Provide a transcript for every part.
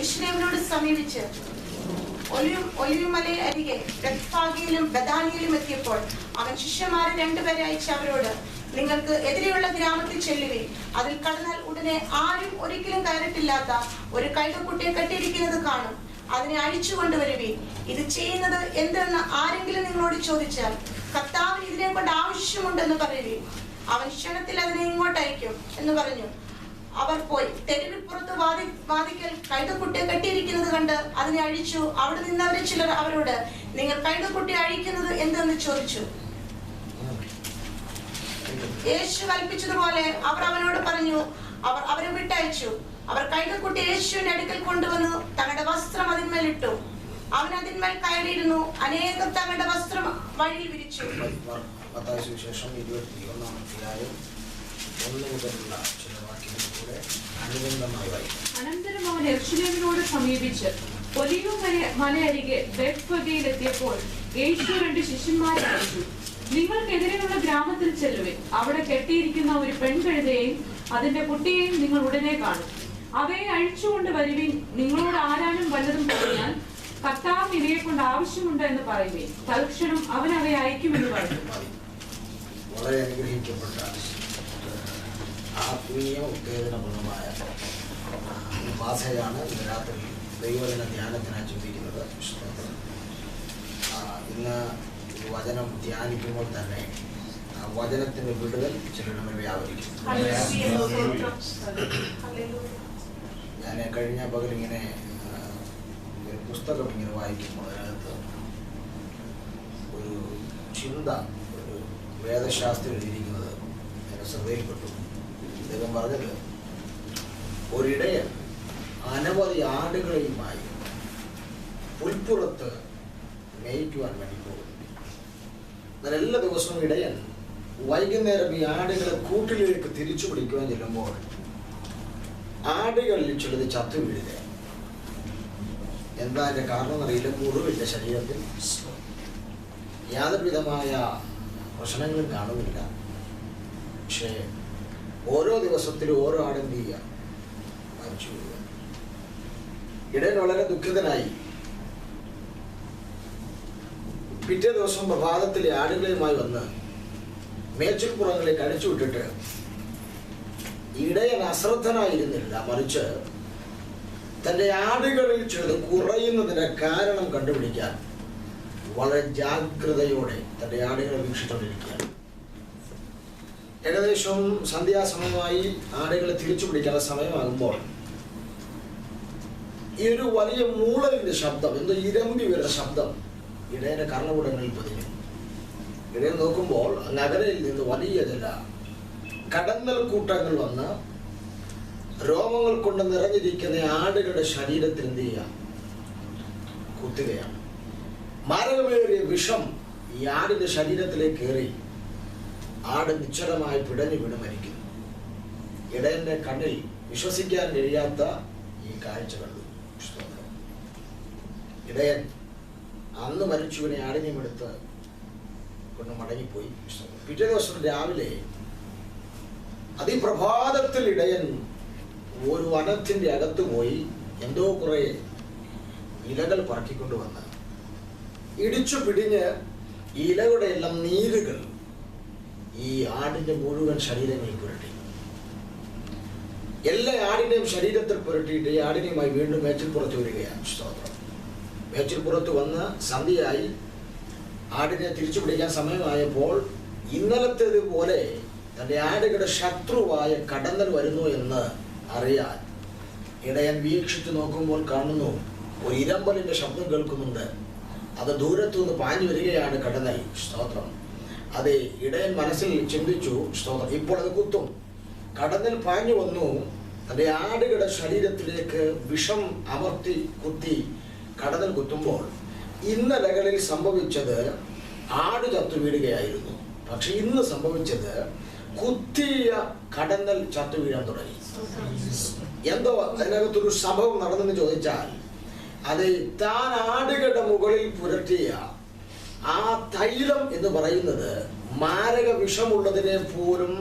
യെരൂശലേമിനോട് സമീപിച്ച് ഒലിവുമലയിൽ അരികെ ബെത്ഫാഗയിലും ബഥാനിയയിലും എത്തിയപ്പോൾ അവൻ ശിഷ്യന്മാരെ രണ്ടുപേരെ അയച്ച് അവരോട്, നിങ്ങൾക്ക് എതിരെയുള്ള ഗ്രാമത്തിൽ ചെല്ലുവിൻ. അതിൽ കടന്നാൽ ഉടനെ ആരും ഒരിക്കലും കയറിട്ടില്ലാത്ത ഒരു കഴുതക്കുട്ടിയെ കെട്ടിയിരിക്കുന്നത് കാണും. അതിനെ അഴിച്ചു കൊണ്ടുവരുവിൻ. ഇത് ചെയ്യുന്നത് എന്തെന്ന് ആരെങ്കിലും നിങ്ങളോട് ചോദിച്ചാൽ കർത്താവിന് ഇതിനെ കൊണ്ട് ആവശ്യമുണ്ടെന്ന് പറയുവിൻ. അവൻ ക്ഷണത്തിൽ അതിനെ ഇങ്ങോട്ട് അയക്കും എന്ന് പറഞ്ഞു. അവർ പോയി തെരുവിൽ പുറത്ത് വാതിക്കൽ കഴുതക്കുട്ടിയെ കെട്ടിയിരിക്കുന്നത് കണ്ട് അതിനെ അഴിച്ചു. അവിടെ നിന്നവരെ ചിലർ അവരോട്, നിങ്ങൾ കഴുതക്കുട്ടിയെ അഴിക്കുന്നത് എന്തെന്ന് ചോദിച്ചു. യേശു കൽപ്പിച്ചതുപോലെ അവർ അവനോട് പറഞ്ഞു. അവർ അവരെ വിട്ടയച്ചു. അവർ കഴുതക്കുട്ടി യേശുവിന്റെ അടുക്കൽ കൊണ്ടുവന്നു തങ്ങളുടെ വസ്ത്രം അതിന്മേൽ ഇട്ടു. അവൻ അതിന്മേൽ കയറിയിരുന്നു. അനേകം തങ്ങളുടെ വസ്ത്രം വഴിയിൽ വിരിച്ചു. അനന്തരം അവൻ യെരൂശലേമിനോട് സമീപിച്ച് ഒലിവുമലയരികെ ബെത്ഫഗയിൽ എത്തിയപ്പോൾ യേശു 2 ശിഷ്യന്മാരെ അയച്ചു. നിങ്ങൾക്കെതിരെയുള്ള ഗ്രാമത്തിൽ ചെല്ലുവിൻ. അവിടെ കെട്ടിയിരിക്കുന്ന ഒരു പെൺകഴുതയെയും അതിന്റെ കുട്ടിയെയും നിങ്ങൾ ഉടനെ കാണും. അവയെ അഴിച്ചുകൊണ്ട് വരുവിൻ. നിങ്ങളോട് ആരാനും വല്ലതും പറഞ്ഞാൽ കർത്താവിന് ഇവയെ കൊണ്ട് ആവശ്യമുണ്ട് എന്ന് പറയുവിൻ. തൽക്ഷണം അവൻ അവയെ അയക്കുമെന്ന് പറഞ്ഞു. വളരെ അനുഗ്രഹിക്കപ്പെട്ട ആത്മീയ ഉത്തേജനപൂർണമായ ഭാഷയാണ് ഇന്ന് രാത്രി ദൈവദിന ധ്യാനത്തിനായി ചിന്തിക്കുന്നത്. ഇന്ന് വചനം ധ്യാനിക്കുമ്പോൾ തന്നെ വചനത്തിന്റെ വിടുതൽ ചിലരുടെ വ്യാപരിക്കും. ഞാൻ കഴിഞ്ഞ പകൽ ഇങ്ങനെ ഒരു പുസ്തകം ഇങ്ങനെ വായിക്കുമ്പോൾ അതിനകത്ത് ഒരു ചിന്ത, ഒരു വേദശാസ്ത്രം എഴുതിയിരിക്കുന്നത് എന്നെ ശ്രദ്ധയിൽപ്പെട്ടു. അദ്ദേഹം പറഞ്ഞത്, ഒരിടയൻ അനവധി ആടുകളെയുമായി പുൽപ്പുറത്ത് മേയ്ക്കുവാൻ വേണ്ടി പോകുന്നു. എന്നാൽ എല്ലാ ദിവസവും ഇടയൻ വൈകുന്നേരം ഈ ആടുകളെ കൂട്ടിലേക്ക് തിരിച്ചു പിടിക്കുവാൻ ചെല്ലുമ്പോൾ ആടുകളിൽ ചിലത് ചത്തു വീഴുക. എന്താ അതിന്റെ കാരണം എന്നറിയില്ല. മുറിവില്ല, ശരീരത്തിൽ യാതൊരു വിധമായ പ്രശ്നങ്ങളും കാണുന്നില്ല. പക്ഷേ ഓരോ ദിവസത്തിലും ഓരോ ആടെന്ത് ചെയ്യുക, മരിച്ചു വീഴുക. ഇടയൻ വളരെ ദുഃഖിതനായി പിറ്റേ ദിവസം പ്രഭാതത്തിലെ ആടുകളുമായി വന്ന് മേച്ചിൽപ്പുറങ്ങളിലേക്ക് അടിച്ചു വിട്ടിട്ട് ഇടയൻ അശ്രദ്ധനായിരുന്നില്ല, മറിച്ച് തൻ്റെ ആടുകളിൽ ചിലത് കുറയുന്നതിൻ്റെ കാരണം കണ്ടുപിടിക്കാൻ വളരെ ജാഗ്രതയോടെ തൻ്റെ ആടുകളെ വീക്ഷിച്ചുകൊണ്ടിരിക്കുകയാണ്. ഏകദേശം സന്ധ്യാസമയമായി ആടുകളെ തിരിച്ചു പിടിക്കാനുള്ള സമയമാകുമ്പോൾ ഈ ഒരു വലിയ മൂളലിന്റെ ശബ്ദം, എന്തോ ഇരമ്പി വരുന്ന ശബ്ദം ഇടയന്റെ കർണപുടങ്ങളിൽ പതിഞ്ഞു. ഇടയൻ നോക്കുമ്പോൾ നഗരയിൽ നിന്ന് വലിയ ചില കടന്നൽ കൂട്ടങ്ങൾ വന്ന് രോമങ്ങൾ കൊണ്ട് നിറഞ്ഞിരിക്കുന്ന ആടുകളുടെ ശരീരത്തിൽ എന്ത് ചെയ്യുക, കുത്തുകയാണ്. മാരകമേറിയ വിഷം ഈ ആടിന്റെ ശരീരത്തിലേക്ക് കയറി ആട് നിശ്ചലമായി പിടഞ്ഞു വീണ് മരിക്കുന്നു. ഇടയന്റെ കണ്ണിൽ വിശ്വസിക്കാൻ കഴിയാത്ത ഈ കാഴ്ച കണ്ടു. ഇടയൻ അന്ന് മരിച്ചുവിനെ ആടിനെയും എടുത്ത് കൊണ്ട് മടങ്ങിപ്പോയി. പിറ്റേ ദിവസം രാവിലെ അതിപ്രഭാതത്തിൽ ഇടയൻ ഒരു വനത്തിന്റെ അകത്ത് പോയി എന്തോ കുറെ ഇലകൾ പറക്കിക്കൊണ്ടുവന്ന് ഇടിച്ചു പിടിഞ്ഞ് ഇലകളുടെ എല്ലാം നീരുകൾ ഈ ആടിന്റെ മുഴുവൻ ശരീരങ്ങളിൽ പുരട്ടി. എല്ലാ ആടിന്റെയും ശരീരത്തിൽ പുരട്ടിയിട്ട് ഈ ആടിനെയുമായി വീണ്ടും മേച്ചിൽപ്പുറത്ത് വരികയാണ്. സ്തോത്രം. മേച്ചിൽപ്പുറത്ത് വന്ന് സന്ധ്യയായി ആടിനെ തിരിച്ചു പിടിക്കാൻ സമയമായപ്പോൾ ഇന്നലത്തേതുപോലെ തൻ്റെ ആടുകളുടെ ശത്രുവായ കടന്നൽ വരുന്നു എന്ന് അറിയാൻ ഇടയൻ വീക്ഷിച്ചു നോക്കുമ്പോൾ കാണുന്നു ഒരു ഇരമ്പലിന്റെ ശബ്ദം കേൾക്കുന്നുണ്ട്. അത് ദൂരത്തു നിന്ന് പാഞ്ഞു വരികയാണ് കടന്നൽ. സ്തോത്രം. അത് ഇടയൻ മനസ്സിൽ ചിന്തിച്ചു. സ്തോത്രം. ഇപ്പോൾ അത് കുത്തും. കടന്നൽ പാഞ്ഞു വന്നു തൻ്റെ ആടുകളുടെ ശരീരത്തിലേക്ക് വിഷം അമർത്തി കുത്തി കടന്നൽ കുത്തുമ്പോൾ ഇന്നലകളിൽ സംഭവിച്ചത് ആട് ചത്തു വീഴുകയായിരുന്നു. പക്ഷെ ഇന്ന് സംഭവിച്ചത് കുത്തിയ കടന്നൽ ചത്തു വീഴാൻ തുടങ്ങി. എന്തോ അതിനകത്തൊരു സംഭവം നടന്നെന്ന് ചോദിച്ചാൽ അത് താൻ ആടുകളുടെ മുകളിൽ പുരട്ടിയ ആ തൈലം എന്ന് പറയുന്നത് മാരക വിഷമുള്ളതിനെ പോലും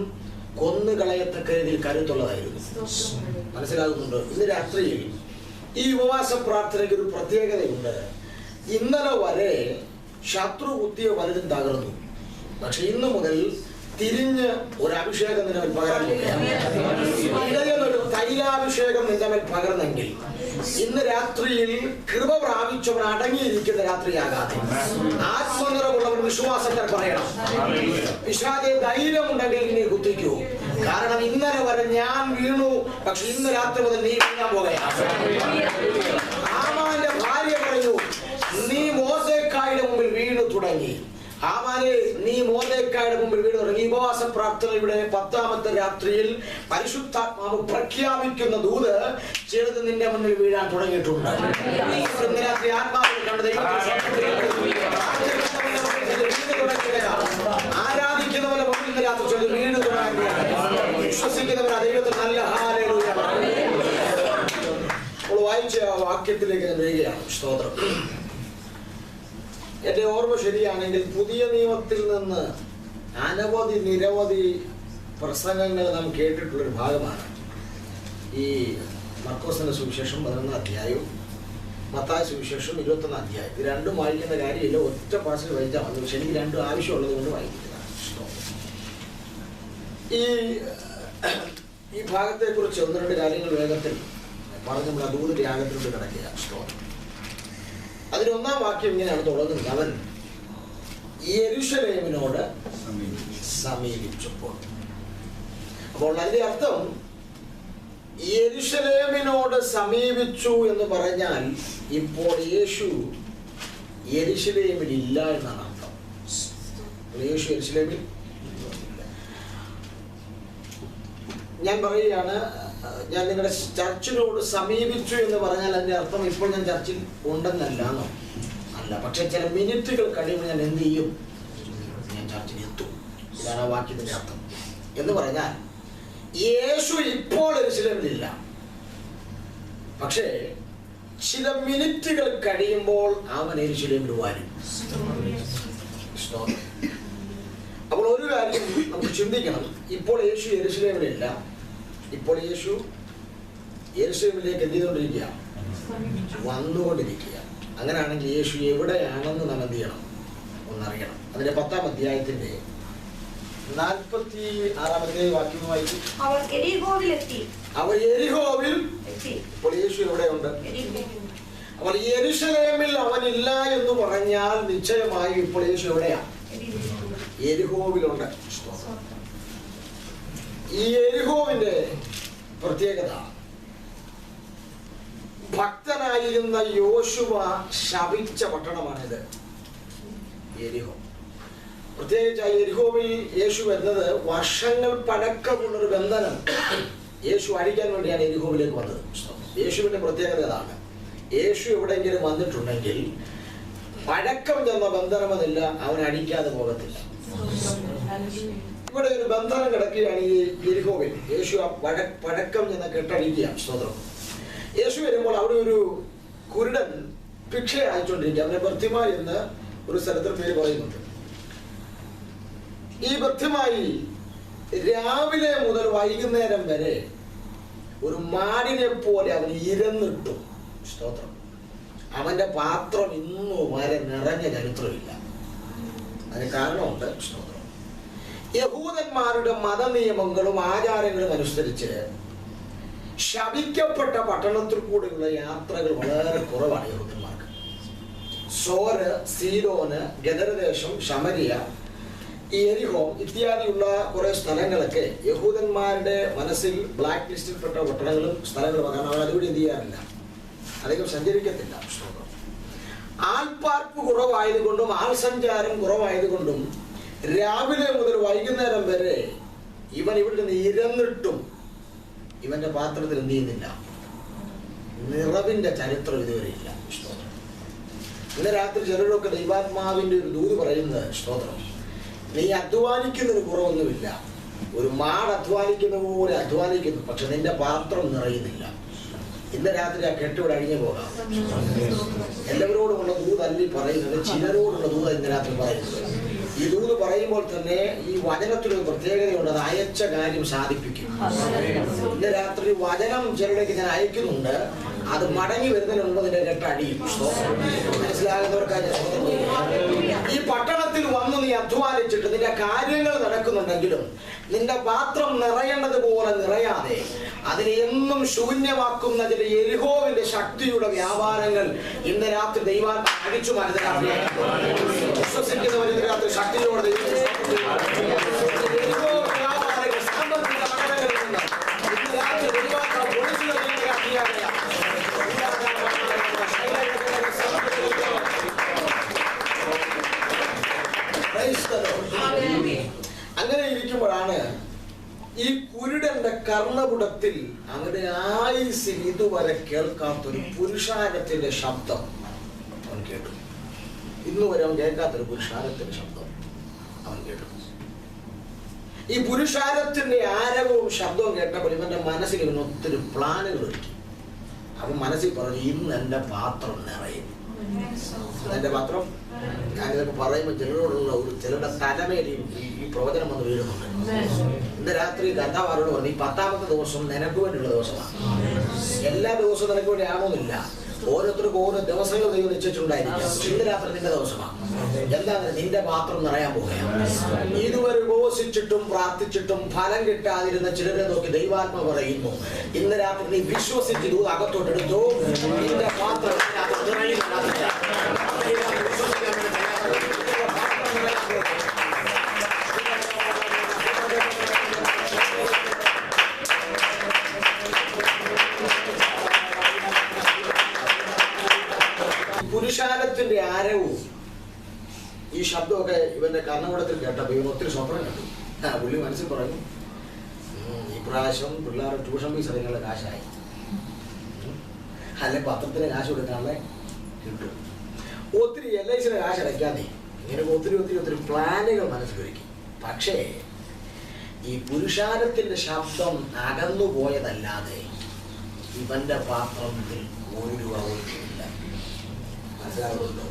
കൊന്നുകളയത്തക്ക രീതിയിൽ കരുത്തുള്ളതായിരുന്നു. മനസ്സിലാകുന്നുണ്ടോ? ഇന്ന് രാത്രിയിൽ ഈ ഉപവാസ പ്രാർത്ഥനയ്ക്ക് ഒരു പ്രത്യേകതയുണ്ട്. ഇന്നലെ വരെ ശത്രു കുത്തിയ പലരും തകർന്നു. പക്ഷെ ഇന്നു മുതൽ തിരിഞ്ഞ് ഒരു അഭിഷേകം നിന്റെ മേൽ പകരാൻ പോവുകയാണ്. ഒരു തൈലാഭിഷേകം നിന്റെ മേൽ പകർന്നെങ്കിൽ ഇന്ന് രാത്രിയിൽ കൃപ പ്രാപിച്ചവൻ അടങ്ങിയിരിക്കുന്ന രാത്രിയാകാതെ ആത്മനിറവുള്ളവൻ വിശ്വാസത്തിൽ പറയണം. പിശാചേ ധൈര്യമുണ്ടെങ്കിൽ നീ കുത്തിക്കൂ. കാരണം ഇന്നലെ വരെ ഞാൻ വീണു, പക്ഷെ ഇന്ന് രാത്രി മുതൽ നീ വീഴാൻ പോകുകയാണ്. ഹാമാന്റെ ഭാര്യ പറഞ്ഞു, നീ മോർദെഖായിയുടെ മുമ്പിൽ വീണു തുടങ്ങി. ഹാമാനെ, നീ മോർദെഖായിയുടെ മുമ്പിൽ വീണു തുടങ്ങി. ഉപവാസ പ്രാർത്ഥനയുടെ 10ാമത്തെ രാത്രിയിൽ പരിശുദ്ധാത്മാവ് പ്രഖ്യാപിക്കുന്ന ദൂത് ചിലത് നിന്റെ മുന്നിൽ വീഴാൻ തുടങ്ങിയിട്ടുണ്ട്. ഇന്ന് രാത്രി ആത്മാവിനെ കണ്ട് ആരാധിക്കുന്നവരെ മുന്നിൽ ഇന്ന് രാത്രി ചിലത് വീണു തുടങ്ങുകയാണ്. വിശ്വസിക്കുന്നവർ ദൈവത്തിൽ നല്ല ഹല്ലേലൂയ. അപ്പോൾ വായിച്ച വാക്യത്തിലേക്ക് വരികയാണ്. സ്തോത്രം. എന്റെ ഓർമ്മ ശരിയാണെങ്കിൽ പുതിയ നിയമത്തിൽ നിന്ന് നിരവധി പ്രസംഗങ്ങൾ നാം കേട്ടിട്ടുള്ളൊരു ഭാഗമാണ് ഈ മർക്കോസിന്റെ സുവിശേഷം 11 അധ്യായവും മത്തായി സുവിശേഷം 21 അധ്യായം. ഇത് രണ്ടും വായിക്കുന്ന കാര്യമില്ല, ഒറ്റ പാസിൽ വായിച്ചാൽ മതി. പക്ഷെ എനിക്ക് രണ്ടും ആവശ്യമുള്ളത് കൊണ്ട് വായിക്കുന്നതാണ്. ഈ ഭാഗത്തെ കുറിച്ച് 1-2 കാര്യങ്ങൾ വേഗത്തിൽ പറഞ്ഞ് നമ്മൾ ദൂതിന്റെ യാഗത്തിലൂടെ കിടക്കുക. അതിലൊന്നാം വാക്യം ഇങ്ങനെയാണ് തുടങ്ങുന്നത്. അവൻ യെരൂശലേമിനോട് സമീപിച്ചപ്പോൾ. അപ്പോൾ അതിന്റെ അർത്ഥം യെരൂശലേമിനോട് സമീപിച്ചു എന്ന് പറഞ്ഞാൽ ഇപ്പോൾ യേശു യെരൂശലേമിൽ ഇല്ല എന്നാണ് അർത്ഥം. യേശു യെരൂശലേമിൽ ഞാൻ പറയുകയാണ്, ഞാൻ നിങ്ങളുടെ ചർച്ചിനോട് സമീപിച്ചു എന്ന് പറഞ്ഞാൽ അതിന്റെ അർത്ഥം ഇപ്പോൾ ഞാൻ ചർച്ചിൽ ഉണ്ടെന്നല്ല എന്നോ അല്ല. പക്ഷെ ചില മിനിറ്റുകൾ കഴിയുമ്പോൾ ഞാൻ എന്ത് ചെയ്യും? ഞാൻ ചർച്ചിൽ എത്തും. ഇതാണ് ആ വാക്യത്തിന്റെ അർത്ഥം. എന്ന് പറഞ്ഞാൽ യേശു ഇപ്പോൾ യെരൂശലേമിലില്ല, പക്ഷേ ചില മിനിറ്റുകൾ കഴിയുമ്പോൾ അവൻ യെരൂശലേമിൽ വരും. അപ്പോൾ ഒരു കാര്യം നമുക്ക് ചിന്തിക്കണം. ഇപ്പോൾ യേശു യെരൂശലേമിലില്ല. ഇപ്പോൾ യേശു യെരൂശലേമിലേക്ക് എന്ത് ചെയ്തുകൊണ്ടിരിക്കുക? വന്നുകൊണ്ടിരിക്കുക. അങ്ങനെയാണെങ്കിൽ യേശു എവിടെയാണെന്ന് നാം എന്ത് ചെയ്യണം? ഒന്നറിയണം. അതിന്റെ 10-ാം അധ്യായത്തിന്റെ 46-ാമത്തെ വാക്യം വായിക്കും. അവർ യെരിഹോവിലെത്തി. ഇപ്പോൾ യേശു എവിടെയുണ്ട്? അപ്പോൾ യെരൂശലേമിൽ അവനില്ല എന്ന് പറഞ്ഞാൽ നിശ്ചയമായി ഇപ്പോൾ യേശു എവിടെയാ? യെരിഹോവിലുണ്ട്. ഈ യെരിഹോവിന്റെ പ്രത്യേകത, ഭക്തനായിരുന്ന യോശുവ ശപിച്ച പട്ടണമാണിത് യെരിഹോ. പ്രത്യേകിച്ച് ആ യെരിഹോവിൽ യേശു വരുന്നത് വർഷങ്ങൾ പഴക്കമുള്ളൊരു ബന്ധനം യേശു അഴിക്കാൻ വേണ്ടിയാണ് യെരിഹോവിലേക്ക് വന്നത്. യേശുവിന്റെ പ്രത്യേകത അതാണ്. യേശു എവിടെയെങ്കിലും വന്നിട്ടുണ്ടെങ്കിൽ പഴക്കം ചെന്ന ബന്ധനമെന്നില്ല, അവൻ അടിക്കാതെ പോകത്തില്ല. ഇവിടെ ഒരു ബന്ധനം കിടക്കുകയാണ് ഈ യെരിഹോവിൽ. യേശു പഴക്കം ചെന്ന കെട്ടടിക്കുക. സ്തോത്രം. യേശു വരുമ്പോൾ അവിടെ ഒരു കുരുടൻ ഭിക്ഷ അയച്ചുകൊണ്ടിരിക്കുക. അവനെ ബർത്തിമായി എന്ന് ഒരു സ്ഥലത്തിൽ പേര് പറയുന്നുണ്ട്. ഈ ബർത്തിമായി രാവിലെ മുതൽ വൈകുന്നേരം വരെ ഒരു മാടിനെ പോലെ അവൻ ഇരന്നിട്ടു. സ്തോത്രം. അവന്റെ പാത്രം ഇന്നു വരെ നിറഞ്ഞ ചരിത്രമില്ല. അതിന് കാരണമുണ്ട്. സ്തോത്രം. യഹൂദന്മാരുടെ മതനിയമങ്ങളും ആചാരങ്ങളും അനുസരിച്ച് ശപിക്കപ്പെട്ട പട്ടണത്തിൽ കൂടെയുള്ള യാത്രകൾ വളരെ കുറവാണ് യഹൂദന്മാർക്ക്. സോര്, സീദോന്, ഗദരദേശം, ശമരിയ, യെരിഹോ ഇത്യാദിയുള്ള കുറെ സ്ഥലങ്ങളൊക്കെ യഹൂദന്മാരുടെ മനസ്സിൽ ബ്ലാക്ക് ലിസ്റ്റിൽപ്പെട്ട പട്ടണങ്ങളും സ്ഥലങ്ങളും. കാരണം അവർ അതുകൂടി എന്ത് ചെയ്യാറില്ല, അധികം സഞ്ചരിക്കത്തില്ല. ആൾപ്പാർപ്പ് കുറവായതുകൊണ്ടും ആൾസഞ്ചാരം കുറവായതുകൊണ്ടും രാവിലെ മുതൽ വൈകുന്നേരം വരെ ഇവൻ ഇവിടെ നിന്ന് ഇരന്നിട്ടും ഇവന്റെ പാത്രത്തിൽ എന്ത് ചെയ്യുന്നില്ല, നിറവിന്റെ ചരിത്രം ഇതുവരെ ഇല്ല. ഇന്ന് രാത്രി ചിലരൊക്കെ ദൈവാത്മാവിന്റെ ഒരു ദൂത് പറയുന്നത്, സ്തോത്രം, നീ അധ്വാനിക്കുന്നതിന് കുറവൊന്നുമില്ല, ഒരു മാട് അധ്വാനിക്കുന്ന പോലെ അധ്വാനിക്കുന്നു, പക്ഷെ നിന്റെ പാത്രം നിറയുന്നില്ല. ഇന്ന് രാത്രി ആ കെട്ടിവിടെ അഴിഞ്ഞു പോകാം. എല്ലാവരോടുമുള്ള ദൂത് അല്ലി പറയുന്നത്, ചിലരോടുള്ള ദൂത് ഇന്ന് രാത്രി പറയുന്നത്. ഈ ദൂത് പറയുമ്പോൾ തന്നെ ഈ വചനത്തിനൊരു പ്രത്യേകതയുണ്ട്, അത് അയച്ച കാര്യം സാധിപ്പിക്കും. ഇന്ന് രാത്രി വചനം ചിലരേക്ക് ഞാൻ അയക്കുന്നുണ്ട്, അത് മടങ്ങി വരുന്നതിന് മുമ്പ് നിന്റെ കെട്ട് അടിയും. മനസ്സിലാകുന്നവർക്കായി ഈ പട്ടണത്തിൽ വന്ന് നീ അധ്വാനിച്ചിട്ട് നിന്റെ കാര്യങ്ങൾ നടക്കുന്നുണ്ടെങ്കിലും നിന്റെ പാത്രം നിറയേണ്ടത് പോലെ നിറയാതെ അതിനെ എന്നും ശൂന്യമാക്കുന്ന ചില യെരിഹോവിന്റെ ശക്തിയുടെ വ്യാപാരങ്ങൾ ഇന്ന് രാത്രി ദൈവം അടിച്ചു വിശ്വസിക്കുന്നവർ ഇന്ന് രാത്രി ശക്തിയോടെ അങ്ങനെ ഇരിക്കുമ്പോഴാണ് ഈ കുരുടന്റെ കർണപുടത്തിൽ അങ്ങനെ ആയുസിൽ ഇതുവരെ കേൾക്കാത്തൊരു പുരുഷാരത്തിന്റെ ശബ്ദം അവൻ കേട്ടു. ഇന്ന് വരെ അവൻ കേൾക്കാത്തൊരു പുരുഷാരത്തിന്റെ ശബ്ദം അവൻ കേട്ടു. ഈ പുരുഷാരത്തിന്റെ ആരവവും ശബ്ദവും കേട്ടപ്പോൾ ഇവന്റെ മനസ്സിൽ ഇവന് ഒത്തിരി പ്ലാനുകൾ ഒരുക്കി. അവൻ മനസ്സിൽ പറഞ്ഞു, ഇന്ന് എന്റെ പാത്രം നിറയും. എന്റെ പാത്രം ഞാനിതൊക്കെ പറയുമ്പോൾ ചിലരോടുള്ള ചിലരുടെ തലമേലും ഈ പ്രവചനം വന്ന് വീഴുന്നുണ്ട്. ഇന്ന് രാത്രി കർത്താവാരോട് പറഞ്ഞു, ഈ 10ാമത്തെ ദിവസം നിനക്ക് വേണ്ടിയുള്ള ദിവസമാണ്. എല്ലാ ദിവസവും നിനക്ക് വേണ്ടി ആണോന്നില്ല, ഓരോരുത്തർക്കും ഓരോ ദിവസങ്ങൾ ദൈവം നിശ്ചയിച്ചിട്ടുണ്ടായിരിക്കും. ഇന്ന് രാത്രി നിന്റെ ദിവസമാണ്. എന്താണ്? നിന്റെ പാത്രം നിറയാൻ പോവുകയാണ്. ഇതുവരെ ഉപവസിച്ചിട്ടും പ്രാർത്ഥിച്ചിട്ടും ഫലം കിട്ടാതിരുന്ന ചിലരെ നോക്കി ദൈവാത്മ പറയുന്നു, ഇന്ന് രാത്രി നീ വിശ്വസിച്ച് ഇത് അകത്തോട്ടെടുത്തു, നിന്റെ പാത്രം പുരുഷാരത്തിന്റെ ആരവും ഈ ശബ്ദമൊക്കെ ഇവന്റെ കർണപടത്തിൽ കേട്ടപ്പോൾ ഇവൻ ഒത്തിരി സ്വപ്നം കണ്ടു. പുള്ളി മനസ്സിൽ പറഞ്ഞു, ഈ പ്രാവശ്യം പിള്ളേരുടെ ട്യൂഷൻ ഫീസ് അടയ്ക്കാനുള്ള കാശായി, അല്ലെ പത്രത്തിന് കാശ് കൊടുക്കാനുള്ള കിട്ടും, ഒത്തിരി LIC കാശ് അടയ്ക്കാതെ ഇങ്ങനെ ഒത്തിരി ഒത്തിരി ഒത്തിരി പ്ലാനുകൾ മനസ്സിലൊരുക്കി. പക്ഷേ ഈ പുരുഷാരത്തിന്റെ ശബ്ദം അകന്നു പോയതല്ലാതെ ഇവന്റെ പാത്രത്തിൽ ഒരു രൂപ ഒഴിച്ചില്ല. മനസ്സിലാകുന്നുണ്ടോ?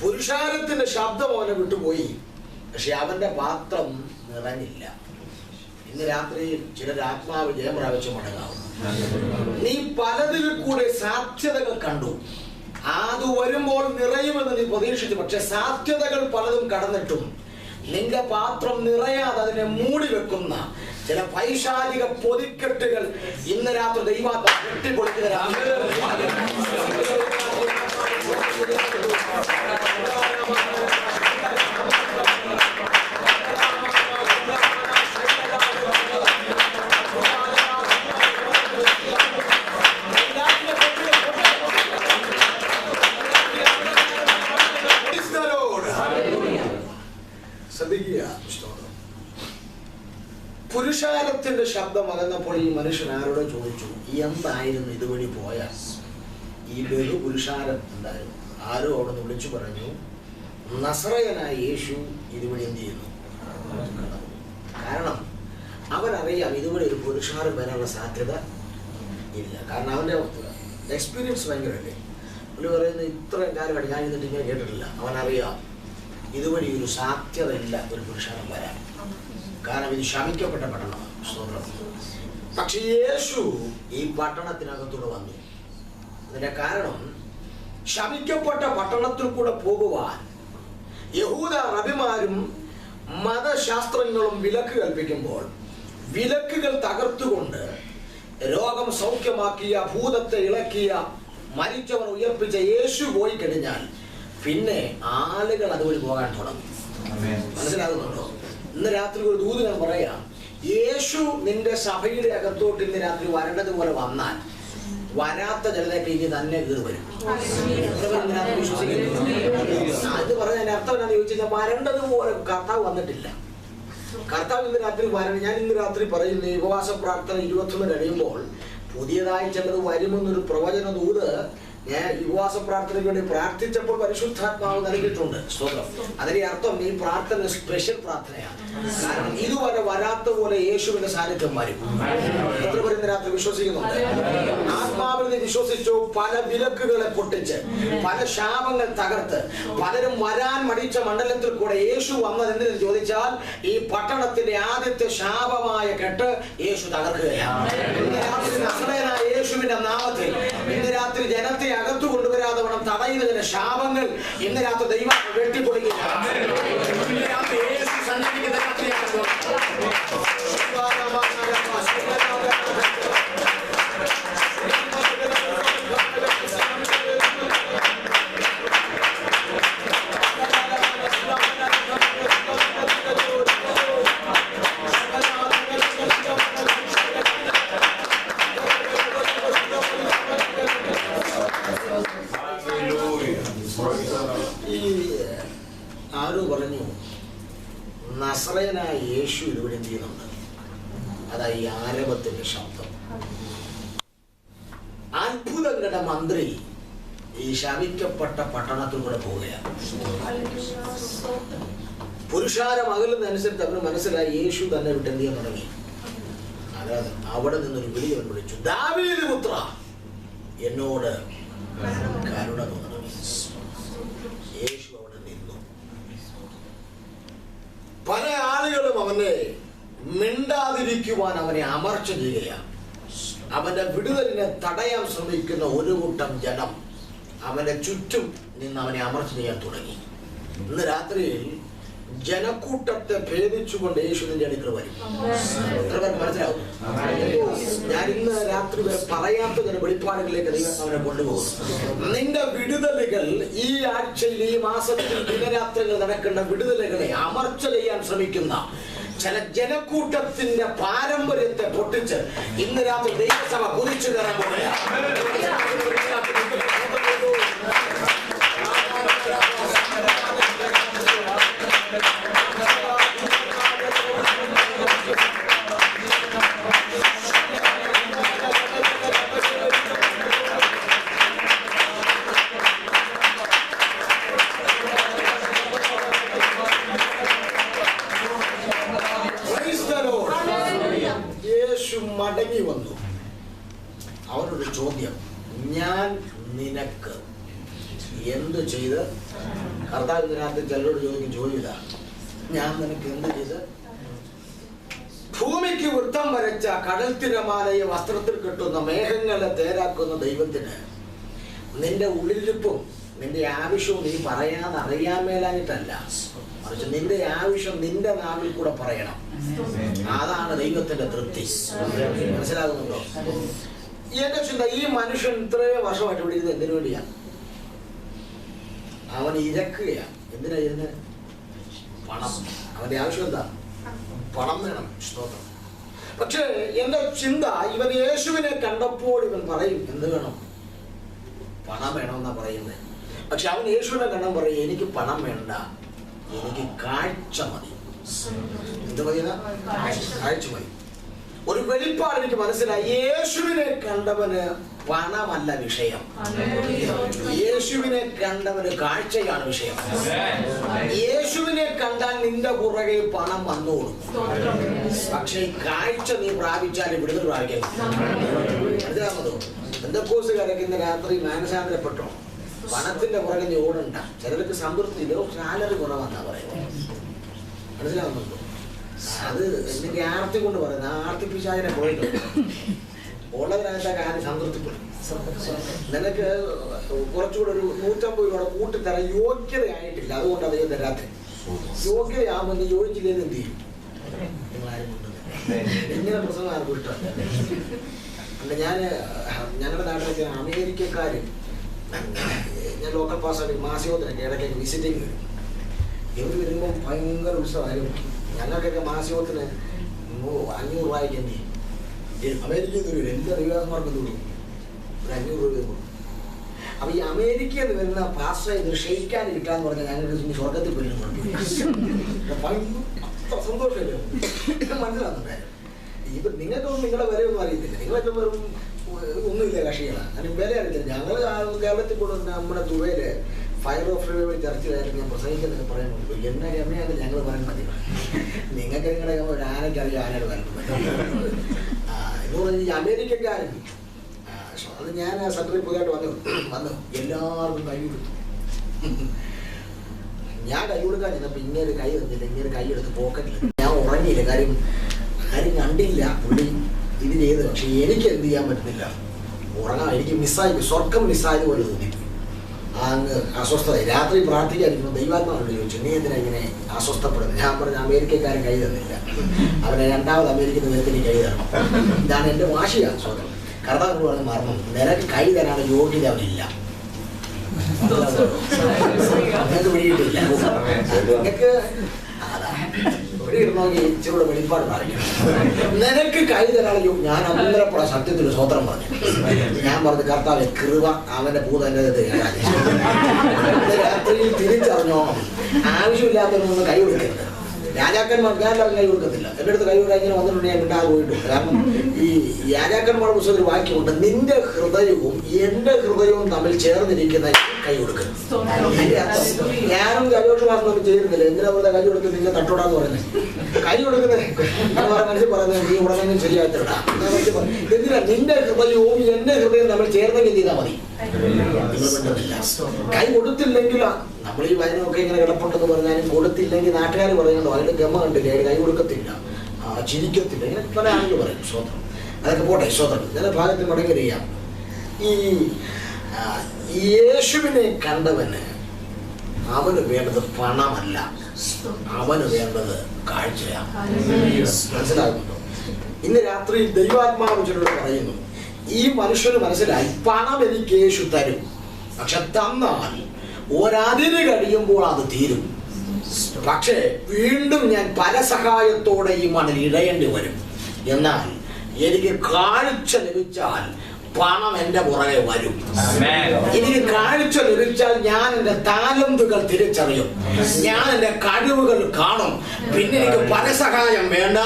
പുരുഷാരത്തിന്റെ ശബ്ദം അവനെ വിട്ടുപോയി, പക്ഷെ അവന്റെ പാത്രം നിറഞ്ഞില്ല. ഇന്ന് രാത്രി ചിലർ ആത്മാവ് ജയം പ്രാപിച്ച് മടങ്ങാവും. നീ പലതിൽ കൂടെ സാധ്യതകൾ കണ്ടു, അത് വരുമ്പോൾ നിറയുമെന്ന് നീ പ്രതീക്ഷിച്ചു. പക്ഷെ സാധ്യതകൾ പലതും കടന്നിട്ടും നിന്റെ പാത്രം നിറയാതെ അതിനെ മൂടി വെക്കുന്ന ചില പൈശാചിക പൊതിക്കെട്ടുകൾ ഇന്ന് രാത്രി ദൈവാത്മാ വെട്ടിപ്പൊളിക്കുന്നവരാണ്. പുരുഷാരത്തിന്റെ ശബ്ദം അകന്നപ്പോൾ ഈ മനുഷ്യൻ ആരോട് ചോദിച്ചു, എന്തായിരുന്നു ഇതുവഴി പോയ ഈ ബഹുപുരുഷാരം? എന്തായിരുന്നു? ആരോ അവിടെ നിന്ന് വിളിച്ചു പറഞ്ഞു, നസറയനായ യേശു ഇതുവഴി എന്ത് ചെയ്യുന്നു? കാരണം അവനറിയാം ഇതുവഴി ഒരു പുരുഷാരം വരാനുള്ള സാധ്യത ഇല്ല. കാരണം അവന്റെ എക്സ്പീരിയൻസ് ഭയങ്കരമല്ലേ. പുള്ളി പറയുന്നത്, ഇത്രയും കാലമായിട്ട് ഞാൻ എന്നിട്ട് ഇങ്ങനെ കേട്ടിട്ടില്ല. അവനറിയാം ഇതുവഴി ഒരു സാധ്യത ഇല്ല ഒരു പുരുഷാരം വരാൻ. കാരണം ഇത് ശമിക്കപ്പെട്ട പട്ടണമാണ്. പക്ഷെ യേശു ഈ പട്ടണത്തിനകത്തൂടെ വന്നു. അതിന്റെ കാരണം, ശമിക്കപ്പെട്ട പട്ടണത്തിൽ കൂടെ പോകുവാൻ യഹൂദ റബിമാരും മതശാസ്ത്രങ്ങളും വിലക്ക് കൽപ്പിക്കുമ്പോൾ വിലക്കുകൾ തകർത്തുകൊണ്ട് രോഗം സൗഖ്യമാക്കിയ, ഭൂതത്തെ ഇളക്കിയ, മരിച്ചവർ ഉയർപ്പിച്ച യേശു പോയി കഴിഞ്ഞാൽ പിന്നെ ആളുകൾ അതുവഴി പോകാൻ തുടങ്ങും. മനസ്സിലാകുന്നുണ്ടോ? ഇന്ന് രാത്രി ഒരു ദൂത് ഞാൻ പറയാം, യേശു നിന്റെ സഭയുടെ അകത്തോട്ട് ഇന്ന് രാത്രി വരേണ്ടതുപോലെ വന്നാൽ വരാത്ത ജനതയ്ക്ക് ഇനി തന്നെ കയറി വരും. അത് പറഞ്ഞതിന്റെ അർത്ഥം എന്താണെന്ന് ചോദിച്ചു കഴിഞ്ഞാൽ, വരേണ്ടതുപോലെ കർത്താവ് വന്നിട്ടില്ല. കർത്താവ് ഇന്ന് രാത്രി വരണം. ഞാൻ ഇന്ന് രാത്രി പറയുന്നു, ഉപവാസ പ്രാർത്ഥന 21 കഴിയുമ്പോൾ പുതിയതായി ചിലത് വരുമെന്നൊരു പ്രവചന ദൂത് ഞാൻ ഉപവാസ പ്രാർത്ഥനയ്ക്ക് വേണ്ടി പ്രാർത്ഥിച്ചപ്പോൾ പരിശുദ്ധാത്മാവ് നൽകിയിട്ടുണ്ട്. സ്തോത്രം. അതിന്റെ അർത്ഥം ഈ പ്രാർത്ഥന സ്പെഷ്യൽ പ്രാർത്ഥനയാണ്. കാരണം ഇതുവരെ വരാത്ത പോലെ യേശുവിന്റെ സാന്നിധ്യം വരും. എത്ര പേര് രാത്രി വിശ്വസിക്കുന്നുണ്ട്? ആത്മാവിൽ നിന്ന് വിശ്വസിച്ചു. പല വിലക്കുകളെ പൊട്ടിച്ച്, പല ശാപങ്ങൾ തകർത്ത്, പലരും വരാൻ മടിച്ച മണ്ഡലത്തിൽ കൂടെ യേശു വന്നത് എന്തിനെന്ന് ചോദിച്ചാൽ, ഈ പട്ടണത്തിന്റെ ആദ്യത്തെ ശാപമായ കെട്ട് യേശു തകർക്കുകയാണ്. യേശുവിന്റെ നാമത്തിൽ ഇന്ന് രാത്രി ജനത്തെ അകത്തു കൊണ്ടുവരാതെ വേണം തടയുന്നതിന് ശാപങ്ങൾ ഇന്ന് രാത്രി ദൈവം വെട്ടിപ്പൊളിക്കുക. ഇന്ന് രാത്രി യേശു സന്നിധിക്കുന്ന രാത്രിയാണ്. ആരോ പറഞ്ഞു നസറേയനായ യേശു ഇതുവരെ എന്ത് ചെയ്യുന്നുണ്ട്? അതാ ഈ ആരവത്തിന്റെ ശബ്ദം. അത്ഭുതങ്ങളുടെ മന്ത്രി ഈ ശമിക്കപ്പെട്ട പട്ടണത്തിൽ കൂടെ പോവുകയാണ്. പുരുഷാരം അകലുന്നതനുസരിച്ച് അവന് മനസ്സിലായി യേശു തന്നെ വിട്ട് എന്ത് ചെയ്യാൻ തുടങ്ങി. അതായത് അവിടെ നിന്നൊരു വിളി അവൻ വിളിച്ചു, ദാവീദ് പുത്ര എന്നോട് കരുണ തോന്നണം. യേശു അവിടെ നിന്നു. പല ആളുകളും അവനെ മിണ്ടാതിരിക്കുവാൻ അവനെ അമർച്ച ചെയ്യുകയാണ്. അവന്റെ വിടുതലിനെ തടയാൻ ശ്രമിക്കുന്ന ഒരു കൂട്ടം ജനം അവന്റെ ചുറ്റും നിന്ന് അവനെ അമർച്ച ചെയ്യാൻ തുടങ്ങി. ഇന്ന് രാത്രിയിൽ ജനക്കൂട്ടത്തെ ഭേദിച്ചുകൊണ്ട് യേശുവിന്റെ അടുക്കൽ വരും. എത്ര പേർക്ക് മനസ്സിലാവും? ഞാൻ ഇന്ന് രാത്രി വരെ പറയാത്തതിന് വെളിപ്പാടുകളിലേക്ക് ദൈവം അവനെ കൊണ്ടുപോകും. നിന്റെ വിടുതലുകൾ ഈ ആഴ്ചയിൽ ഈ മാസത്തിൽ ദിനരാത്രികൾ നടക്കുന്ന വിടുതലുകളെ അമർച്ച ചെയ്യാൻ ശ്രമിക്കുന്ന ചില ജനക്കൂട്ടത്തിന്റെ പാരമ്പര്യത്തെ പൊട്ടിച്ച് ഇന്ന് രാത്രി ദൈവസഭ കുതിച്ചു കയറാൻ പോവുകയാണ്. മടങ്ങി വന്നു. അവനൊരു ചോദ്യം, ഞാൻ നിനക്ക് എന്ത് ചെയ്ത്? കർത്താവിനകത്ത് ചിലരോട് ചോദിക്കും, ചോദില്ല, ഞാൻ നിനക്ക് എന്ത് ചെയ്ത്? ഭൂമിക്ക് വൃത്തം വരച്ച കടൽ തിരമാലയെ വസ്ത്രത്തിൽ കെട്ടുന്ന മേഘങ്ങളെ തേരാക്കുന്ന ദൈവത്തിന് നിന്റെ ഉള്ളിലിരിപ്പും നിന്റെ ആവശ്യവും നീ പറയാതെ അറിയാൻ മേലാഞ്ഞിട്ടല്ല, മറിച്ച് നിന്റെ ആവശ്യം നിന്റെ നാവിൽ കൂടെ പറയണം. അതാണ് ദൈവത്തിന്റെ തൃപ്തി. മനസ്സിലാകുന്നുണ്ടോ? എന്റെ ചിന്ത, ഈ മനുഷ്യൻ ഇത്രയും വർഷമായിട്ട് ഇവിടെ ഇരുന്ന് എന്തിനു വേണ്ടിയാ? അവൻ ഇരക്കുകയാണ്. എന്തിനാ ഇരുന്ന്? പണം. അവന്റെ ആവശ്യം എന്താ? പണം വേണം. സ്തോത്രം. പക്ഷേ എന്റെ ചിന്ത, ഇവൻ യേശുവിനെ കണ്ടപ്പോൾ ഇവൻ പറയും, എന്ത് വേണം? പണം വേണമെന്നാ പറയുന്നത്. പക്ഷെ അവൻ യേശുവിനെ കണ്ടാൽ പറയും, എനിക്ക് പണം വേണ്ട, എനിക്ക് കാഴ്ച മതി. എന്ത് മതിയെന്നാ? കാഴ്ച മതി. ഒരു വെളിപ്പാട് എനിക്ക് മനസ്സിലായി. യേശുവിനെ കണ്ടവന് പണമല്ല വിഷയം, യേശുവിനെ കണ്ടവന് കാഴ്ചയാണ് വിഷയം. യേശുവിനെ കണ്ടാൽ നിന്റെ പുറകെ പണം വന്നോളും. പക്ഷെ കാഴ്ച നീ പ്രാപിച്ചാൽ വിടുതൽ പ്രാപിക്കാൻ. മനസ്സിലാകുന്നതോ? പെന്തക്കോസ്തുകാരൊക്കെ ഇന്ന് രാത്രി മാനസാന്തരപ്പെട്ടോ? പണത്തിന്റെ പുറകെ നീ ഓടണ്ട. ചിലർക്ക് സംതൃപ്തി ഇല്ല, സാലറി കുറവാന്നാ പറയുന്നത്. മനസ്സിലാവുന്നുണ്ടോ? അത് എനിക്ക് ആർത്തി കൊണ്ട് പറയുന്നത്. ആ ആർത്തിപ്പിച്ചാതിനെ പോയിട്ട് ഉള്ളതിനകത്ത കാര്യം സംതൃപ്തിപ്പെടും. നിനക്ക് കുറച്ചുകൂടെ ഒരു 150 രൂപ കൂട്ടിത്തരാൻ യോഗ്യതയായിട്ടില്ല, അതുകൊണ്ട് അദ്ദേഹം തരാത്ത. യോഗ്യതയാകുമ്പോൾ നീ യോജിച്ചില്ലെന്ന് എന്ത് ചെയ്യും? നിങ്ങളാരും കൊണ്ടുവന്നില്ല. ഇങ്ങനെ പ്രസംഗം ആർക്കും ഇഷ്ടമല്ല. അല്ല, ഞങ്ങളുടെ നാട്ടിലൊക്കെ അമേരിക്കക്കാർ, ഞാൻ ലോക്കൽ പാസ്സായിട്ട് മാസികത്തിനൊക്കെ ഇടയ്ക്കൊക്കെ വിസിറ്റിംഗ് വരും. ഇവർ വരുമ്പോൾ ഭയങ്കര ഉത്സവമായിരുന്നു. ഞങ്ങൾക്കൊക്കെ മാസികത്തിന് 500 രൂപയ്ക്ക് എന്ത് ചെയ്യും? അമേരിക്കയിൽ നിന്ന് വരും. എല്ലാ ദിവസമാർക്കും തോന്നും ഒരു 500 രൂപ കൊടുക്കും. അപ്പൊ ഈ അമേരിക്കയിൽ നിന്ന് വരുന്ന പാസ്റ്റർ ഇത് ക്ഷയിക്കാൻ കിട്ടാന്ന് പറഞ്ഞാൽ ഞങ്ങൾക്ക് സ്വർഗത്തിൽ വരുന്നുണ്ട്. അത്ര സന്തോഷമല്ലേ? മനസ്സിലാകുന്നുണ്ടായിരുന്നു. ഇപ്പൊ നിങ്ങൾക്കൊന്നും നിങ്ങളെ വിലയൊന്നും അറിയത്തില്ല. നിങ്ങളൊക്കെ വെറും ഒന്നുമില്ല കക്ഷികളാണ്. അതിന് വില അറിയത്തില്ല. ഞങ്ങൾ കേരളത്തിൽ കൂടെ നമ്മുടെ തുവയില് ഫയർ ഓഫ് റിവൈവൽ ചർച്ചയിലായിരുന്നു ഞാൻ പ്രസംഗിക്കുന്നൊക്കെ പറയുന്നുള്ളൂ. എന്നെ രമയാണ് ഞങ്ങൾ പറയാൻ മതി. നിങ്ങൾക്ക് നിങ്ങളുടെ ഒരു ആനയ്ക്കറിയാം ആനയുടെ വരണം എന്ന് പറഞ്ഞാൽ ഈ അമേരിക്കക്കാരൻ. അത് ഞാൻ സെൻട്രൽ പുതിയതായിട്ട് വന്നു എല്ലാവർക്കും കൈ കൊടുത്തു. ഞാൻ കൈ കൊടുക്കാൻ ചെന്നപ്പോ ഇങ്ങനെ കൈ തന്നില്ല, ഇങ്ങനെ കൈ എടുത്ത് പോക്കറ്റില്ല. ഞാൻ ഉറങ്ങിയില്ല, കാര്യം കണ്ടില്ല പുള്ളി ഇത് ചെയ്ത്. പക്ഷെ എനിക്ക് എന്ത് ചെയ്യാൻ പറ്റുന്നില്ല, ഉറങ്ങാൻ എനിക്ക് മിസ്സായി, സ്വർഗം മിസ്സായതുപോലെ തോന്നി. അങ്ങ് അസ്വസ്ഥത. രാത്രി പ്രാർത്ഥിക്കാതിരിക്കുന്നു. ദൈവാത്മാവോട് ചോദിച്ചു, നീ എന്തിനാ ഇങ്ങനെ അസ്വസ്ഥപ്പെടുന്നത്? ഞാൻ പറഞ്ഞു, അമേരിക്കക്കാരൻ കൈ തന്നില്ല, അവനെ രണ്ടാമത് അമേരിക്കൻ നേരത്തിന് കൈ തരണം. ഇതാണ് എൻ്റെ വാശിയാണ്. സ്വന്തം കർത്താവ് പറഞ്ഞ മരണം, നിനക്ക് കൈ തരാനുള്ള യോഗ്യത അവനില്ല. നിങ്ങൾക്ക് പിടിയിട്ടില്ല. നിങ്ങൾക്ക് ഇവിടെ ഇരുന്നോക്കി ഇച്ചിരൂടെ വെളിപ്പാട് പറയണം. നിനക്ക് കൈ തരാളോ? ഞാൻ അന്തരപ്പെടാൻ സത്യത്തിൽ സ്വതന്ത്രം പറഞ്ഞു. ഞാൻ പറഞ്ഞു, കർത്താവ് കൃപ അവന്റെ പൂതന്റെ രാത്രിയിൽ തിരിച്ചറിഞ്ഞോ, ആവശ്യമില്ലാത്തവരൊന്നും കൈ കൊടുക്കരുത്. രാജാക്കന്മാർക്ക് ഞാനെല്ലാം കൈ കൊടുക്കത്തില്ല. എൻ്റെ അടുത്ത് കൈ കൊടുക്കാൻ ഇങ്ങനെ വന്നിട്ടുണ്ട്, ഞാൻ മിണ്ടാതെ പോയിട്ടുണ്ട്. കാരണം ഈ രാജാക്കന്മാരുടെ പുസ്തകത്തിൽ വാക്യമുണ്ട്, നിന്റെ ഹൃദയവും എൻ്റെ ഹൃദയവും തമ്മിൽ ചേർന്നിരിക്കുന്ന കൈ കൊടുക്കരുത്. ഞാനും കൈയോട്ട് മാസം ചെയ്യുന്നില്ല. എന്തിനാ വെറുതെ കൈ കൊടുക്കുന്നത്? നിന്നെ തട്ടോടാന്ന് പറയുന്നത്. കൈ കൊടുക്കുന്നത് മനസ്സിൽ പറയുന്നത് നീ ഉടനെ ശരിയായിട്ടാ. എന്തിനാ? നിന്റെ ഹൃദയവും എൻ്റെ ഹൃദയവും തമ്മിൽ ചേർന്നെങ്കിൽ ചെയ്താൽ മതി. കൈ കൊടുത്തില്ലെങ്കിൽ നമ്മൾ ഈ വചനമൊക്കെ ഇങ്ങനെ കിടപ്പുണ്ടെന്ന് പറഞ്ഞാലും കൊടുത്തില്ലെങ്കിൽ നാട്ടുകാർ പറയുന്നുണ്ടോ അതിന്റെ ഗമ കണ്ടില്ല, കൈ കൊടുക്കത്തില്ല, ചിരിക്കത്തില്ല, ഇങ്ങനെ പല ആളുകൾ പറയും. സ്വതന്ത്രം അതൊക്കെ പോട്ടെ. സ്വതന്ത്രം ചില ഭാഗത്ത് മടങ്ങി അറിയാം. ഈ യേശുവിനെ കണ്ടവന് അവന് വേണ്ടത് പണമല്ല, അവന് വേണ്ടത് കാഴ്ചയാണ്. മനസ്സിലാകുന്നുണ്ടോ? ഇന്ന് രാത്രി ദൈവാത്മാവ് ചിലരോട് പറയുന്നു, ഈ മനുഷ്യന് മനസ്സിലായി പണം എനിക്ക് യേശു തരും, പക്ഷെ തന്നാൽ ഒരതിന് കഴിയുമ്പോൾ അത് തീരും. പക്ഷേ വീണ്ടും ഞാൻ പരസഹായത്തോടെ ഈ മണ്ണിൽ ഇടയേണ്ടി വരും. എന്നാൽ എനിക്ക് കാഴ്ച ലഭിച്ചാൽ പണം എന്റെ പുറകെ വരും. എനിക്ക് കാഴ്ച ലഭിച്ചാൽ ഞാൻ എന്റെ താലന്തുകൾ തിരിച്ചറിയും, ഞാൻ എന്റെ കഴിവുകൾ കാണും. പിന്നെ എനിക്ക് പരസഹായം വേണ്ട,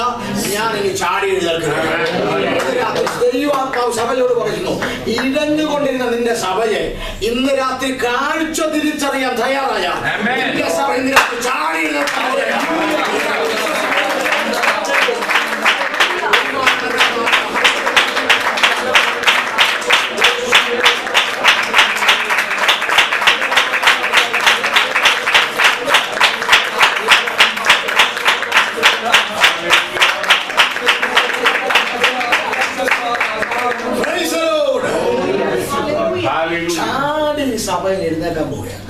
ഞാൻ എനിക്ക് ചാടി എഴുന്നേൽക്കുന്നു. ദൈവാത്മാവ് സഭയോട് പറയുന്നു, ഇഴഞ്ഞുകൊണ്ടിരുന്ന നിന്റെ സഭയെ ഇന്ന് രാത്രി കാഴ്ച തിരിച്ചറിയാൻ തയ്യാറായ നിന്റെ സഭ ഇന്ന് രാത്രി ചാടി സഭയിൽ എഴുന്നേക്കാൻ പോവുകയാണ്.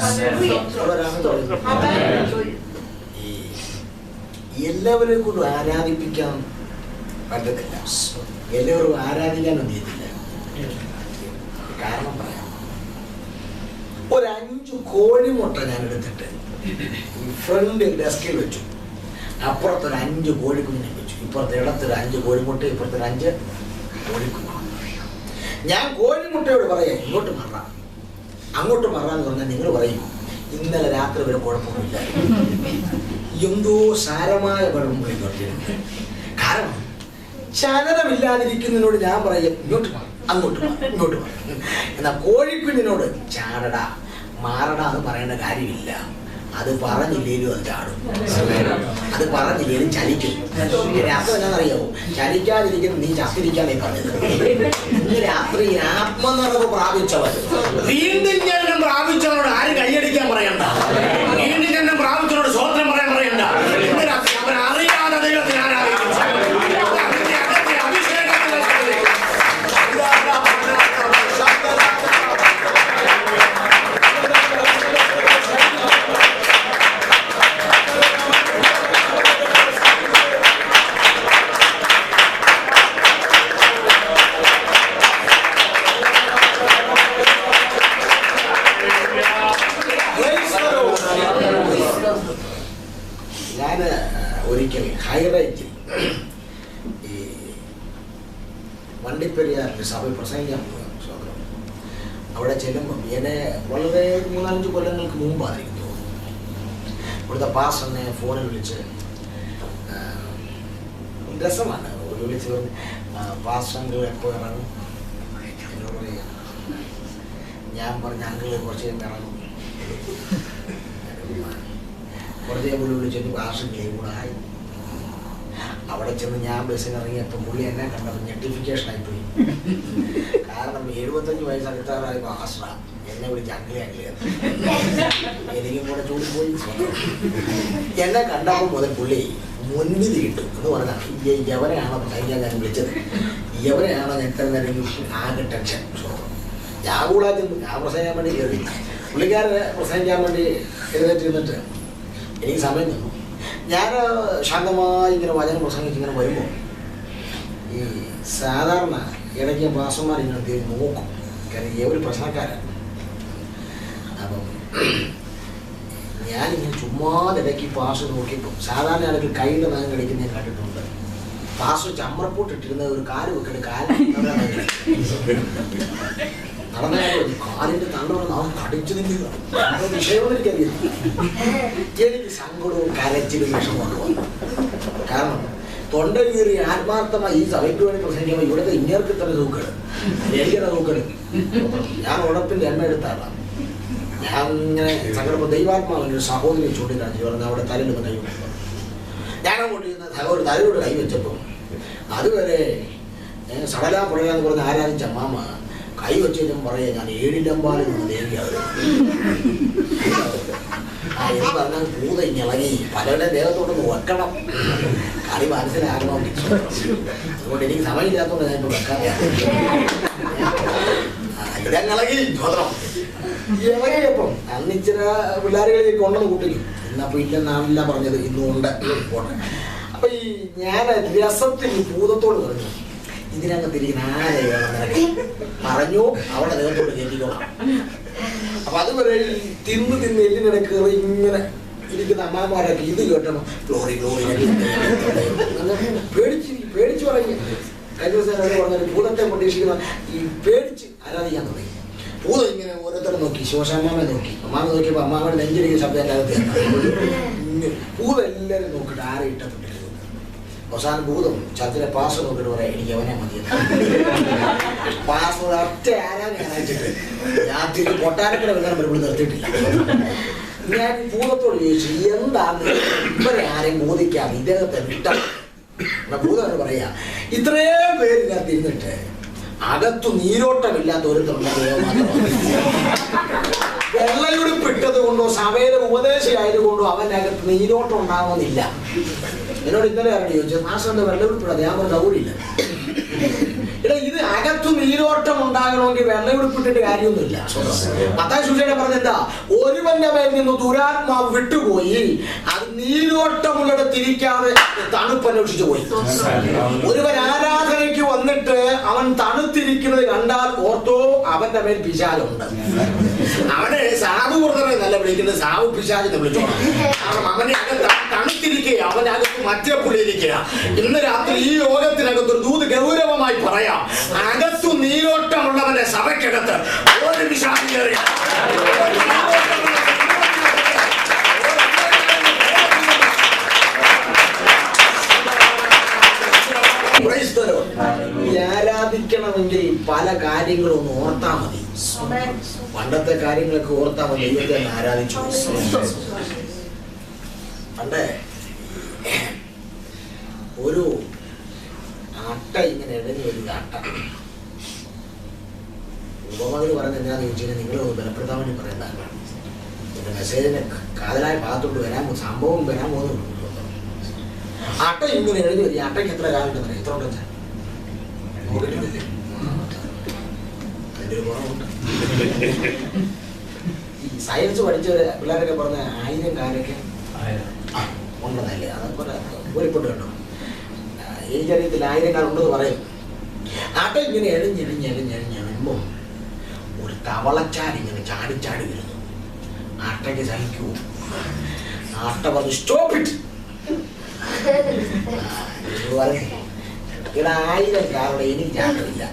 എല്ലാവരെയും കൊണ്ട് ആരാധിപ്പിക്കാൻ പറ്റത്തില്ല, എല്ലാവരും ആരാധിക്കാനൊന്നും ചെയ്തില്ല. കാരണം പറയാം, ഒരു 5 കോഴിമുട്ട ഞാൻ എടുത്തിട്ട് ഫ്രണ്ട് ഡെസ്കിൽ വെച്ചു, അപ്പുറത്തൊരു 5 കോഴിക്കുഞ്ഞിനെ വെച്ചു, ഇപ്പുറത്തെ ഇടത്തൊരു 5 കോഴിമുട്ട, ഇപ്പുറത്തൊരു 5 കോഴിക്കുഞ്ഞ്. ഞാൻ കോഴിമുട്ടയോട് പറയാം, ഇങ്ങോട്ട് മാറാം, അങ്ങോട്ട് മാറാന്ന് പറഞ്ഞാൽ നിങ്ങൾ പറയും, ഇന്നലെ രാത്രി വരെ കുഴപ്പമൊന്നുമില്ല, എന്തോ സാരമായ കുഴപ്പങ്ങൾ ഇങ്ങോട്ട്. കാരണം ചലനമില്ലാതിരിക്കുന്നതിനോട് ഞാൻ പറയും, ഇങ്ങോട്ട് മാറും, അങ്ങോട്ട് മാറും, ഇങ്ങോട്ട് മാറും. എന്നാൽ കോഴിക്കുഞ്ഞിനോട് ചാടടാ മാറടാ എന്ന് പറയേണ്ട കാര്യമില്ല. അത് പറഞ്ഞില്ലേലും അത് ചാടും, അത് പറഞ്ഞില്ലേലും ചലിക്കും. രാത്രി എന്നാണെന്നറിയാവോ? ചലിക്കാതിരിക്കുന്ന നീ ചത്തിരിക്കാന്നേ പറഞ്ഞത്. ഇന്ന് രാത്രി ആത്മനിറവ് പ്രാപിച്ചവൻ വീണ്ടും ജനനം പ്രാപിച്ചവനോട് ആരും കൈയടിക്കാൻ പറയണ്ട, വീണ്ടും ജനനം പ്രാപിച്ചവനോട് സ്വോത്രം പറയാൻ പറയണ്ട. ഇന്ന് രാത്രി അവൻ അറിയാതെ ദൈവത്തിന് ആരാധിക്കും. ഞാൻ ഒരിക്കൽ ഹൈറേറ്റിൽ ഈ വണ്ടിപ്പെരിയാറിൽ സഭ പ്രസംഗിക്കാൻ പോകുന്നു. അവിടെ ചെല്ലുമ്പം എന്നെ വളരെ 3-5 കൊല്ലങ്ങൾക്ക് മുമ്പായിരിക്കും തോന്നുന്നു, ഇവിടുത്തെ പാസ്റ്ററിനെ ഫോണിൽ വിളിച്ച് രസമാണ് വിളിച്ച് പാസ്റ്റർ എപ്പോൾ ഇറങ്ങും എന്നോട് പറയാം. ഞാൻ പറഞ്ഞ അങ്കിള് കുറച്ച് ഇറങ്ങും. കുറച്ച് പുള്ളി വിളിച്ചിട്ട് പാസ്റ്റർ കൂടെ ആയി. അവിടെ ചെന്ന് ഞാൻ ബസ്സിൽ ഇറങ്ങിയപ്പോൾ പുള്ളി എന്നെ കണ്ടപ്പോൾ ഞെട്ടിഫിക്കേഷൻ ആയിപ്പോയി. കാരണം 75 വയസ്സ് അടുത്താറായ പാസ്റ്റർ എന്നെ വിളിച്ച് അങ്കിളെ എനിക്കും കൂടെ ചൂടിപ്പോയി. എന്നെ കണ്ടപ്പോൾ മുതൽ പുള്ളി മുൻവിധി കിട്ടും എന്ന് പറഞ്ഞാൽ യവനെയാണോ കഴിഞ്ഞാൽ ഞാൻ വിളിച്ചത്, എവരെയാണോ ഞെട്ടുന്നതെങ്കിൽ ആകെ ടെൻഷൻ. ഞാൻ കൂടാതെ ഞാൻ പ്രസംഗിക്കാൻ വേണ്ടി കയറി, പുള്ളിക്കാരനെ പ്രസംഗിക്കാൻ വേണ്ടി എഴുന്നേറ്റിരുന്നിട്ട് എനിക്ക് സമയം തന്നു. ഞാൻ ശാന്തമായി ഇങ്ങനെ വചനം പ്രസംഗിച്ച് ഇങ്ങനെ വരുമ്പോൾ ഈ സാധാരണ ഇടയ്ക്ക് പാസ്റ്റർമാർ ഇങ്ങനെ നോക്കും, കാരണം ഒരു പ്രശ്നക്കാരാണ്. അപ്പം ഞാനിങ്ങനെ ചുമ്മാതെ ഇടയ്ക്ക് പാസ്റ്റർ നോക്കിയപ്പോൾ സാധാരണ ആൾക്ക് കൈയുടെ നഖം കളിക്കുന്ന ഞാൻ കണ്ടിട്ടുണ്ട്. പാസ്റ്റർ ചമ്രപ്പൂട്ടിട്ടിരുന്ന ഒരു കാല് വെക്കിട്ട് നടന്ന കാലിന്റെ തണ്ടോടെ അവൻ കടിച്ചു നിന്നതാണ് വിഷയമെന്ന് എനിക്കറിയാം. എനിക്ക് സങ്കടവും കരച്ചിലും വിഷമമാണ് വന്നു. കാരണം തൊണ്ട കീറി ആത്മാർത്ഥമായി ഈ സഭയ്ക്ക് വേണ്ടി പ്രസംഗിക്കുമ്പോൾ ഇവിടുത്തെ ഇങ്ങേർക്ക് തന്നെ തൂക്കണം, എനിക്കെന്നെ തൂക്കണം. ഞാൻ ഉടപ്പിന്റെ എണ്ണ എടുത്താണ്. ഞാൻ ഇങ്ങനെ സങ്കടപ്പോൾ ദൈവാത്മാവിൻ്റെ ഒരു സഹോദരി ചൂണ്ടിക്കാണിച്ചു പറഞ്ഞ് അവിടെ തലയിൽ കൈ വെച്ചു. ഞാൻ അങ്ങോട്ട് ഒരു തലയോട് കൈ വെച്ചപ്പോൾ അതുവരെ സടലാ പുഴയാന്ന് പറഞ്ഞ് ആരാധിച്ച അമ്മാമ കൈ വെച്ചും പറയാ ഞാൻ ഏഴിലമ്പാലിൽ നിന്ന് ദേവിയാണ് എന്ന് പറഞ്ഞാൽ ഭൂത ഇളകി പലരുടെ ദേഹത്തോടൊന്ന് വെക്കണം, കളി മനസ്സിലാകണം. അതുകൊണ്ട് എനിക്ക് സമയമില്ലാത്തതുകൊണ്ട് ഞാൻ ഇപ്പോൾ വെക്കാതെ ഇളകി സ്വതന്ത്രം ഇളകിയപ്പം അന്നിച്ചിര പിള്ളേരുകളിലേക്ക് കൊണ്ടെന്ന് കൂട്ടിക്കും. എന്നപ്പോൾ ഇല്ലെന്നാണില്ല പറഞ്ഞത്, ഇന്നുകൊണ്ട് പോട്ടെ. അപ്പൊ ഈ ഞാൻ രസത്തിന് ഭൂതത്തോട് പറഞ്ഞു, ഇതിനകത്തിരിക്കുന്ന ആരെ പറഞ്ഞു അവിടെ ദേഹത്തോട് കയറ്റിക്കോളാം. അപ്പൊ അതുവരെ തിന്ന് എല്ലിനിടെ കയറി ഇങ്ങനെ ഇരിക്കുന്ന അമ്മമാരൊക്കെ ഇത് കേട്ടണം ഗ്ലോറി ഗ്ലോറി പേടിച്ചു പറയും. കഴിഞ്ഞ ദിവസം പറഞ്ഞാൽ ഭൂതത്തെ പ്രതീക്ഷിക്കുന്ന ഈ പേടിച്ച് ആരാധിക്കാൻ തുടങ്ങി. ഭൂതം ഇങ്ങനെ ഓരോരുത്തരും നോക്കി, ശോശാമ്മയെ നോക്കി, അമ്മാമ നോക്കിയപ്പോൾ അമ്മാമ്മയുടെ നെഞ്ചിലേക്ക് ശബ്ദം അല്ലാതെ ഭൂതം എല്ലാവരും നോക്കിയിട്ട് ആരെ ഇഷ്ടപ്പെട്ടിരുന്നു. അവസാനം ഭൂതം ചർച്ചിലെ പാസ്റ്റർ നോക്കിയിട്ട് പറയാം എനിക്ക് അവനെ മതി. പാസ്റ്റർ ഒറ്റ ആരാധന ആരാധിച്ചിട്ട് ഞാൻ തിരിച്ച് കൊട്ടാരക്കര വെള്ളം ഇവിടെ നിർത്തിയിട്ടില്ല. ഞാൻ ഭൂതത്തോട് ചോദിച്ചു എന്താണ് ഇവരെ ആരെയും ബോധിക്കാതെ ഇദ്ദേഹത്തെ ഇഷ്ടം. ഭൂതം പറയാ ഇത്രയും പേര് ഇതിനകത്ത് ഇരുന്നിട്ട് അകത്തു നീരോട്ടമില്ലാത്ത ഒരുത്തരുണ്ടാകുക മാത്രമാണ്. വെള്ളയുടുപ്പിട്ടത് കൊണ്ടോ സഭയിലെ ഉപദേശിയായതുകൊണ്ടോ അവൻ്റെ അകത്ത് നീരോട്ടം ഉണ്ടാവുന്നില്ല. എന്നോട് ഇന്നലെ ആരോട് ചോദിച്ചത് മാസ്റ്ററിന്റെ വെള്ളയുടുപ്പിടാതെ ഞാൻ പറഞ്ഞ സൗകര്യമില്ല. എടാ ഇത് അകത്തു നീരോട്ടം ഉണ്ടാകണമെങ്കിൽ വെള്ളയുടുപ്പിട്ടിട്ട് കാര്യമൊന്നുമില്ല. മത്തായി സുവിശേഷം പറഞ്ഞെന്താ, ഒരുവന്റെ മേൽ നിന്ന് ദുരാത്മാവ് വിട്ടുപോയി അത് നീരോട്ടമുള്ളിടത്തിരിക്കാതെ തണുപ്പന്വേഷിച്ചു പോയി. ഒരുവൻ ആരാധനയ്ക്ക് വന്നിട്ട് അവൻ തണുത്തിരിക്കുന്നത് കണ്ടാൽ ഓർത്തോ അവന്റെ മേൽ പിശാചുണ്ട്. അവനെ സാധുവൃതനെ നല്ല വിളിക്കുന്നത് സാവു പിശാചെന്ന് വിളിച്ചോണം. അവനെ അകത്ത് തണുത്തിരിക്കുക, അവനകത്ത് മറ്റേ പുള്ളിയിരിക്കുക. ഇന്ന് രാത്രി ഈ യോഗത്തിനകത്ത് ഒരു ദൂത് ഗൗരവമായി പറയാം, അകത്തു നീരോട്ടമുള്ളവന്റെ സഭയ്ക്കകത്ത് ഒരു പിശാച് കയറിയ ആരാധിക്കണമെങ്കിൽ പല കാര്യങ്ങളും ഒന്ന് ഓർത്താ മതി. പണ്ടത്തെ കാര്യങ്ങളൊക്കെ ഓർത്താ മതി. ദൈവത്തെ തന്നെ ആരാധിച്ചു. പണ്ട് ഒരു അട്ട ഇങ്ങനെ ഇടഞ്ഞു ഒരു അട്ട ഉപമതിൽ പറയുന്നത് എന്താണെന്ന് ചോദിച്ചാൽ നിങ്ങൾ ബലപ്പെടുത്താൻ വേണ്ടി പറയുന്നതാണ്. എന്റെ മെസ്സേജിന് കാതലായ ഭാഗത്തോട്ട് സംഭവം വരാൻ പോകുന്നുണ്ട്. അട്ട ഇങ്ങനെ എഴുതി വരും. അട്ടയ്ക്ക് എത്ര കാലം ഉണ്ടെന്ന് എത്ര ഉണ്ടെന്ന് നോക്കിയിട്ടില്ലേ? അതിൻ്റെ ഒരു കുറവുണ്ട്. ഈ സയൻസ് പഠിച്ചവര് പിള്ളേരൊക്കെ പറഞ്ഞ 1000 കാലൊക്കെ ഉണ്ടെന്നല്ലേ? അതൊക്കെ ഒരുപ്പെട്ട് കേട്ടോ. എനിക്കറിയത്തില്ല 1000 കാലം ഉണ്ടെന്ന് പറയും. അട്ട ഇങ്ങനെ എഴുമ്പം ഒരു തവളച്ചാടി ഇങ്ങനെ ചാടി വരുന്നു. അട്ടയ്ക്ക് സഹിക്കൂ. അട്ട പറഞ്ഞു സ്റ്റോപ്പ് ഇറ്റ്. ഇവിടെ 1000 കാരുടെ എനിക്ക് ചാട്ടമില്ല.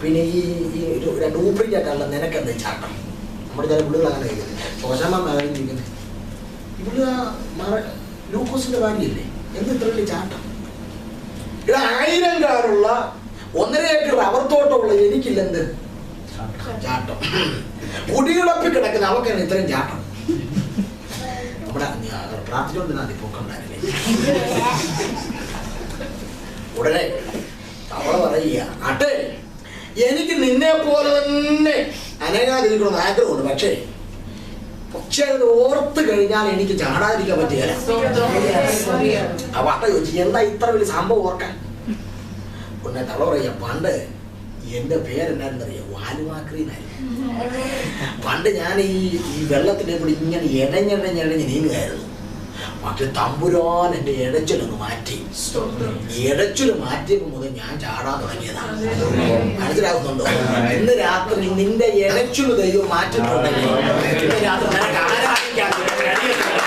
പിന്നെ ഈ 2 ഊപ്പിരിക്കാട്ടുള്ള നിനക്കെന്താ ചാട്ടം? നമ്മുടെ ചില പിള്ളേർ അങ്ങനെ കഴിക്കുന്നത് ശോശാമ്മിരിക്കുന്നത്. ഇവിടെ ലൂക്കോസിന്റെ ഭാര്യയല്ലേ എന്ത് ഇത്ര വലിയ ചാട്ടം? ഇവിടെ 1000 കാറുള്ള 1.5 ഏക്കർ റബ്ബർ തോട്ടമുള്ള എനിക്കില്ലെന്ത് ചാട്ടം? കുടികളപ്പി കിടക്കുന്ന അവക്കാണ് ഇത്രയും ചാട്ടം. നമ്മുടെ പ്രാർത്ഥിച്ചുകൊണ്ടിരുന്ന അതി പൊക്കണ്ടായിരുന്നില്ലേ? ഉടനെ അവളെ പറയുക, അട്ടെ എനിക്ക് നിന്നെ പോലെ തന്നെ അനങ്ങാതിരിക്കണമെന്ന് ആഗ്രഹമുണ്ട്, പക്ഷേ അത് ഓർത്ത് കഴിഞ്ഞാൽ എനിക്ക് ചാടാതിരിക്കാൻ പറ്റുകയില്ല. അപ്പൊ അട്ട ചോദിച്ചു എന്താ ഇത്ര വലിയ സംഭവം ഓർക്കാൻ? ഉടനെ തള്ള പറയാ, പണ്ട് എൻ്റെ പേരെന്നായിരുന്നറിയോ, വാലുമാക്രീന്നായിരുന്നു. പണ്ട് ഞാൻ ഈ വെള്ളത്തിൻ്റെ കൂടി ഇങ്ങനെ ഇഴഞ്ഞിഴഞ്ഞിഴഞ്ഞ് നീങ്ങുകയായിരുന്നു. പക്ഷെ തമ്പുരാൻ എൻ്റെ ഇടച്ചിലൊന്ന് മാറ്റി. ഇടച്ചിൽ മാറ്റിയപ്പോൾ മുതൽ ഞാൻ ചാടാൻ തുടങ്ങിയതാണ്. മനസ്സിലാകുന്നുണ്ടോ? ഇന്ന് രാത്രി നിന്റെ ഇടച്ചിൽ ദൈവം മാറ്റിയിട്ടുണ്ടെങ്കിൽ ഇന്ന് രാത്രി നിനക്ക് ആരാധിക്കാൻ കഴിയത്തില്ല.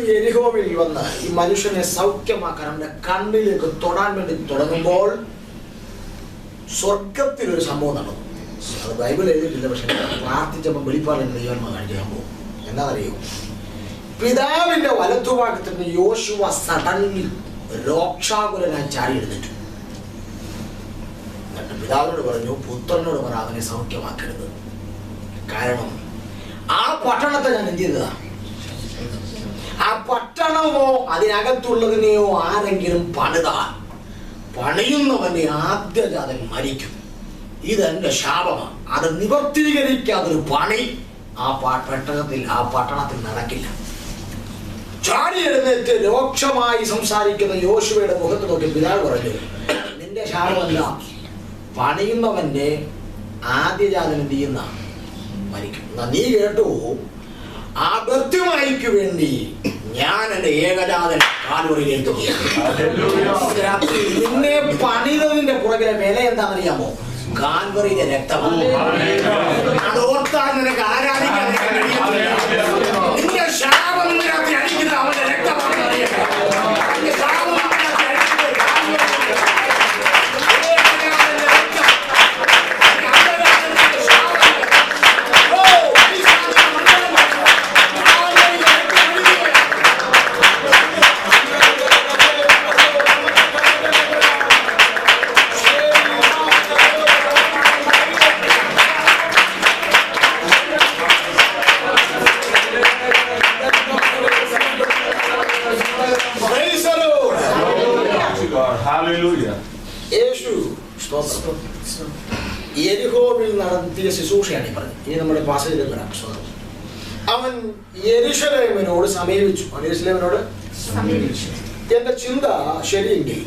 യെരിഹോവിൽ വന്ന് ഈ മനുഷ്യനെ സൗഖ്യമാക്കാൻ അവന്റെ കണ്ണിലേക്ക് തൊടാൻ വേണ്ടി തുടങ്ങുമ്പോൾ സ്വർഗത്തിലൊരു സംഭവം നടന്നു. അത് ബൈബിൾ എഴുതിയിട്ടില്ല, പക്ഷെ പ്രാർത്ഥിച്ചപ്പോൾ വെളിപ്പാടിന് ദൈവന്മാർ കാണിക്കാൻ പോകും. എന്താണെന്നറിയോ? പിതാവിന്റെ വലത്തുഭാഗത്ത് നിന്ന് യോശുവ സഡൻലി രോക്ഷാകുലനായി ചാടി എഴുന്നേറ്റു. എന്നിട്ട് പിതാവിനോട് പറഞ്ഞു, പുത്രനോട് പറ അവനെ സൗഖ്യമാക്കരുത്. കാരണം ആ പട്ടണത്തെ ഞാൻ എന്ത് ചെയ്തതാ? ആ പട്ടണമോ അതിനകത്തുള്ളതിനെയോ ആരെങ്കിലും പണിതാൽ പണിയുന്നവന്റെ ആദ്യജാതൻ മരിക്കും. ഇതെന്റെ ശാപമാണ്. അത് നിവർത്തീകരിക്കാതൊരു പണി ആ പട്ടണത്തിൽ നടക്കില്ല. ചാടി എഴുന്നേറ്റ് രോക്ഷമായി സംസാരിക്കുന്ന യോശുവയുടെ മുഖത്ത് നോക്കി പിതാവ് പറഞ്ഞു, നിന്റെ ശാപമല്ല, പണിയുന്നവന്റെ ആദ്യജാതൻ എന്ത് ചെയ്യുന്ന മരിക്കും. നീ കേട്ടു, ആ ബർത്തിമായിക്ക് വേണ്ടി ഞാൻ എന്റെ ഏകജാതൻ കാൽവറിയിലേക്ക് നിന്നെ പണിതതിന്റെ പുറകിലെ വില എന്താണെന്നറിയാമോ? കാൽവറിയിലെ രക്തമാണ്. അത് ഓർത്താൽ നിനക്ക് ആരാധിക്കാൻ നിന്റെ ശാപം അടിക്കുന്നത് അവന്റെ രക്തമാണെന്ന് അറിയാം. യെരിഹോവിൽ നടത്തിയ ശുശ്രൂഷയാണ് പറഞ്ഞത്. ഇനി നമ്മുടെ പാസേജിൽ വരാം. അവൻ യെരൂശലേമിനോട് സമീപിച്ചു. എന്റെ ചിന്ത ശരിയെങ്കിൽ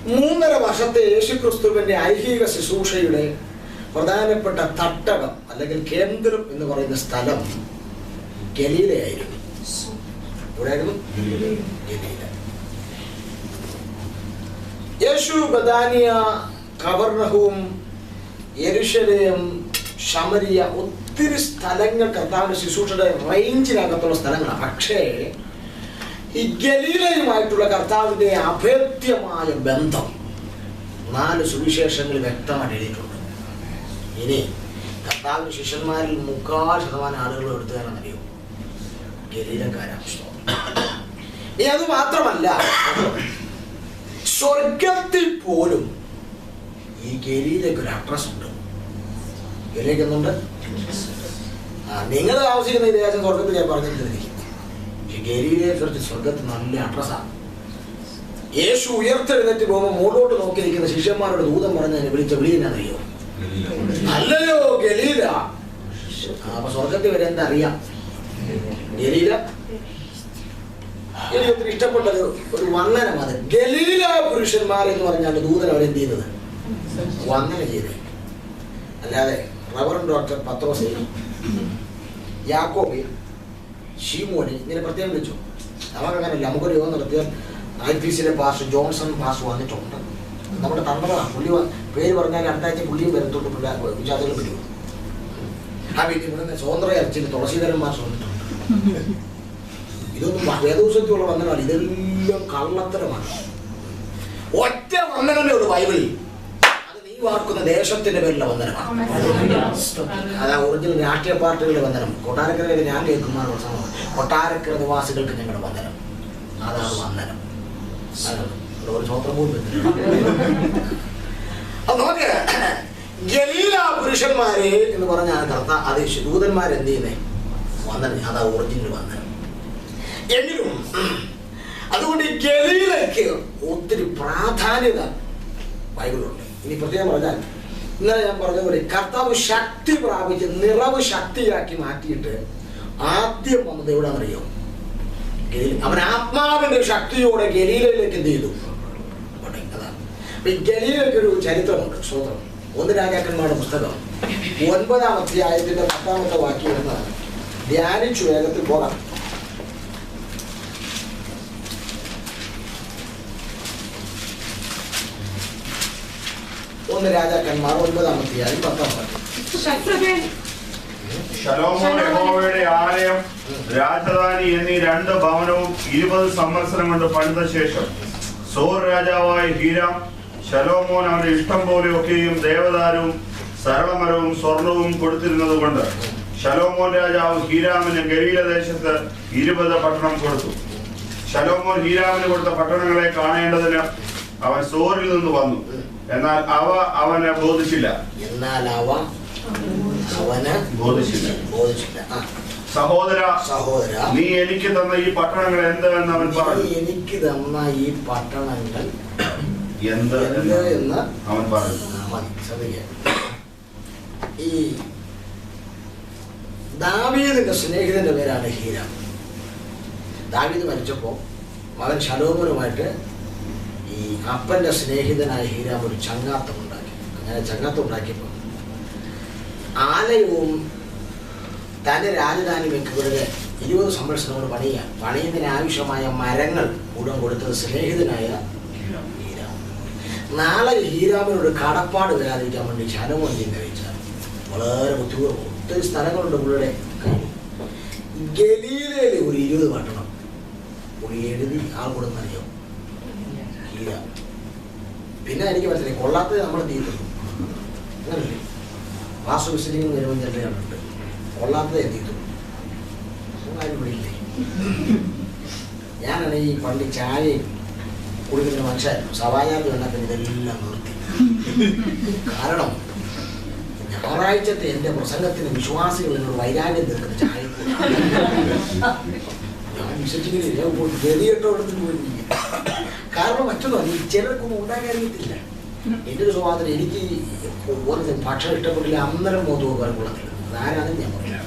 3.5 വർഷത്തെ യേശുക്രിസ്തുവിന്റെ ഐഹിക ശുശ്രൂഷയുടെ പ്രധാനപ്പെട്ട തട്ടകം അല്ലെങ്കിൽ കേന്ദ്രം എന്ന് പറയുന്ന സ്ഥലം ഗലീലയായിരുന്നു. എവിടെയായിരുന്നു? ഗലീല. യേശു ബഥാനിയ, കവർനഹൂം, യെരൂശലേം, ശമരിയ, ഒത്തിരി സ്ഥലങ്ങൾ കർത്താവിന്റെ ശുശ്രൂഷയുടെ റേഞ്ചിനകത്തുള്ള സ്ഥലങ്ങളാണ്. പക്ഷേ ഈ ഗലീലയുമായിട്ടുള്ള കർത്താവിന്റെ അഭേദ്യമായ ബന്ധം 4 സുവിശേഷങ്ങളിൽ വ്യക്തമായിട്ട് എഴുതിയിട്ടുണ്ട്. ഇനി കർത്താവിന്റെ ശിഷ്യന്മാരിൽ 3% ആളുകൾ എടുത്തുകാരെന്നറിയോ? ഗലീലക്കാരാണ്. ഇനി അത് മാത്രമല്ല, സ്വർഗത്തിൽ പോലും ഈ ഗലീലയ്ക്ക് ഒരു അഡ്രസ് ഉണ്ട്. ഗലീലയ്ക്കുന്നുണ്ട്. നിങ്ങൾ താമസിക്കുന്ന ഈ ദേശം സ്വർഗത്തിൽ ഞാൻ പറഞ്ഞിട്ടില്ല. ഗലീലയെ കുറിച്ച് സ്വർഗത്തിൽ നല്ല അഡ്രസ്സാണ്. യേശു ഉയർത്തെഴുന്നേറ്റ് പോകുമ്പോൾ മുകളിലോട്ട് നോക്കിയിരിക്കുന്ന ശിഷ്യന്മാരോട് ദൂതൻ പറഞ്ഞ് വിളിച്ച വിളി എന്നാന്നറിയോ? അല്ലയോ ഗലീല. അപ്പൊ സ്വർഗത്തിൽ വരെ എന്താ അറിയാം? ഗലീല എനിക്ക് ഒത്തിരി ഇഷ്ടപ്പെട്ടത് ഒരു വന്ദനം. അത് ഗലീല പുരുഷന്മാരെന്ന് പറഞ്ഞാൽ ദൂതൻ അവരെന്ത് ചെയ്യുന്നത്? വന്ദനം ചെയ്തത്. അല്ലാതെ റവറൻ ഡോക്ടർ പത്രോസ്, യാക്കോബ്, ഷീമോനി ഇങ്ങനെ പ്രത്യേകം വിളിച്ചു. നമുക്കങ്ങനല്ല. നമുക്കൊരു യോഗം നടത്തിയാൽ IPCയിലെ പാസ്റ്റർ ജോൺസൺ പാസ്റ്റർ വന്നിട്ടുണ്ട്. നമ്മുടെ തന്ത്രമാണ്. പുള്ളി പേര് പറഞ്ഞാൽ അടുത്താഴ്ച പുള്ളിയും വരത്തോട്ട് വിചാരികൾ പറ്റുമോ? ആ വീട്ടിൽ ഇവിടെ സ്വതന്ത്ര ഇറച്ചിൽ തുളസീധരൻ മാസ്റ്റർ വന്നിട്ടുണ്ട്. ഇതൊന്നും വേദപുസ്തകത്തിലുള്ള വന്ദനമല്ല, ഇതെല്ലാം കള്ളത്തരമാണ്. ഒറ്റ വന്ദനമേ ഉള്ളൂ ബൈബിളിൽ. അത് നീ വാർക്കുന്ന ദേശത്തിന്റെ പേരിലുള്ള വന്ദനമാണ്. അതാ ഒറിജിനൽ രാഷ്ട്രീയ പാർട്ടികളുടെ വന്ദനം. കൊട്ടാരക്കരയിൽ ഞാൻ കേൾക്കുമ്പോൾ കൊട്ടാരക്കര നിവാസികൾക്ക് ഞങ്ങളുടെ വന്ദനം. അതാണ് വന്ദനം. ഒരു സ്വത്രം പോലും അത് നോക്ക്. ഗലീല പുരുഷന്മാരെ എന്ന് പറഞ്ഞാൽ കർത്താവ് അത് ദൂതന്മാരെന്ത് ചെയ്യുന്നേ വന്നത്, അതാ ഒറിജിനൽ വന്നത്. എങ്കിലും അതുകൊണ്ട് ഈ ഗലീലയ്ക്ക് ഒത്തിരി പ്രാധാന്യത ബൈബിളുണ്ട്. ഇനി പ്രത്യേകം പറഞ്ഞാൽ ഇന്നലെ ഞാൻ പറഞ്ഞ പോലെ കർത്താവ് ശക്തി പ്രാപിച്ച് നിറവ് ശക്തിയാക്കി മാറ്റിയിട്ട് ആദ്യം വന്നത് എവിടെയാണെന്നറിയോ? അവൻ ആത്മാവിന്റെ ശക്തിയോടെ ഗലീലയിലേക്ക് എന്ത് ചെയ്തു? അതാണ്. അപ്പൊ ഈ ഗലീലയ്ക്കൊരു ചരിത്രമുണ്ട്. സ്വതന്ത്രം 1 രാജാക്കന്മാരുടെ പുസ്തകം 9-ാം അധ്യായത്തിന്റെ 10-ാമത്തെ വാക്യം എന്നാണ്. ധ്യാനിച്ചു വേഗത്തിൽ പോകാം. 1 രാജാക്കന്മാർ 9-ാം അധ്യായം 10-ാം വാക്യം. ശലോമോൻ യഹോവയുടെ ആലയം, രാജധാനി എന്നീ 2 ഭവനവും 20 സംവത്സരം കൊണ്ട് പണിത ശേഷം സോർ രാജാവായ ഹീരാം ശലോമോൻ അവന്റെ ഇഷ്ടം പോലെയൊക്കെയും ദേവദാരവും സരളമരവും സ്വർണവും കൊടുത്തിരുന്നത് കൊണ്ട് ശലോമോൻ രാജാവ് ഹീരാമിന് ഗലീല ദേശത്ത് 20 പട്ടണം കൊടുത്തു. ശലോമോൻ ഹീരാമിന് കൊടുത്ത പട്ടണങ്ങളെ കാണേണ്ടതിന് അവൻ സോറിൽ നിന്ന് വന്നു. എന്നാൽ അവ അവനെ ബോധിച്ചില്ല. സഹോദര, നീ എനിക്ക് തന്ന ഈ പട്ടണങ്ങൾ എന്ത് എന്ന് അവൻ പറഞ്ഞു. എനിക്ക് തന്ന ഈ പട്ടണങ്ങൾ എന്ത് എന്ന് അവൻ പറഞ്ഞു. ഈ ദാവീദിന്റെ സ്നേഹിതന്റെ പേരാണ് ഹീരാം. ദാവീദ് മരിച്ചപ്പോ മകൻ ശലോമോനുമായിട്ട് ഈ അപ്പന്റെ സ്നേഹിതനായ ഹീരാം ഒരു ചങ്ങാത്തം ഉണ്ടാക്കി. അങ്ങനെ ചങ്ങാത്തം ഉണ്ടാക്കിയപ്പോൾ ആലയവും തന്റെ രാജധാനി വെക്കുകളിലെ 20 സംവത്സരം കൊണ്ട് പണിയുന്നതിന് ആവശ്യമായ മരങ്ങൾ മുഴുവൻ കൊടുത്തത് സ്നേഹിതനായ ഹീരാം. നാളെ ഹീരാമിനോട് കടപ്പാട് വരാതിരിക്കാൻ വേണ്ടി ശലോമോൻ ചിന്തിച്ചാൽ വളരെ ബുദ്ധിപൂർവ്വം ഒത്തിരി സ്ഥലങ്ങളുണ്ട് പുള്ളിയുടെ കയ്യിൽ. ഗലീലയിലെ ഒരു 20 പട്ടണം പുള്ളി എഴുതി ആൾ കൊടുന്നറിയോ? ഹീരാം. പിന്നെ എനിക്ക് മനസ്സിലായി കൊള്ളാത്തത് നമ്മൾ തീർന്നു അങ്ങനല്ലേ. വാസു വിസിലിംഗ് വരുമ്പോൾ ചെല്ലുന്നുണ്ട്, കൊള്ളാത്തത് എത്തിയിട്ടു ആരും വിളിയില്ലേ. ഞാനാണ് ഈ പണ്ട് ചായ കുടിക്കുന്ന മനുഷ്യൻ സവായാർക്ക് വന്നപ്പോൾ ഇതെല്ലാം നിർത്തി. കാരണം ഞായറാഴ്ചത്തെ എൻ്റെ പ്രസംഗത്തിന് വിശ്വാസികൾ എന്നോട് വൈരാഗ്യം തീർക്കുന്ന ചായ ഞാൻ വിശ്വസിക്കുന്നില്ല. ഗതികെട്ടോടത്തിന് പോയി. കാരണം മറ്റൊന്നും ഈ ചിലർക്കൊന്നും ഉണ്ടാക്കാൻ അറിയത്തില്ല. എൻ്റെ ഒരു സ്വഭാവത്തിൽ എനിക്ക് ഒരു ഭക്ഷണം ഇഷ്ടപ്പെട്ടില്ല, അന്നേരം മോത്ത് പോകാൻ കൊള്ളത്തില്ല. അതാരാണെന്ന് ഞാൻ പറയാം.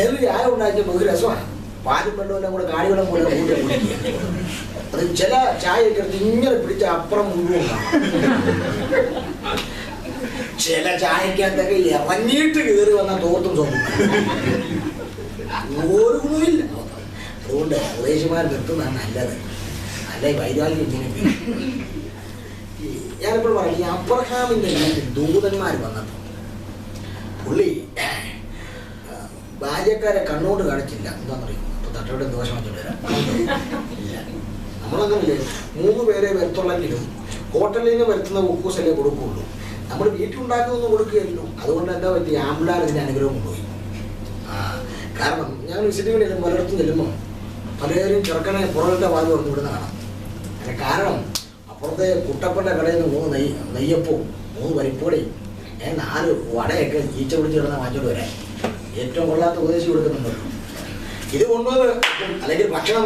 ഏത് ചായ ഉണ്ടാക്കിയ ബഹു രസമാണ്. പാലും വെള്ളമെല്ലാം കൂടെ കാടിവെള്ളം പോലെ കൂട്ടി കുടിക്കുക. അത് ചില ചായയൊക്കെ എടുത്ത് ഇങ്ങനെ പിടിച്ച അപ്പുറം മുഴുവൻ കാണാം. ചില ചായക്കകത്തൊക്കെ ഇറങ്ങിയിട്ട് കയറി വന്നാൽ തോർത്തും സ്വന്തം ഒരു ഗുണമില്ല. അതുകൊണ്ട് ഉപദേശിമാർ നിർത്തുന്നതാണ് നല്ലത്. അല്ല വൈരാഗ്യം ഇങ്ങനെ. ഞാനിപ്പോൾ പറയാം, ഈ അബ്രഹാമിന്റെ വീട്ടിൽ ദൂതന്മാർ വന്നപ്പോൾ പുള്ളി ഭാര്യക്കാരെ കണ്ണോട് കാണിച്ചില്ല. എന്താണെന്ന് അറിയുമോ? അപ്പൊ തട്ടോടെ ദോഷം വെച്ചോണ്ട് വരാം. ഇല്ല, നമ്മളങ്ങനല്ലേ. 3 പേരെ വരുത്തുള്ളെങ്കിലും ഹോട്ടലിൽ നിന്ന് വരുത്തുന്ന ഉക്കൂസല്ലേ കൊടുക്കുള്ളൂ. നമ്മൾ വീട്ടിലുണ്ടാക്കുന്നൊന്നും കൊടുക്കുകയല്ലോ. അതുകൊണ്ട് എന്താ പറ്റി? ആമ്പിളാരതിൻ്റെ അനുഗ്രഹം കൊണ്ടുപോയി. കാരണം ഞാൻ വിസിറ്റിംഗ് ചെല്ലുമ്പോൾ പലയിടത്തും ചെല്ലുമ്പോൾ പലരും ചെറുക്കനെ പുറത്തെ വാല് തുറന്ന് വിടുന്ന കാണാം. അതിന് കാരണം അപ്പുറത്തെ കുട്ടപ്പൻ്റെ കടയിൽ നിന്ന് 3 നെയ്യപ്പവും 3 പരിപ്പുകടയും 4 വടയൊക്കെ ഈച്ച പിടിച്ച് കിടന്ന വാങ്ങിച്ചോണ്ട് വരാൻ ഏറ്റവും കൊള്ളാത്ത ഉപദേശം കൊടുക്കുന്നുണ്ടല്ലോ. ഇത് കൊണ്ടുവന്ന് അല്ലെങ്കിൽ ഭക്ഷണം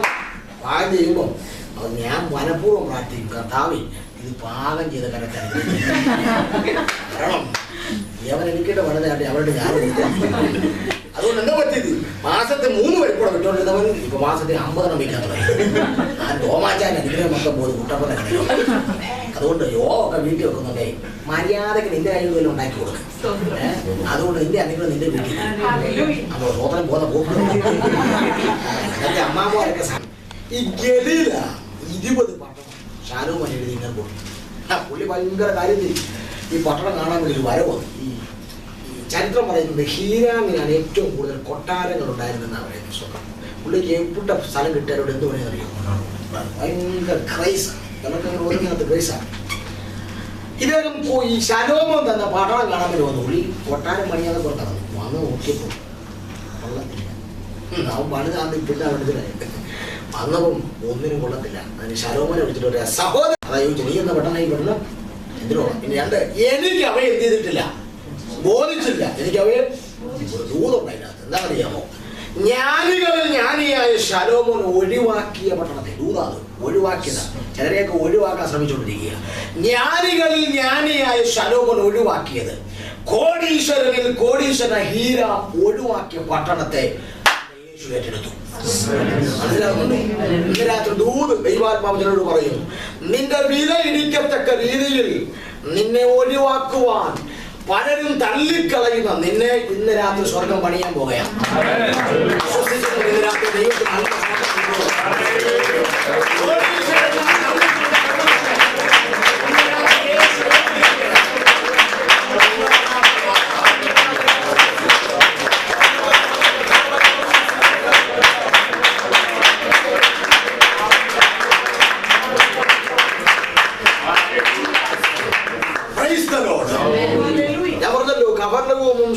പാകം ചെയ്യുമ്പോൾ അത് ഞാൻ മനഃപൂർവ്വം പ്രാർത്ഥിക്കും, കർത്താവേ ഇത് പാകം ചെയ്ത കരക്കാൻ. കാരണം അവൻ എനിക്കിട്ട് വളരെ അവരുടെ ഞാൻ. അതുകൊണ്ട് എന്താ പറ്റിയത്? മാസത്തെ 3 പരിപ്പൂടെ വിട്ടോണ്ടിരുന്നവൻ ഇപ്പൊ മാസത്തെ 50 വയ്ക്കാൻ തുടങ്ങി. ആ തോമാച്ചാൻ അനുഗ്രഹം മൊത്തം പോയി കുട്ടപ്പന. അതുകൊണ്ട് ഒക്കെ വീട്ടിൽ വെക്കുന്നുണ്ടേ മര്യാദക്ക് നിന്റെ കയ്യിൽ വല്ലതും ഉണ്ടാക്കി കൊടുക്കും. അതുകൊണ്ട് നിന്റെ അനുഗ്രഹം നിന്റെ വീട്ടിൽ അപ്പോൾ സ്വതന്ത്രം പോകുന്ന പോക്ക്. അമ്മാമ്മമാരൊക്കെ ഈ ഗലീല 20 പട്ടണം ശലോമോൻ എഴുതി ഇങ്ങനെ കൊടുത്തു. പുള്ളി ഭയങ്കര കാര്യത്തിൽ ഈ പട്ടണം കാണാൻ വേണ്ടി വരവ്. ഈ ചരിത്രം പറയുന്നത് ഹീരാമിനാണ് ഏറ്റവും കൂടുതൽ കൊട്ടാരങ്ങൾ ഉണ്ടായിരുന്നെന്നാണ് പറയുന്നത്. പുള്ളിക്ക് എവിടെ സ്ഥലം കിട്ടിയാലോട് എന്ത് വേണമെന്ന് അറിയാം. ഭയങ്കര ക്രൈസാണ്. നമുക്കങ്ങനെ ഒതുങ്ങാത്ത ക്രൈസാണ്. ഇദ്ദേഹം ഈ ശലോമോൻ തന്ന പട്ടണം കാണാൻ വേണ്ടി വന്നു. പുള്ളി കൊട്ടാരം പണിയാതെ കൊണ്ടാണ് വന്ന് നോക്കിയപ്പോൾ കൊള്ളത്തില്ല. അവൻ പണിതാന്ന് ഇപ്പോഴത്തെ മനസ്സിലായി. അന്നവും ഒന്നിനും കൊള്ളത്തില്ല. അതിന് ശലോമോനെ വിളിച്ചിട്ട് ഒരു സഹോദരൻ അതാ ചോദിച്ചു, നീ എന്ന പെട്ടെന്ന് ഈ പെട്ടെന്ന് എന്തിനോ ഇനി രണ്ട് എനിക്ക് അവയെ എന്ത് ചെയ്തിട്ടില്ല, ബോധിച്ചില്ല. എനിക്ക് അവയെ ഒരു ദൂതമുണ്ട് അതിനകത്ത്. എന്താ അറിയാമോ, ജ്ഞാനികളിൽ ജ്ഞാനിയായ ശലോമോൻ ഒഴിവാക്കിയ പട്ടണത്തെ, ദൂതാത് ഒഴിവാക്കിയത്. ചിലരെയൊക്കെ ഒഴിവാക്കാൻ ശ്രമിച്ചുകൊണ്ടിരിക്കുക. ജ്ഞാനികളിൽ ജ്ഞാനിയായ ശലോമോൻ ഒഴിവാക്കിയത്, കോടീശ്വരനിൽ കോടീശ്വരൻ ഹീരാം ഒഴിവാക്കിയ പട്ടണത്തെ യേശു ഏറ്റെടുത്തു. ഇന്ന് രാത്രി ദൂത് ദൈവാത്മാവിനോട് പറയും, നിന്റെ വില ഇടിക്കത്തക്ക രീതിയിൽ നിന്നെ ഒഴിവാക്കുവാൻ പലരും തള്ളിക്കളയുന്ന നിന്നെ ഇന്ന് രാത്രി സ്വർഗം പണിയാൻ പോകുകയാണ്. ഇന്ന് രാത്രി ദൈവത്തിന് നല്ല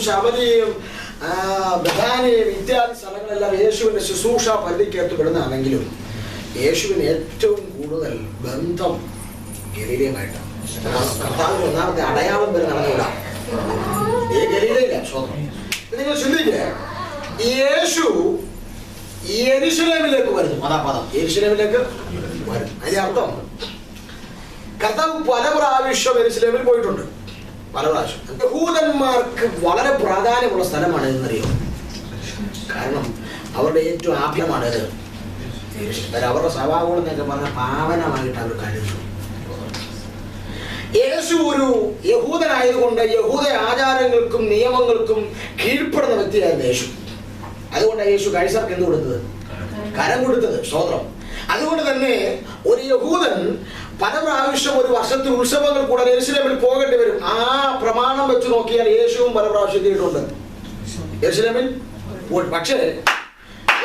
ശബരിയും ബഥാനിയും ഇത്യാദി സ്ഥലങ്ങളെല്ലാം യേശുവിന്റെ ശുശ്രൂഷ പരിധിക്കകത്ത് പെടുന്നതാണെങ്കിലും യേശുവിന് ഏറ്റവും കൂടുതൽ ബന്ധം ഗലീലയുമായിട്ടാണ്. കർത്താവിന് ഒന്നാമത്തെ അടയാളം വരെ നടന്നുകൂടാ, ഈ ഗലീലയില്ല. സ്വന്തം നിങ്ങൾ ചിന്തിക്കുക, യേശു യെരൂശലേമിലേക്ക് വരുന്നു. അതാ പദം, യെരൂശലേമിലേക്ക് വരുന്നു. അതിന്റെ അർത്ഥം കർത്താവ് പല പ്രാവശ്യം യെരൂശലേമിൽ പോയിട്ടുണ്ട്, പല പ്രാവശ്യം. യഹൂദന്മാർക്ക് വളരെ പ്രാധാന്യമുള്ള സ്ഥലമാണ് എന്നറിയോ? കാരണം അവരുടെ ഏറ്റവും ആഭ്യമാണ് ഇത്. അവരുടെ സഭാഗോളം എന്നൊക്കെ പറഞ്ഞ പാവനമായിട്ട് അവർ കരുതുന്നു. യേശു ഒരു യഹൂദനായതുകൊണ്ട് യഹൂദ ആചാരങ്ങൾക്കും നിയമങ്ങൾക്കും കീഴ്പ്പെടുന്ന വ്യക്തിയായിരുന്നു യേശു. അതുകൊണ്ടാണ് യേശു കൈസർക്ക് എന്ത് കൊടുത്തത്? കരം കൊടുത്തത്. സ്തോത്രം. അതുകൊണ്ട് തന്നെ ഒരു യഹൂദൻ പല പ്രാവശ്യം ഒരു വർഷത്തിൽ ഉത്സവങ്ങൾ കൂടെ യെരൂശലേമിൽ പോകേണ്ടി വരും. ആ പ്രമാണം വെച്ച് നോക്കിയാൽ യേശുവും പല പ്രാവശ്യം എത്തിയിട്ടുണ്ട് യെരൂശലേമിൽ. പക്ഷേ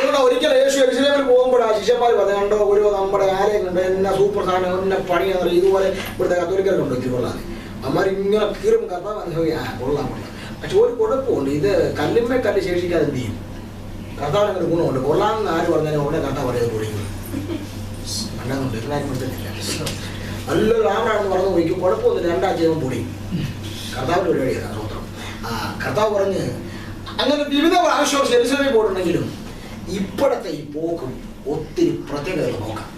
ഇവിടെ ഒരിക്കൽ യേശു യെരൂശലേമിൽ പോകുമ്പോൾ ആ ശിഷ്യന്മാർ പറഞ്ഞു, കണ്ടോ ഒരു നമ്മുടെ ആലയം കണ്ടോ, എന്നെ സൂപ്പർ സാധനം, എന്നെ പണിയാന്ന് പറയും. ഇതുപോലെ ഇവിടുത്തെ കത്തോലിക്കരുണ്ടോ ഇത്തിരി കൊള്ളാൻ. അമ്മമാർ ഇങ്ങനെ കീറും കർത്താവ് കൊള്ളാൻ കൊള്ളാം. പക്ഷെ ഒരു കുഴപ്പമുണ്ട്, ഇത് കല്ലുമ്മേ കല്ല് ശേഷിക്കാതെ എന്ത് ചെയ്യും? കർത്താവിന് അങ്ങനെ ഗുണമുണ്ട്. കൊള്ളാമെന്ന് ആര് പറഞ്ഞാലും അവിടെ കർത്താവ് പറയുന്നത് പൊളിക്കും. അല്ലാന്നുണ്ട് എല്ലാവരും പറ്റുന്നില്ല. നല്ലൊരു ആറാണെന്ന് പറഞ്ഞു പോയിക്കും, കുഴപ്പമൊന്നുമില്ല, രണ്ടാഴ്ച പൊടിയും. കർത്താവിൻ്റെ പരിപാടിയാണ് സ്തോത്രം. കർത്താവ് പറഞ്ഞ് അങ്ങനെ വിവിധ പ്രാവശ്യം യെരൂശലേമിൽ പോയിട്ടുണ്ടെങ്കിലും ഇപ്പോഴത്തെ ഈ പോക്കും ഒത്തിരി പ്രത്യേകതകൾ നോക്കാം.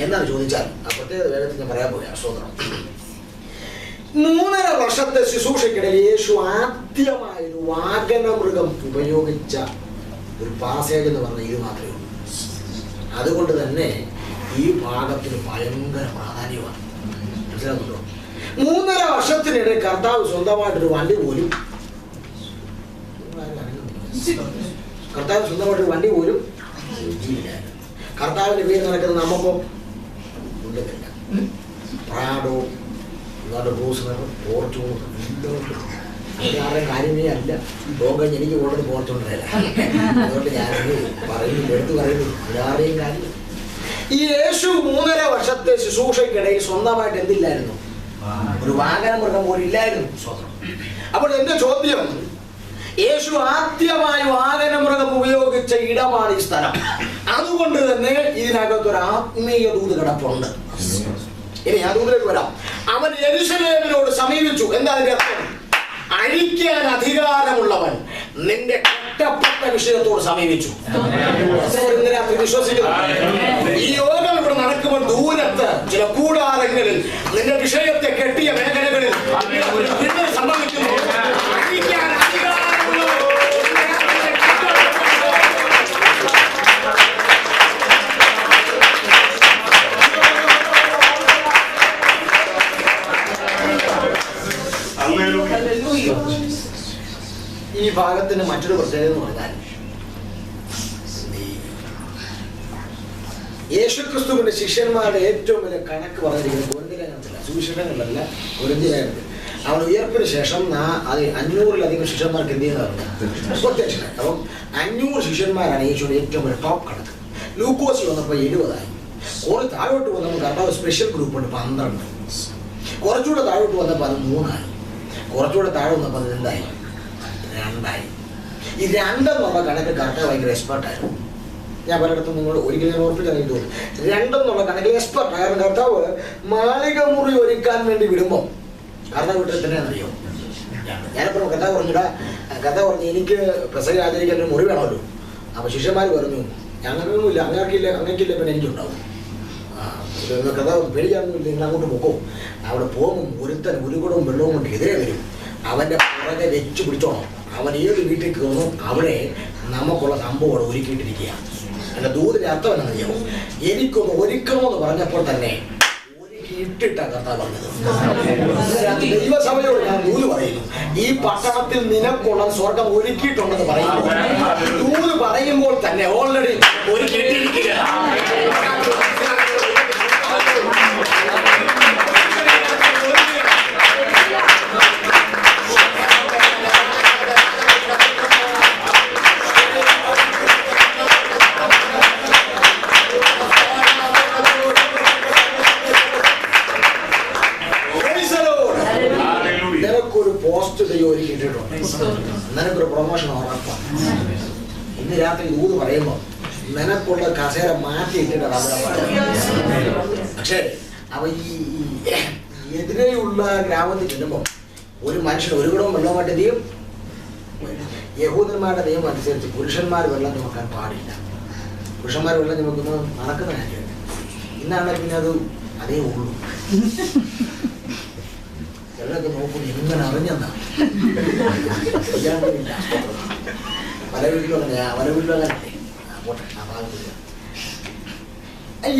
എന്നാണ് ചോദിച്ചാൽ ആ പ്രത്യേകത വേഗത്തിൽ ഞാൻ പറയാൻ പോയാ. സ്തോത്രം. 3.5 വർഷത്തെ ശുശ്രൂഷയ്ക്കിടയിൽ യേശു ആദ്യമായ ഒരു വാഹനമൃഗം ഉപയോഗിച്ച ഒരു പാസേജ് എന്ന് പറഞ്ഞാൽ ഇത് മാത്രമേ ഉള്ളൂ. അതുകൊണ്ട് തന്നെ ഈ ഭാഗത്തിന് ഭയങ്കര പ്രാധാന്യമാണ്. മനസ്സിലാകുന്നുണ്ടോ? 3.5 വർഷത്തിനിടെ കർത്താവ് സ്വന്തമായിട്ടൊരു വണ്ടി പോലും കർത്താവിന്റെ പേര് നടക്കുന്ന നമുക്കോ ഉണ്ടെന്നില്ല. പ്രാഡോ, ആരുടെയും കാര്യമേ അല്ല. ലോകം എനിക്ക് കൂടുതൽ പോർച്ചുകൊണ്ടല്ല. അതുകൊണ്ട് ഞാനത് പറയുന്നു, എടുത്തു പറയുന്നു, ആരുടെയും കാര്യം. ഈ യേശു 3.5 വർഷത്തെ ശുശ്രൂഷയ്ക്കിടയിൽ സ്വന്തമായിട്ട് എന്തില്ലായിരുന്നു? ഒരു വാഹനമൃഗം പോലും ഇല്ലായിരുന്നു. സ്വന്തം. അപ്പോൾ എന്റെ ചോദ്യം, യേശു ആദ്യമായി വാഹനമൃഗം ഉപയോഗിച്ച ഇടമാണ് ഈ സ്ഥലം. അതുകൊണ്ട് തന്നെ ഇതിനകത്തൊരു ആത്മീയ ദൂത് കിടപ്പുണ്ട്. ഇനി ആ ദൂതിലേക്ക് വരാം. അവൻ യെരൂശലേമിനോട് സമീപിച്ചു. എന്താ അതിന്റെ അർത്ഥം? അഴിക്കാൻ അധികാരമുള്ളവൻ നിന്റെ കട്ടപ്പെട്ട വിഷയത്തോട് സമീപിച്ചു. വിശ്വസിക്കുന്നു. ഈ യോഗം ഇവിടെ നടക്കുമ്പോൾ ദൂരത്ത് ചില കൂടാരങ്ങളിൽ നിന്റെ വിഷയത്തെ കെട്ടിയ മേഖലകളിൽ സംഭവിക്കുന്നു. അഴിക്കാൻ അധികാരമുള്ളവൻ ഈ ഭാഗത്തിന് മറ്റൊരു പ്രത്യേകത എന്ന് പറഞ്ഞാൽ യേശുക്രിസ്തുവിന്റെ ശിഷ്യന്മാരുടെ ഏറ്റവും വലിയ കണക്ക് പറഞ്ഞിരിക്കുന്നത് കൊരിന്ത്യലേഖനത്തില, സുവിശേഷങ്ങളിലല്ല, കൊരിന്ത്യലേഖനത്തിൽ. അവൻ ഉയർപ്പിന് ശേഷം 500-ലധികം ശിഷ്യന്മാർക്ക് എന്ത് ചെയ്യുന്നതാണ് പ്രത്യക്ഷനായി. അപ്പം 500 ശിഷ്യന്മാരാണ് യേശുവിന്റെ ഏറ്റവും വലിയ ടോപ്പ് കണക്ക്. ലൂക്കോസ് വന്നപ്പോൾ 70ആയി. കുറച്ച് താഴോട്ട് വന്നപ്പോൾ കർത്താവ് സ്പെഷ്യൽ ഗ്രൂപ്പുണ്ട് 12. കുറച്ചുകൂടെ താഴോട്ട് വന്നപ്പോൾ അത് 3ആയി. കുറച്ചുകൂടെ താഴെ വന്നപ്പോൾ അത് എന്തായി? 2ആയി. ഈ 2 എന്നുള്ള കണക്ക് കർത്താവ് ഭയങ്കര എക്സ്പെർട്ടായിരുന്നു. ഞാൻ പലയിടത്തും നിങ്ങൾ ഒരിക്കലും ഞാൻ ഓർപ്പിക്കാൻ തോന്നുന്നു. 2 എന്നുള്ള കണക്കിൽ എക്സ്പെർട്ട്. കാരണം കർത്താവ് മാളിക മുറി ഒരുക്കാൻ വേണ്ടി വിടുമ്പോൾ കർത്താവ് വീട്ടിൽ തന്നെയാണ് അറിയോ. ഞാനിപ്പോൾ കഥ പറഞ്ഞു എനിക്ക് പെസഹ ആചരിക്കാൻ ഒരു മുറി വേണമല്ലോ. അപ്പോൾ ശിഷ്യന്മാർ പറഞ്ഞു ഞങ്ങൾക്കൊന്നുമില്ല, അങ്ങനെക്കില്ല പിന്നെ എനിക്കുണ്ടാവും. കഥ പേടിക്കാനൊന്നുമില്ല, നിങ്ങൾ അങ്ങോട്ട് പോക്കോ. അവിടെ പോകും ഒരുത്തൻ ഒരു കുടവും വെള്ളവും കൊണ്ട് എതിരെ വരും. അവൻ്റെ പുറകെ വെച്ച് പിടിച്ചോണം. അവൻ ഏത് വീട്ടിൽ കയറുന്നു അവിടെ നമുക്കുള്ള സംഭവം ഒരുക്കിയിട്ടിരിക്കുക. എൻ്റെ ദൂതിൻ്റെ അർത്ഥം എന്നറിയാമോ? എനിക്കൊന്ന് ഒരുക്കണമെന്ന് പറഞ്ഞപ്പോൾ തന്നെ ഇട്ടിട്ടാ കർത്താവ് പറഞ്ഞത്. ദൈവസഭയോട് ഞാൻ ദൂത് പറയുന്നു, ഈ പട്ടണത്തിൽ നിനക്കുള്ള സ്വർഗം ഒരുക്കിയിട്ടുണ്ടെന്ന് പറയുന്നു. ദൂത് പറയുമ്പോൾ തന്നെ ഓൾറെഡി ഒരുക്കിയിട്ടിരിക്കുക. നിനക്കൊരു പോസ്റ്റ് ദൈവം ഒരുക്കിയിട്ടുണ്ട്, നിനക്കൊരു പ്രൊമോഷൻ ഉറപ്പാണ്. ഇന്ന് രാത്രി ദൂത് പറയുമ്പോൾ നിനക്കുള്ള കസേര മാറ്റിയിട്ടിട്ടാണ് അവിടെ പറയുന്നത്. പക്ഷേ അവ ഈ എതിരെയുള്ള ഗ്രാമത്തിൽ ചെല്ലുമ്പോൾ ഒരു മനുഷ്യൻ ഒരു കുടവും വെള്ളമായിട്ട് ചെയ്യും. യഹൂദന്മാരുടെ നിയമം അനുസരിച്ച് പുരുഷന്മാർ വെള്ളം ചുമക്കാൻ പാടില്ല. പുരുഷന്മാർ വെള്ളം ചുമക്കുന്നത് നടക്കുന്ന കാര്യമല്ല. ഇന്നാണെങ്കിൽ പിന്നെ അത് അതേ ഉള്ളൂ. വെള്ളമൊക്കെ നോക്കുന്നു എങ്ങനെ അറിഞ്ഞെന്നാ പല വീട്ടിലും അങ്ങനെ പോട്ടെ.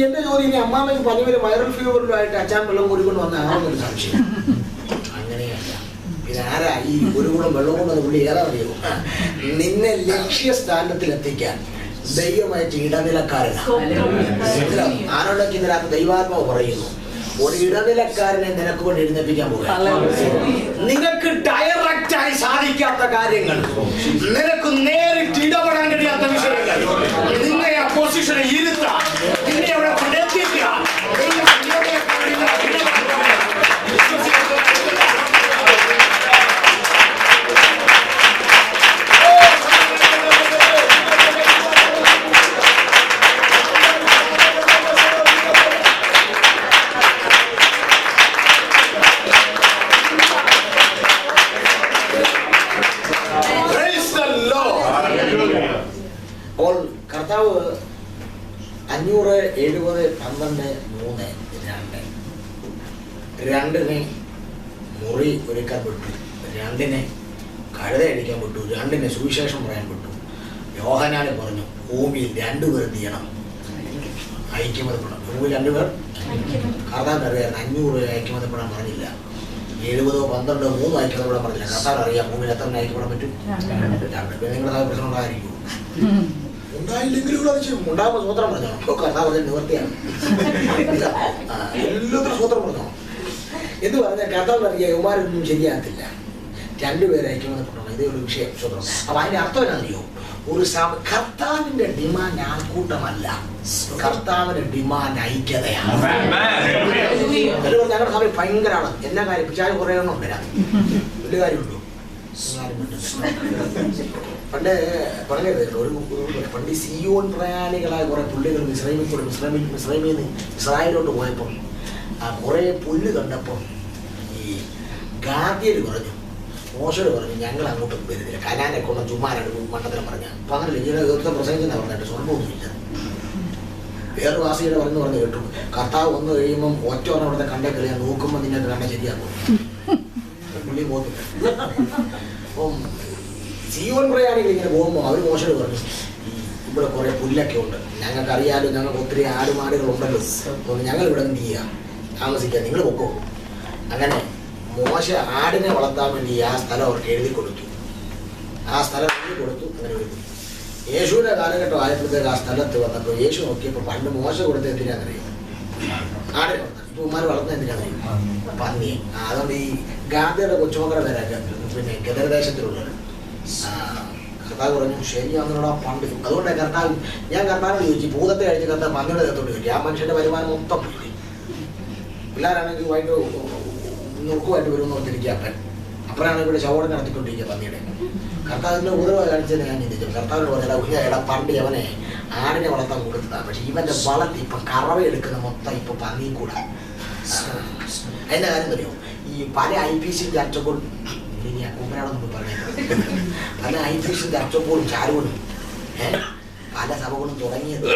എന്റെ ജോലി ഇനി അമ്മാമ്മയ്ക്ക് പനിവരും വൈറൽ ഫീവറിലുമായിട്ട് അച്ഛൻ വെള്ളം കൂടിക്കൊണ്ട് വന്ന ആണെന്നൊരു സംശയം. അങ്ങനെയല്ല. പിന്നെ ആരാ ഈ ഒരു കൂടം വെള്ളം കൊണ്ടത് പുള്ളി ഏതാ അറിയോ? നിന്നെ ലക്ഷ്യസ്ഥാനത്തിൽ എത്തിക്കാൻ ദൈവമയച്ച ഇടനിലക്കാരനാണ്. ആരോടൊക്കെ ഇതിനകത്ത് ദൈവാത്മാവ് പറയുന്നു, ഒരു ഇടനിലക്കാരനെ നിനക്ക് കൊണ്ട് എഴുന്നേൽപ്പിക്കാൻ പോകുക. നിനക്ക് ഡയറക്റ്റായി സാധിക്കാത്ത കാര്യങ്ങൾ, നിനക്ക് നേരിട്ട് ഇടപെടാൻ കഴിയാത്ത വിഷയങ്ങൾ, നിന്നെ ആ പൊസിഷനെ ഇരുത്താൻ, നിന്നെ അവിടെ കൊണ്ടെത്തിക്കുക. കർത്താവ് 500, 70, 12, 3, 2 മുറി ഒരുക്കാൻ വിട്ടു, 2 കഴുത അടിക്കാൻ വിട്ടു, 2 സുവിശേഷം പറയാൻ വിട്ടു. യോഹന്നാൻ പറഞ്ഞു ഭൂമിയിൽ 2 പേർ ചെയ്യണം, ഐക്യമതപ്പെടണം. ഭൂമിയിൽ 2 പേർ കർത്താവ് അറിയാം. 500 ഐക്യമതപ്പെടാൻ പറഞ്ഞില്ല, 70, 12, 3 ഐക്യമതപ്പെടാൻ പറഞ്ഞില്ല. കർത്താവ് അറിയാം ഭൂമിയിൽ എത്ര ഐക്യപ്പെടാൻ പറ്റും. 2. നിങ്ങളുടെ പ്രശ്നം ഉണ്ടായിരിക്കും. ഉണ്ടായില്ലെങ്കിലും ഉണ്ടാകുമ്പോൾ സൂത്രം പറഞ്ഞോ. കർത്താവ് പറഞ്ഞ നിവൃത്തിയാണ്. എല്ലാത്തിനും സൂത്രം പറഞ്ഞോ എന്ന് പറഞ്ഞാൽ കർത്താവ് പറഞ്ഞ യുവമാരൊന്നും ശരിയാകത്തില്ല. 2 പേരെ ഐക്യമതപ്പെടണം. ഇതേ ഒരു വിഷയം സൂത്രം. അപ്പൊ അതിന്റെ അർത്ഥം എന്നറിയോ? ഒരു കർത്താവിന്റെ ഡിമാൻഡ് ആൾക്കൂട്ടമല്ല, കർത്താവിന്റെ ഡിമാൻഡ് ഐക്യതയാണ്. ഞങ്ങളുടെ സഭയിൽ ഭയങ്കരമാണ്. എല്ലാ കാര്യം പിച്ചാൽ കുറേ എണ്ണം വരാം. വലിയ കാര്യമുണ്ടോ? പണ്ട് പറഞ്ഞത് പണ്ട് സിയോൻ പ്രയാണികളായ കുറെ പുള്ളികൾ മിസ്രൈമിൽ ഇസ്രായേലോട്ട് പോയപ്പോൾ കുറെ പുല്ല് കണ്ടപ്പോൾ ഈ ഗാദ്യര് പറഞ്ഞു, മോശം പറഞ്ഞു ഞങ്ങൾ അങ്ങോട്ട് വരുന്നില്ല, കനാനെ കൊണ്ട് ചുമ്മാനാണ് മണ്ഡലം പറഞ്ഞ. അപ്പൊ അങ്ങനെ ഇങ്ങനെ പ്രസംഗിച്ചെന്നാ പറഞ്ഞിട്ട് സ്വർണ്ണമൊന്നുമില്ല. വേറെ വാസിയുടെ പറഞ്ഞു കേട്ടു, കർത്താവ് വന്നു കഴിയുമ്പം ഒറ്റ അവിടുത്തെ കണ്ടേ കളിയാൻ നോക്കുമ്പോൾ നിങ്ങൾക്ക് കണ്ട ശരിയാക്കും. പുള്ളി പോകുന്നില്ല. അപ്പം സിയോൻ പ്രയാണികൾ ഇങ്ങനെ പോകുമ്പോൾ അവർ മോശം പറഞ്ഞു, ഇവിടെ കുറെ പുല്ലൊക്കെ ഉണ്ട്, ഞങ്ങൾക്ക് അറിയാലോ, ഞങ്ങൾക്ക് ഒത്തിരി ആടുമാടുകളുണ്ടല്ലോ, ഞങ്ങൾ ഇവിടെ എന്ത് ചെയ്യാം, താമസിക്കാം, നിങ്ങൾ പൊക്കോ. അങ്ങനെ മോശ ആടിനെ വളർത്താൻ വേണ്ടി ആ സ്ഥലം അവർക്ക് എഴുതി കൊടുത്തു. ആ സ്ഥലം എഴുതി കൊടുത്തു. അങ്ങനെ എഴുതി. യേശുവിന്റെ കാലഘട്ടം ആയപ്പോഴത്തേക്ക് ആ സ്ഥലത്ത് വന്നപ്പോൾ യേശു നോക്കിയപ്പോൾ പണ്ട് മോശ കൊടുത്ത എന്തിനാണെന്നറിയോ? ആടിനെ വളർത്താൻ. ഇപ്പൊ ഉമ്മാർ വളർത്തുന്ന എന്തിനാണെന്നറിയോ? പന്നി. അതുകൊണ്ട് ഈ ഗാന്ധിയുടെ കൊച്ചുമക്കളുടെ പേരൊക്കെ പിന്നെ ഗദരദേശത്തിലുള്ളത്. കർത്താവ് പറഞ്ഞു ശരിയാണെന്നുള്ള പണ്ട്. അതുകൊണ്ട് ഞാൻ കർത്താവിനോട് ചോദിച്ചു, ഭൂതത്തെ കഴിച്ച് കർത്താവ് പന്നിയുടെ ദേഹത്തോട്ട് ചോദിച്ചു. ആ മനുഷ്യന്റെ വരുമാനം മൊത്തം പിള്ളേരാണെങ്കിൽ വൈകിട്ട് നുറുക്കുമായിട്ട് വരുമെന്ന് ഓർത്തിരിക്കുക അപ്പൻ. അപ്പഴാണ് ഇവിടെ ശവോടം നടത്തിക്കൊണ്ടിരിക്കുക പന്നിയുടെ. കർത്താവിന്റെ ഉപദ്രവം കാണിച്ചത് ഞാൻ ചിന്തിച്ചു. കർത്താവിന് പറഞ്ഞാൽ പണ്ട് അവനെ ആടിനെ വളർത്താൻ കൊടുത്തതാണ്. പക്ഷെ ഇവന്റെ വളർത്തി ഇപ്പൊ കറവ എടുക്കുന്ന മൊത്തം ഇപ്പൊ പന്നി കൂടാ. അതിന്റെ കാര്യം അറിയോ, ഈ പല IPC ചർച്ചപ്പോഴും കുമ്പനാണെന്ന് പറയുന്നത്, പല IPC ചർച്ചപ്പോഴും ചാരുവനും പല സഭകളും തുടങ്ങിയത്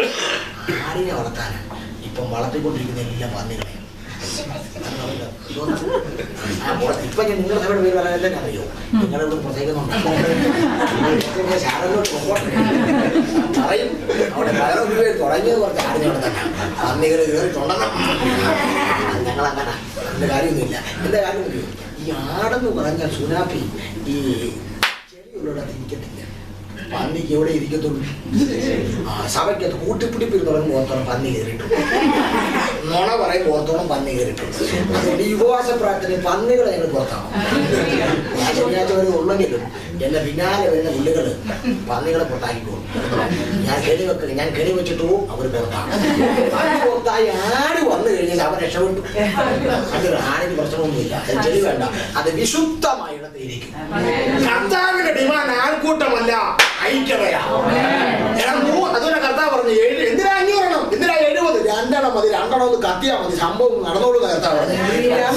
ആടിനെ വളർത്താനാണ്. ഇപ്പം വളർത്തിക്കൊണ്ടിരിക്കുന്ന എല്ലാം പന്നികളെയാണ്. ഇപ്പൊ ഞാൻ നിങ്ങളുടെ സഭയുടെ പേര് പറയാൻ തന്നെ അറിയോ, നിങ്ങളിവിടെ പ്രത്യേകിക്കുന്നുണ്ട് പറയും. അവിടെ പലരും പേര് തുടങ്ങിയത് കുറച്ച് ആടിനെ വളർത്താനാണ്. പന്നികൾ കയറിയിട്ടുണ്ടെന്ന് ഞങ്ങളങ്ങനെ അതിന്റെ കാര്യമൊന്നുമില്ല. എന്റെ കാര്യം അറിയോ, ഈ ആടെന്ന് പറഞ്ഞാൽ സുനാപ്പി ഈ ചെടിയുള്ളിടത്ത് ഇരിക്കത്തില്ല, പന്നിക്ക് എവിടെ ഇരിക്കത്തുള്ളൂ. സഭയ്ക്കകത്ത് കൂട്ടിപ്പിടിപ്പിൽ തുടങ്ങും ഓർത്തോളം പന്നി കയറിയിട്ടു, നുണ പറയും ഓർത്തോളം പന്നി കയറിയിട്ടു. അതുകൊണ്ട് ഈ ഉപവാസ പ്രാർത്ഥന പന്നികളെ ഞങ്ങൾ പുറത്താവും. ഞാൻ ശനിയാഴ്ച വരെ ഉള്ളെങ്കിലും എന്റെ പിന്നാലെ വരുന്ന പുള്ളികള് പന്നികളെ പുറത്താക്കിക്കോളും. ഞാൻ കെണി വെച്ചിട്ട് പോവും, അവർ പുറത്താകും. അത് പുറത്തായി ആട് വന്നു കഴിഞ്ഞാൽ അവർ രക്ഷപ്പെട്ടു. അത് ആടിന് പ്രശ്നമൊന്നുമില്ല, ചെടി വേണ്ട, അത് വിശുദ്ധമായ ഇടത്തിരിക്കും. കർത്താവിന്റെ ഡിമാൻഡ് ആൾക്കൂട്ടമല്ല, ഐക്യതയാ. അതുപോലെ കർത്താവ് പറഞ്ഞു എന്തിനാ 500 എന്തിനാ 70, 2 മതി, 2 ഒന്ന് കത്തിയാ മതി, സംഭവം നടന്നോളൂ. കർത്താവ് പറഞ്ഞു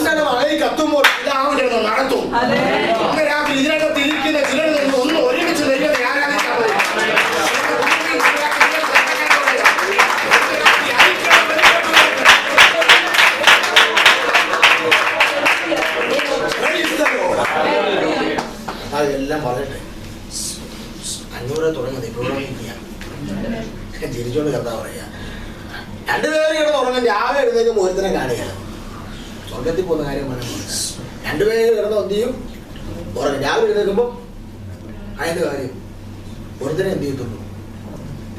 2 അളയിൽ കത്തുമ്പോൾ ഇതാവുന്ന നടത്തും. അന്ന് രാത്രി ഇതിനകത്ത് ഇരിക്കുന്ന ചിലരിൽ നിന്ന് ഒന്ന് ഒരുമിച്ച് ദൈവത്തെ ആരാധിച്ചാൽ മതി. അതെല്ലാം പറഞ്ഞിട്ട് 500 തുടങ്ങുന്നത് ഇപ്പോഴും ചിരിച്ചോണ്ട് കർത്താവ് പറയാ. 2 പേര് കിടന്ന് ഉറങ്ങാൻ രാവിലെ എഴുന്നേക്കും ഒരുത്തനെ കാണുകയാണ്. സ്വർഗത്തിൽ പോകുന്ന കാര്യം വേണം. 2 പേര് കിടന്ന് എന്ത് ചെയ്യും, ഉറങ്ങും. രാവിലെ എഴുന്നേക്കുമ്പോൾ അതിന്റെ കാര്യം ഒരുത്തനെ എന്ത് ചെയ്യത്തുള്ളൂ,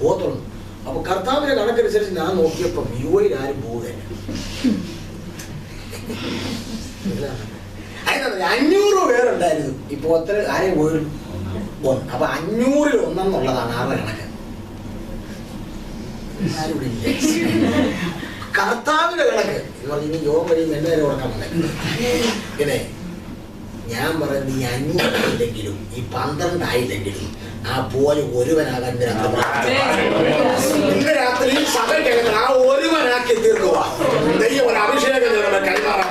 പോകത്തുള്ളൂ. അപ്പൊ കർത്താവിന്റെ കണക്കനുസരിച്ച് ഞാൻ നോക്കിയപ്പോ യുവയിൽ ആരും പോവുകയില്ല. 500 പേരുണ്ടായിരുന്നു, ഇപ്പൊ ഒത്തിരി ആരെയും പോയി. അപ്പൊ 500-ൽ 1 എന്നുള്ളതാണ് ആരുടെ കണക്ക്. കർത്താവിന്റെ കണക്ക് എന്ന് പറഞ്ഞ ഇനി യോഗം കഴിയുമ്പോൾ എന്നെ നേരെ ഉറക്കാൻ വന്നേ. പിന്നെ ഞാൻ പറയുന്നത് ഈ 500 ആയില്ലെങ്കിലും ഈ 12 ആയില്ലെങ്കിലും ആ പോലെ ഒരുവനാകാൻ ഇന്ന് രാത്രി സഭയ്ക്കകത്ത് ആ ഒരുവനാക്കി തീർക്കുക. ദൈവം ഒരു അഭിഷേകം കൈമാറാൻ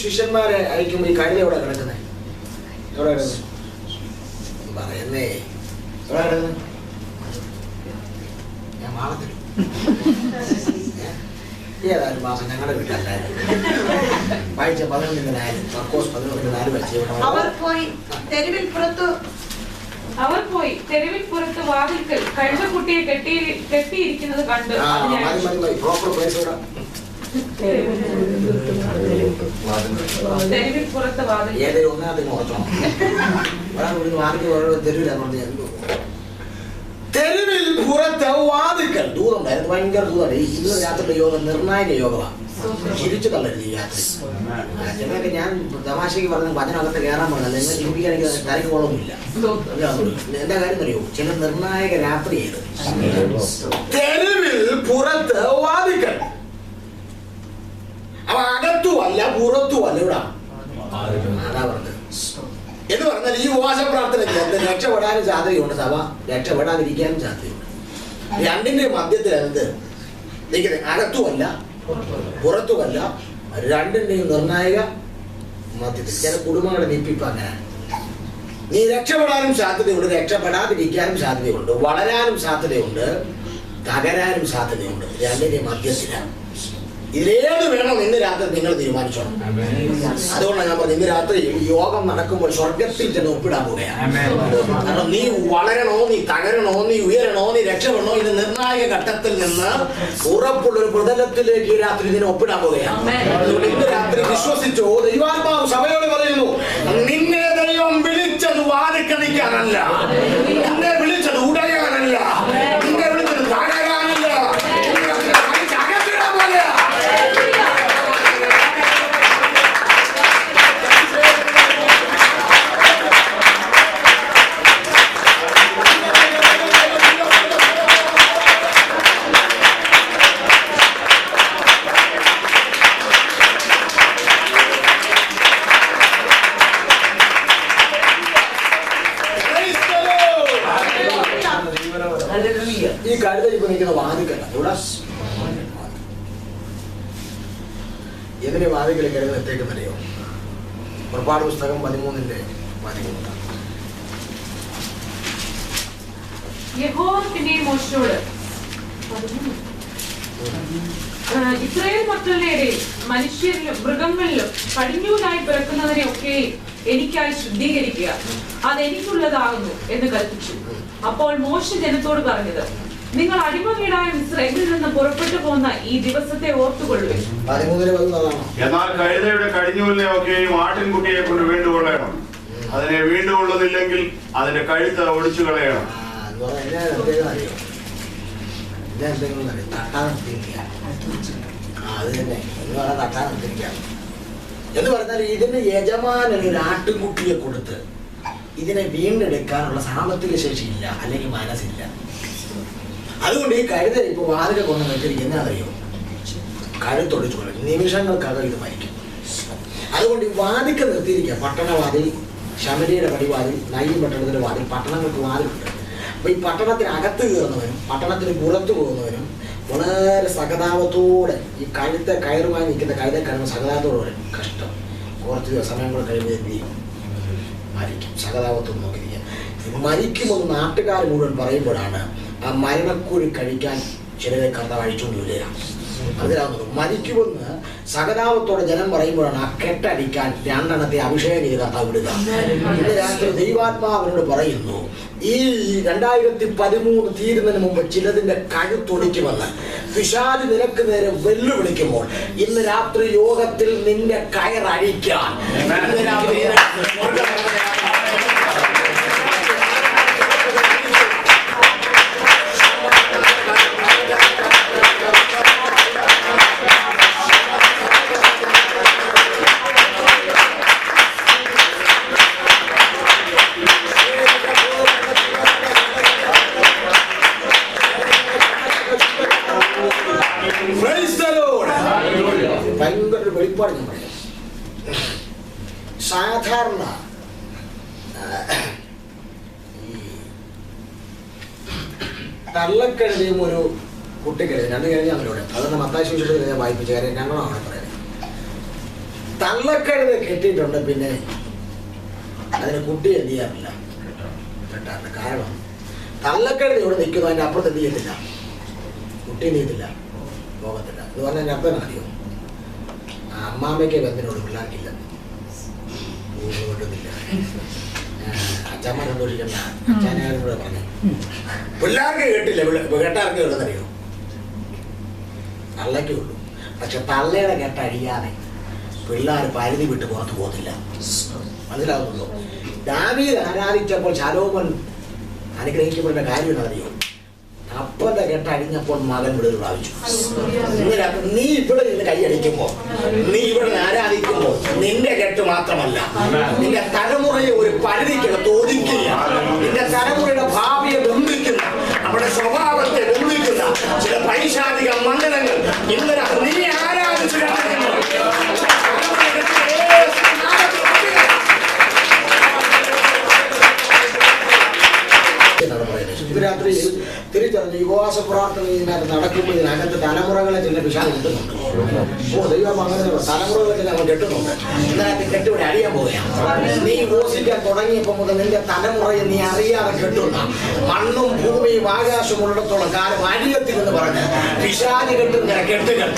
ശിഷ്യന്മാരെ അയക്കുമ്പോ ഈ കഴുത എവിടെ കിടക്കുന്നത്? എവിടെ കിടക്കുന്നത് പറയുന്നേ? എവിടെ കിടക്കുന്നത്? ഞാൻ മാളത്തിൽ ഏതായാലും മാസം ഞങ്ങളുടെ വീട്ടിലായിരുന്നു. വായിച്ച 11-4 മർക്കോസ് 11-4 വെച്ച് അവർ പോയി തെരുവിൽ പുറത്ത് വാതിൽക്കൽ കഴുതക്കുട്ടിയെ കെട്ടിയിരിക്കുന്നത് കണ്ടു. പ്രോപ്പർ പ്ലേസ് എവിടെ? ഏതൊരു ഒന്നാമത്തെ ഓർക്കണം. തെരുവിൽ പുറത്ത് വാതിൽക്കൽ ദൂതുണ്ടായിരുന്നു. ഭയങ്കര ദൂതാണ്. ഇന്ന് രാത്രിയുടെ യോഗം നിർണായക യോഗമാണ്. ചിരിച്ചു തള്ളരുത് ഈ രാത്രി. ചിലരൊക്കെ ഞാൻ തമാശയ്ക്ക് പറഞ്ഞ വചനകത്ത് കയറാൻ പറഞ്ഞത് നിങ്ങൾ ചിരിപ്പിക്കാനെങ്കിൽ തലയ്ക്ക് കുളമൊന്നുമില്ല. എന്താ കാര്യം അറിയോ, ചില നിർണായക രാത്രി ചെയ്ത് തെരുവിൽ പുറത്ത് വാതിൽക്കൽ. അവ അകത്തുമല്ല പുറത്തുമല്ല, ഇവിടെ അതാ പറഞ്ഞത്. എന്ന് പറഞ്ഞാൽ ഈ ഉപവാസ പ്രാർത്ഥനയ്ക്ക് എന്ത് രക്ഷപ്പെടാനും സാധ്യതയുണ്ട്, സഭ രക്ഷപ്പെടാതിരിക്കാനും സാധ്യതയുണ്ട്. രണ്ടിന്റെ മധ്യത്തിൽ എന്ത് നിൽക്കുന്നത്? അകത്തുമല്ല പുറത്തുമല്ല, രണ്ടിന്റെയും നിർണായക മധ്യത്തിൽ. ചില കുടുംബങ്ങളുടെ നിപ്പിപ്പ് അങ്ങനെയാണ്. നീ രക്ഷപ്പെടാനും സാധ്യതയുണ്ട്, രക്ഷപ്പെടാതിരിക്കാനും സാധ്യതയുണ്ട്, വളരാനും സാധ്യതയുണ്ട്, തകരാനും സാധ്യതയുണ്ട്. രണ്ടിന്റെ മധ്യത്തിലാണ്. ഇതിലേത് വേണം ഇന്ന് രാത്രി നിങ്ങൾ തീരുമാനിച്ചോണം. അതുകൊണ്ടാണ് ഞാൻ പറഞ്ഞത് ഇന്ന് രാത്രി യോഗം നടക്കുമ്പോൾ സ്വർഗത്തിൽ ചെന്ന് ഒപ്പിടാൻ പോവുകയാണ്. കാരണം നീ വളരണോ, നീ തകരണോ, നീ ഉയരണോ, നീ രക്ഷപ്പെടണോ, ഇത് നിർണായക ഘട്ടത്തിൽ നിന്ന് ഉറപ്പുള്ളൊരു പ്രതലത്തിലേക്ക് ഈ രാത്രി ഇതിനെ ഒപ്പിടാൻ പോവുകയാണ്. അതുകൊണ്ട് ഇന്ന് രാത്രി വിശ്വസിച്ചോ. ദൈവാത്മാവ് സഭയോട് പറയുന്നു, നിന്നെ ദൈവം വിളിച്ചത് വാരിക്കണിക്കാനല്ല, നിന്നെ വിളിച്ചത് ഉടയാനല്ല, ഈ കഴുത ഇപ്പൊ നിൽക്കുന്ന വാതിക്കല്ല ഇവിടെ എന്തിനെ വാതിക്കൽ കരുതി എത്തേക്കുന്നറിയോ? പുറപ്പാട് പുസ്തകം 13:13. യഹോവ പിന്നെ മോശയോട്, ഇസ്രായേൽ മക്കളുടെ ഇടയിൽ മനുഷ്യരിലും മൃഗങ്ങളിലും കടിഞ്ഞൂലായി പിറക്കുന്നതിനെ ഒക്കെ എനിക്കായി ശുദ്ധീകരിക്കുക, അതെനിക്കുള്ളതാകുന്നു എന്ന് കൽപ്പിച്ചു. അപ്പോൾ മോശ ജനത്തോട് പറഞ്ഞത്, നിങ്ങൾ അടിമ വീടായ ഇസ്രായേലിൽ നിന്ന് പുറപ്പെട്ടു പോകുന്ന ഈ ദിവസത്തെ ഓർത്തുകൊള്ളുവിൻ. എന്നാൽ കഴുതയുടെ കടിഞ്ഞൂലിനെ ഒക്കെയും ആട്ടിൻകുട്ടിയെ കൊണ്ട് വീണ്ടുകൊള്ളണം. അതിനെ വീണ്ടുകൊള്ളുന്നില്ലെങ്കിൽ അതിന്റെ കഴുത്ത് ഒടിച്ചു കളയണം. എന്ന് പറഞ്ഞാൽ ഇതിന് യജമാനൻ ഒരു ആട്ടുംകുട്ടിയെ കൊടുത്ത് ഇതിനെ വീണ്ടെടുക്കാനുള്ള സാമ്പത്തിക ശേഷിയില്ല, അല്ലെങ്കിൽ മനസ്സില്ല. അതുകൊണ്ട് ഈ കഴുത ഇപ്പൊ വാതിൽ കൊണ്ട് വെച്ചിരിക്കുന്ന അറിയോ? കഴുത്തൊടിച്ചു കൊള്ളും, നിമിഷങ്ങൾക്കകം ഇത് മരിക്കും. അതുകൊണ്ട് ഈ വാതിക്ക് നിർത്തിയിരിക്കുക. പട്ടണവാതിൽ, ശമരിയുടെ പടിവാതിൽ, നയ്യം പട്ടണത്തിന്റെ വാതിൽ, പട്ടണങ്ങൾക്ക് വാതിലുണ്ട്. അപ്പൊ ഈ പട്ടണത്തിനകത്ത് കയറുന്നവരും പട്ടണത്തിന് പുറത്തു പോകുന്നവരും വളരെ സഹതാപത്തോടെ ഈ കഴുത്തെ കയറുമായി നിൽക്കുന്ന കഴുതെ കഴിയുമ്പോൾ സഹതാപത്തോടെ വരും. കഷ്ടം, കുറച്ച് സമയങ്ങൾ കഴിയുമ്പോൾ എന്ത് ചെയ്യും? മരിക്കും. സഹതാപത്തോട് നോക്കിയിരിക്കുക. മരിക്കുമെന്ന് നാട്ടുകാർ മുഴുവൻ പറയുമ്പോഴാണ് ആ മരണക്കൂലി കഴിക്കാൻ ചിലരെ കർത്താവ് അഴിച്ചുകൊണ്ട് വരികയാണ്. മനസ്സിലാവുന്നത്? മരിക്കുമെന്ന് സഹതാപത്തോടെ ജനം പറയുമ്പോഴാണ് ആ കെട്ടടിക്കാൻ 2 എണ്ണത്തെ അഭിഷേകം ചെയ്ത് കർത്താവ് വിടുക. ഇന്ന് രാത്രി ദൈവാത്മാവിനോട് പറയുന്നു, ഈ 2013 തീരുന്നതിന് മുമ്പ് ചിലതിന്റെ കഴുത്തൊടിക്കുമെന്ന് പിശാച് നിനക്ക് നേരെ വെല്ലുവിളിക്കുമ്പോൾ ഇന്ന് രാത്രി യോഗത്തിൽ നിന്റെ കയറഴിക്കാൻ ഇന്ന് രാത്രി ഭയങ്കര വെളിപ്പാട് ഞാൻ പറയാം. സാധാരണ ഈ തള്ളക്കഴുതയും ഒരു കുട്ടിക്കഴുതയും 2 കഴിഞ്ഞ അവരോട് അതൊന്ന് മത്തായി സുവിശേഷത്തിൽ ഞാൻ വായിപ്പിച്ച കാര്യം 2 പറയുന്നത്. തള്ളക്കഴുത കെട്ടിയിട്ടുണ്ട്, പിന്നെ അതിന് കുട്ടി എന്ത് ചെയ്യാറില്ല, കെട്ടാറില്ല. കാരണം തള്ളക്കഴുത ഇവിടെ നിൽക്കുന്നു, അതിൻ്റെ അപ്പുറത്ത് എന്ത് ചെയ്യത്തില്ല, കുട്ടി നീത്തില്ല, പോകത്തില്ല. എന്ന് പറഞ്ഞാൽ അർത്ഥം അറിയോ? അമ്മാമ്മയ്ക്ക് ബന്ധനോട് പിള്ളേർക്കില്ല, കൊണ്ടുന്നില്ല. അച്ഛമ്മ സന്തോഷിക്കണ്ട, അച്ഛനാരും കൂടെ പറഞ്ഞു പിള്ളേർക്ക് കേട്ടില്ല. കേട്ടാർക്ക് കേട്ടെന്നറിയോ? തള്ളയ്ക്കേ ഉള്ളൂ. പക്ഷെ തള്ളയുടെ കെട്ടഴിയാതെ പിള്ളേർ പരിധി വിട്ട് പുറത്തു പോകത്തില്ല. മനസ്സിലാവുന്നുള്ളൂ? ദാവീദ് ആരാധിച്ചപ്പോൾ ശലോമോൻ അനുഗ്രഹിക്കപ്പെട്ട കാര്യം എന്നറിയോ? അപ്പന്റെ കെട്ടഴിഞ്ഞപ്പോൾ മകൻ വിടുതൽ പ്രാപിച്ചു. നീ ഇവിടെ നിന്ന് കൈയടിക്കുമ്പോ, നീ ഇവിടെ ആരാധിക്കുമ്പോൾ നിന്റെ കെട്ട് മാത്രമല്ല, നിന്റെ തലമുറയെ ഒരു പരിധിക്കകത്ത് ഒതുക്കുക, നിന്റെ തലമുറയുടെ ഭാവിയെ ബന്ധിക്കുന്ന, നമ്മുടെ സ്വഭാവത്തെ ബന്ധിക്കുന്ന ചില പൈശാചിക മണ്ഡലങ്ങൾ ഇന്ന് നീ ആരാധിച്ചു രാത്രി തിരിച്ചറിഞ്ഞ് ഉപവാസ പ്രാർത്ഥന ഇതിനകത്ത് നടക്കുമ്പോൾ ഇതിനകത്ത് തലമുറകളെ ചില വിഷാദം കിട്ടുന്നുണ്ട്. ദൈവം അങ്ങനെ തലമുറകളെ ചില അവൻ കെട്ടുന്നുണ്ട്. ഇതിനകത്ത് കെട്ടിവിടെ അറിയാൻ പോവുകയാണ്. നീ ഉപവസിക്കാൻ തുടങ്ങിയപ്പോൾ മുതൽ നിന്റെ തലമുറയെ നീ അറിയാതെ കെട്ടുന്ന മണ്ണും ഭൂമിയും ആകാശം ഉള്ളിടത്തോളം കാലം അഴിയത്തിൽ എന്ന് പറഞ്ഞ് പിശാച് കെട്ടുന്ന കെട്ടുകൾ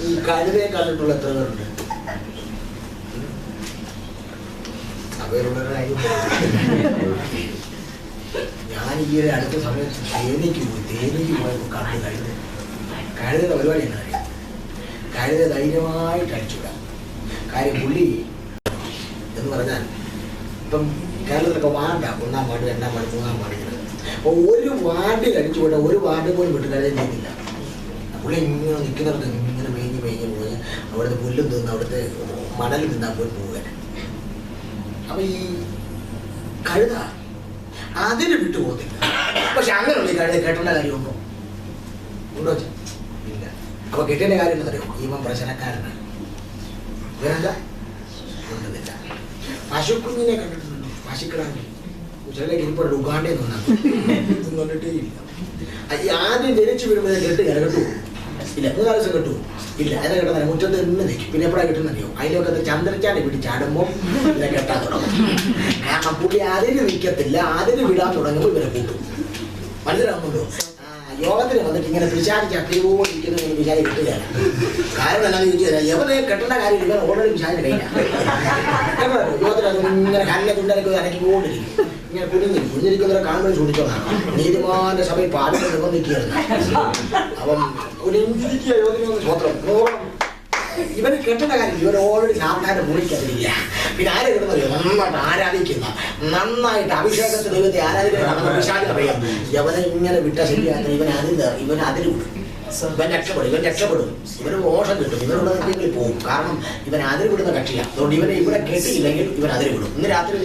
ഈ കഴുതയെ കണ്ടിട്ടുള്ള എത്ര പേരുണ്ട്? ഞാൻ ഈ അടുത്ത സമയത്ത് തേനിക്ക് പോയപ്പോൾ കണ്ടു കഴുതയുടെ പരിപാടി എന്നാ അറിയാം. കഴുത ധൈര്യമായിട്ട് അടിച്ചുവിടാം. കാര്യം പുള്ളി എന്ന് പറഞ്ഞാൽ ഇപ്പം കേരളത്തിലൊക്കെ വാർഡാ, 1-ാം വാർഡ്, 2-ാം വാർഡ്, 3-ാം വാർഡ്. അപ്പോൾ ഒരു വാർഡിൽ അടിച്ചുവിട്ടാൽ ഒരു വാർഡ് പോലും വിട്ട് കഴുത ചെയ്യുന്നില്ല. പുള്ളി ഇങ്ങനെ നിൽക്കുന്നിടത്ത് ഇങ്ങനെ മേഞ്ഞ് പോയി അവിടുത്തെ പുല്ലും തിന്ന് അവിടുത്തെ മണൽ തിന്നാൻ പോയി പോവുക. അപ്പൊ ഈ കഴുത അതിന് വിട്ടുപോകത്തില്ല. പക്ഷെ അങ്ങനെയുള്ള ഈ കഴുത കെട്ടേണ്ട കാര്യമുണ്ടോ? ഉണ്ടോ? ഇല്ല. അപ്പൊ കെട്ടേണ്ട കാര്യം എന്താ അറിയോ? ഇവൻ പ്രശ്നക്കാരനാണ്. ഇവനെന്താ കൊണ്ടുന്നില്ല. പശുക്കുഞ്ഞിനെ കണ്ടിട്ടുണ്ടോ? പശുക്കിടാൻ ഉച്ചയിലേക്ക് ഇരിപ്പോഴും ഉഗാണ്ടയിൽ നിന്നാണ് കണ്ടിട്ടേ ഇല്ല. ആദ്യം ജനിച്ചു വരുമ്പോൾ കെട്ട് കെട്ടു ഇല്ല, 3 ദിവസം കെട്ടു ഇല്ല. അതിനെ കെട്ടുന്ന മുറ്റത്ത് നിന്ന് നിൽക്കും. പിന്നെ എപ്പോഴാണ് കിട്ടുന്നറിയോ? അതിലൊക്കെ ചന്ദ്രച്ചാടി പിടിച്ചാടുമ്പോൾ ഇതിനെ കെട്ടാൻ തുടങ്ങും. കാരണം പുള്ളി അതിന് നിൽക്കത്തില്ല. അതിന് വിടാൻ തുടങ്ങുമ്പോൾ ഇവരെ കൂട്ടും. മനസ്സിലാവുന്നുണ്ടോ? യോഗത്തിന് വന്നിട്ട് ഇങ്ങനെ പിശാചി ചക്കയോടിരിക്കുന്നു പിശാചി കിട്ടുകയാണ്. കാരണം എന്താണെന്ന് ചോദിച്ചാൽ എവരെ കെട്ടേണ്ട കാര്യം ഇവർ ഓൾറെഡി പിശാചി കഴിയില്ല. യോഗത്തിന് അത് ഇങ്ങനെ കല്ലെ തുണ്ടരൊക്കെ അനക്കിക്കൊണ്ടിരിക്കും. ഇങ്ങനെ കുഞ്ഞിരിക്കുന്നവരെ കാണുമ്പോൾ സൂക്ഷിച്ചോളാം. നീതിമാന്റെ സഭയിൽ പാടുകൾ നിർബന്ധിക്കുകയാണ്. അപ്പം ഒരു യോഗത്തിന് സ്വത്രം ഇവന് കെട്ടേണ്ട കാര്യം ഇവർ ഓൾറെഡി സാധാരണ മുറിക്കത്തില്ല. പിന്നെ ആരെ കിട്ടുന്നറിയോ? നന്നായിട്ട് ആരാധിക്കുന്ന, നന്നായിട്ട് അഭിഷേകത്തിൽ ദൈവത്തെ ആരാധിക്കുന്ന വിശാലം അറിയാം. യവനെ ഇങ്ങനെ വിട്ട ശരിയാക്കാൻ ഇവൻ അതിന് വിടും. ഇവൻ രക്ഷപ്പെടും. ഇവന് മോശം കിട്ടും. ഇവനുള്ള എന്തെങ്കിലും പോകും. കാരണം ഇവൻ അതിന് വിടുന്ന കക്ഷിയാണ്. അതുകൊണ്ട് ഇവനെ ഇവിടെ കെട്ടിയില്ലെങ്കിൽ ഇവൻ അതിന് വിടും. ഇന്ന് രാത്രി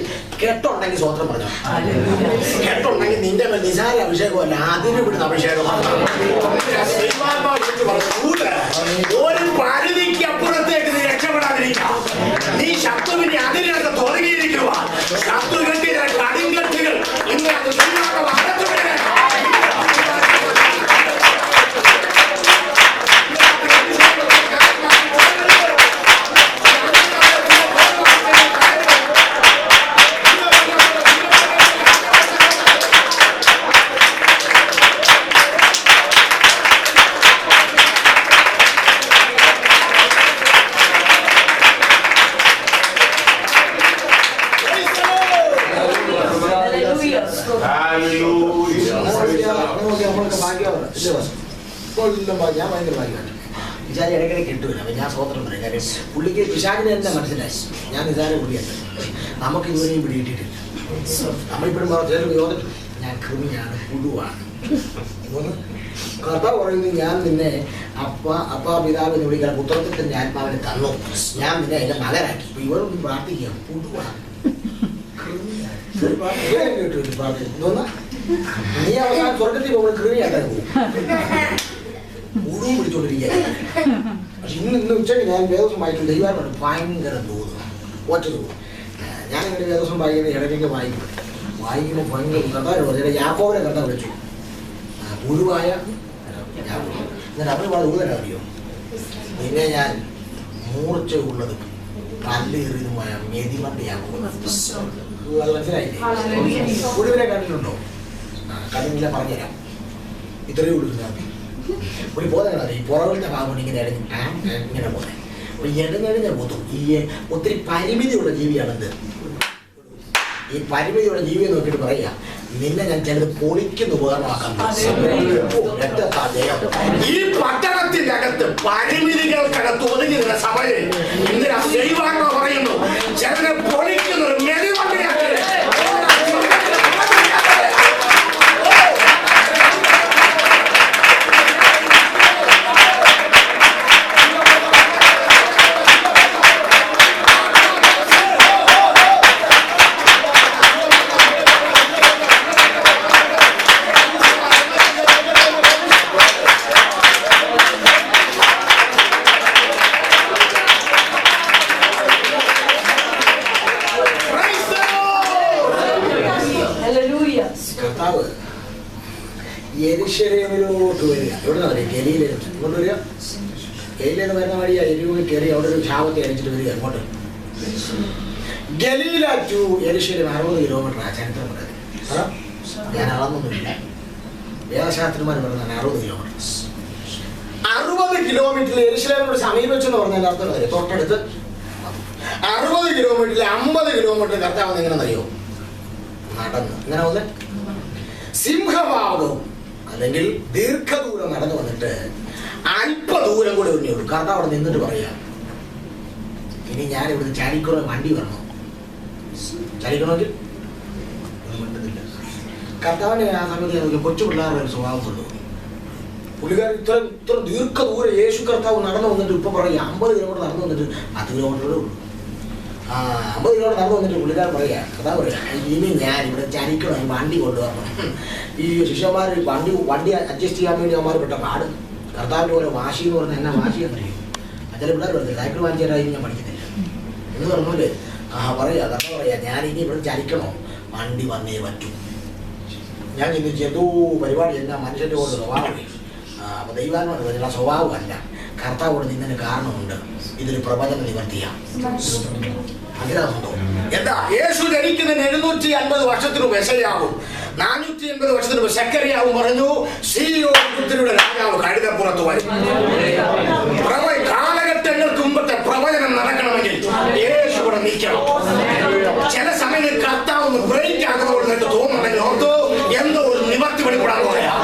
കെട്ടുണ്ടെങ്കിൽ സ്വത്രം പറഞ്ഞു. കെട്ടുണ്ടെങ്കിൽ നിന്റെ നിസാര അഭിഷേകമല്ല, അതിന് വിടുന്ന അഭിഷേകമാണ്. ഒരു പരിധിക്ക് അപ്പുറത്തേക്ക് നീ രക്ഷപ്പെടാതിരിക്കാം. നീ ശത്രുവിനെ അതിനകത്ത് തുടങ്ങിയിരിക്കുക. ശത്രു കെട്ടിയ കടിങ്കെട്ടുകൾ ഇന്ന് അത് ഞാൻ ഭയങ്കര ഭാഗ്യമാണ്. വിചാരി ഇടയ്ക്കിടെ കിട്ടുമില്ല. അപ്പം ഞാൻ സ്വതന്ത്രം പറയും. കാര്യം പുള്ളിക്ക് പിശാചിനെ എന്താ മനസ്സിലായി? ഞാൻ നിസാര പുള്ളിയല്ല. നമുക്ക് ഇവരെയും പിടിയിട്ടിട്ടില്ല. നമ്മളിപ്പോഴും യോജിച്ചു ഞാൻ കൃമിയാണ്, പുഴുവാണ്. കർത്താവ് പറയുന്നത് ഞാൻ നിന്നെ അപ്പാ പിതാവിനെ വിളിക്കാൻ പുത്രത്തിൽ തന്നെ ആത്മാവിനെ തന്നു. ഞാൻ നിന്നെ എൻ്റെ മകനാക്കി. ഇപ്പൊ ഇവരൊന്നും പ്രാർത്ഥിക്കുക പുഴുവാണ്, കേട്ടു പ്രാർത്ഥിക്കുന്നു. നീ അവസാനം സ്വർഗത്തിൽ പോകുമ്പോൾ കൃമിയാക്കാൻ പോകും. മുഴുവൻ പിടിച്ചോണ്ടിരിക്കുകയാണ്. പക്ഷെ ഇന്ന് ഉച്ചയ്ക്ക് ഞാൻ വേദോസം വായിക്കും. ദൈവമാണ് ഭയങ്കര തോന്നുന്നു, ഒറ്റ തോന്നും. ഞാനിങ്ങനെ വേദോസം വായിക്കുന്നത് ഇടയ്ക്കൊക്കെ വായിക്കുമ്പോൾ ഭയങ്കര കർത്താവ് പറഞ്ഞു. യാക്കോബിനെ കർത്താവ് വിളിച്ചു പുഴുവായ. എന്നിട്ട് അവർ വളരെ ഊതല അറിയോ? നിന്നെ ഞാൻ മൂർച്ച ഉള്ളത് കല്ലേറിയതുമായ മെതിമണ്ടിയാകും. അത് മനസ്സിലായില്ലേ? പുഴുവിനെ കണ്ടിട്ടുണ്ടോ? കണ്ടില്ല, പറഞ്ഞുതരാം. ഇത്രയേ ഉള്ളൂ. ഒരു ബോധങ്ങളാണ് ഈ പുറകിലത്തെ ഭാഗം ഇങ്ങനെ ഇങ്ങനെ പോലെ എടഞ്ഞെടുഞ്ഞ പോത്തും. ഈ ഒത്തിരി പരിമിതിയുള്ള ജീവിയാണെന്ത്. ഈ പരിമിതിയുള്ള ജീവിയെ നോക്കിയിട്ട് പറയാ നിന്നെ ഞാൻ ചിലത് പൊളിക്കുന്ന ഉപകരണമാക്കാൻ. ഈ പട്ടണത്തിന്റെ അകത്ത് പരിമിതികൾക്കകത്ത് ഒതുങ്ങുന്ന സമയം ഇന്ന് ദൈവാത്മ പറയുന്നു ചിലരെ പൊളിക്കുന്ന ഒരു മെതിവണ്ടിയാക്കി. യെരൂശലേമിലോട്ട് വരിക. എവിടെ നിന്ന് വരിക? ഗലീലയിലോട്ട്. ഇങ്ങോട്ട് വരിക. ഗലീലയിൽ നിന്ന് വരുന്ന വഴി എരിവ് കയറി അവിടെ ഒരു ശാപത്തെ അടിച്ചിട്ട് വരിക. അങ്ങോട്ട് ഗലീല ടു യെരൂശലേം 60 കിലോമീറ്റർ ചരിത്രം പറയുന്നത്. ഞാൻ അളന്നൊന്നുമില്ല. വേദശാസ്ത്രന്മാർ പറയുന്നതാണ് 60 കിലോമീറ്റർ. 60 കിലോമീറ്ററിൽ യെരൂശലേമിനോട് സമീപിച്ചെന്ന് പറഞ്ഞാൽ അർത്ഥം തൊട്ടടുത്ത് 60 കിലോമീറ്ററിൽ 50 കിലോമീറ്റർ കർത്താവ് എങ്ങനെ അറിയോ? നടന്നു. ഇങ്ങനെ വന്ന് സിംഹഭാവവും അല്ലെങ്കിൽ ദീർഘദൂരം നടന്നു വന്നിട്ട് അല്പദൂരം കൂടെ ഉള്ളൂ. കർത്താവ് അവിടെ നിന്നിട്ട് പറയാം ഇനി ഞാൻ ഇവിടുന്ന് ചാടിക്കുറ വണ്ടി വരണോ? ചാടിക്കണമെങ്കിൽ കർത്താവിനെ ആ സമയത്ത് കൊച്ചു പിള്ളേരുടെ ഒരു സ്വഭാവമുള്ളൂ. പുള്ളിക്കാരൻ ഇത്ര ദീർഘദൂരം യേശു കർത്താവ് നടന്നു വന്നിട്ട് ഇപ്പൊ പറയാം 50 കിലോമീറ്റർ നടന്നു വന്നിട്ട് 10 കിലോമീറ്ററേ ഉള്ളൂ. 50 കിലോമീറ്റർ നടന്നു വന്നിട്ട് പുള്ളിക്കാരൻ പറയാ കഥാ പറയാ ഇനി ഞാൻ ഇവിടെ ചനിക്കണം ഈ വണ്ടി കൊണ്ടുവരണം. ഈ ശിഷ്യന്മാർ വണ്ടി അഡ്ജസ്റ്റ് ചെയ്യാൻ വേണ്ടി അവന്മാർ പെട്ട പാട്. കർത്താവിൻ്റെ പോലെ വാശി എന്ന് പറഞ്ഞാൽ എന്നാ വാശിയാന്ന് അറിയും. ചില പിള്ളേർ പറഞ്ഞു സൈക്കിൾ വാങ്ങിച്ചു തരാൻ ഞാൻ പഠിക്കുന്നില്ല എന്ന് പറഞ്ഞോല്ലേ. പറയാ കർത്താവ് പറയാ ഞാൻ ഇനി ഇവിടെ ചനിക്കണോ, വണ്ടി വന്നേ പറ്റൂ. ഞാൻ ചിന്തിച്ചു എന്തോ പരിപാടി എന്നാ മനുഷ്യൻ്റെ പോലെ സ്വഭാവമേ. അപ്പൊ ദൈവാത്മാവ് പറഞ്ഞ സ്വഭാവമല്ല, കർത്താവോട് നിന്നതിന് കാരണമുണ്ട്. ഇതൊരു പ്രവചന നിവർത്തിയാണ്. എന്താ യേശു ജനിക്കുന്നതിന് 750 വർഷത്തിന് മെസ്സയാവും, 480 വർഷത്തിന് സെക്കറിയാവും പറഞ്ഞു. സീയോൻ പുത്രിയുടെ രാജാവ് കഴുതപ്പുറത്ത് വരും. കാലഘട്ടങ്ങൾക്ക് മുമ്പത്തെ പ്രവചനം നടക്കണമെങ്കിൽ യേശു കൂടെ നിൽക്കണം. ചില സമയങ്ങളിൽ കർത്താവ് ഒന്ന് ബ്രേക്ക് ആകുന്നതുകൊണ്ട് എനിക്ക് തോന്നുന്നുണ്ടെങ്കിൽ ഓർത്തോ എന്തോ ഒരു നിവർത്തി വെളിപ്പെടാൻ പറയാം.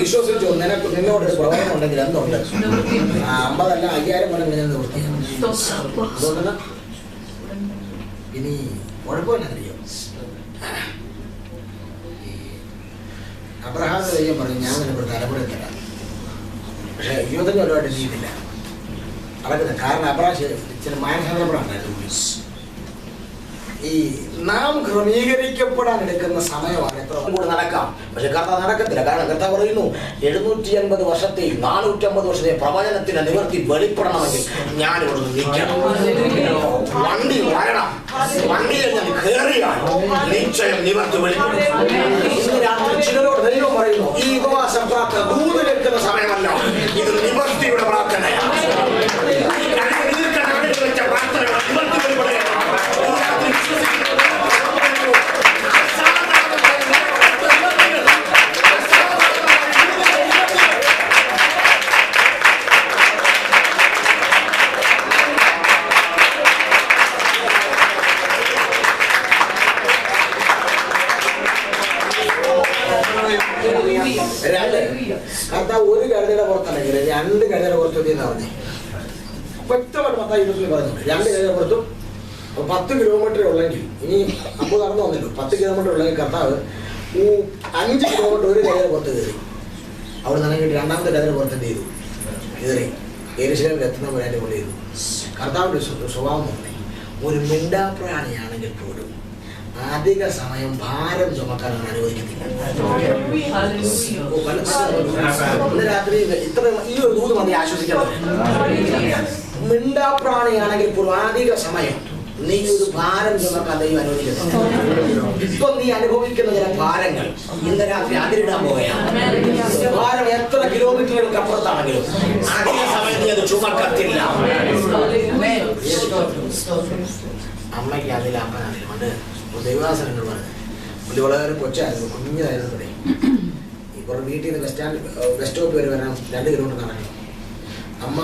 വിശ്വസിച്ചു നിന്നോട് പ്രവചനം ഉണ്ടെങ്കിൽ എന്തുണ്ട്? 50 അല്ല 5000 മടങ്ങ് ഞാൻ നിവൃത്തിയാണ്. അതുകൊണ്ടല്ല ഇനി കുഴപ്പമില്ല. അറിയോ അബ്രഹാമിന്റെ ദൈവം പറഞ്ഞു ഞാൻ നിനക്ക് തലമുറ തരാം. പക്ഷെ 25 കൊല്ലമായിട്ട് നീതില്ല നടക്കുന്നത്. കാരണം അബ്രഹാം ചില മാനസാന്തരപ്പെടാൻ ഉണ്ടായിരുന്നു. ഈ നാം ക്രമീകരിക്കപ്പെടാൻ എടുക്കുന്ന സമയമാണ്. എത്ര കൂടെ നടക്കാം, പക്ഷെ കർത്താവ് നടക്കത്തില്ല. കാരണം കർത്താവ് പറയുന്നു 750 വർഷത്തെയും 450 വർഷത്തെയും പ്രവചനത്തിന്റെ നിവർത്തി വെളിപ്പെടണമെങ്കിൽ ഞാൻ ഇവിടെ നിൽക്കണം. വണ്ടി വരണം, വണ്ടിയിൽ ഞാൻ കയറിയാൽ നിശ്ചയം നിവർത്തി വെളിപ്പെടും. ചിലരോട് ദൈവം പറയുന്നു ഈ ഉപവാസ പ്രാർത്ഥന ദൂത് കേൾക്കുന്ന സമയമല്ല, ഇത് നിവർത്തിയുടെ പ്രാർത്ഥനയാണ്. കർത്താവ് ഒരു കഴുതയുടെ പുറത്തല്ലെങ്കിൽ 2 കഴുതയുടെ പുറത്തെത്തിയെന്ന് പറഞ്ഞേ. വ്യക്തമായിട്ട് 10:20 പറഞ്ഞു 2 കഴുതയുടെ പുറത്തും 10 കിലോമീറ്റർ ഉള്ളെങ്കിൽ, ഇനി 50 നടന്നു വന്നല്ലോ, 10 കിലോമീറ്റർ ഉള്ളെങ്കിൽ കർത്താവ് 5 കിലോമീറ്റർ ഒരു കഴുതയുടെ പുറത്ത് കയറി. അവിടെ നിന്നെങ്കിൽ 2ാമത്തെ കഴുതയുടെ പുറത്ത് എന്ത് ചെയ്തു? കയറി യെരൂശലേമിൽ എത്തുന്ന പോലെ എൻ്റെ കൊണ്ട് ചെയ്തു. കർത്താവിൻ്റെ സ്വഭാവം തന്നെ ഒരു മിണ്ടാപ്രാണിയാണെങ്കിൽ പോലും അധിക സമയം ഭാരം ചുമക്കാൻ അനുവദിക്കത്തില്ല. ഇന്ന് രാത്രി ഇത്ര ഈ ഒരു ദൂത് മതി ആശ്വസിക്കാൻ. മിണ്ടാപ്രാണിയാണെങ്കിൽ പോലും അധിക സമയം നീ ഒരു ഭാരം ചുമക്കാൻ ദൈവം അനുവദിക്കത്തില്ല. ഇപ്പൊ നീ അനുഭവിക്കുന്ന ചില ഭാരങ്ങൾ ഇന്ന് രാത്രി അതിരിടാൻ പോവുകയാണ്. ഭാരം എത്ര കിലോമീറ്ററുകൾക്ക് അപ്പുറത്താണെങ്കിലും അധിക സമയം നീ അത് ചുമക്കത്തില്ല. അമ്മയ്ക്ക് അതിൽ അമ്മനാണെങ്കിലും ഉണ്ട് ദൈവാസനങ്ങൾ പറഞ്ഞു. പുള്ളി വളരെ കൊച്ചായിരുന്നു, കുഞ്ഞതായിരുന്നു. ഇവിടെ ഇപ്പോൾ വീട്ടിൽ നിന്ന് ബസ് സ്റ്റോപ്പ് വരെ വരാൻ 2 കിലോമീറ്റർ നടക്കണം. അമ്മ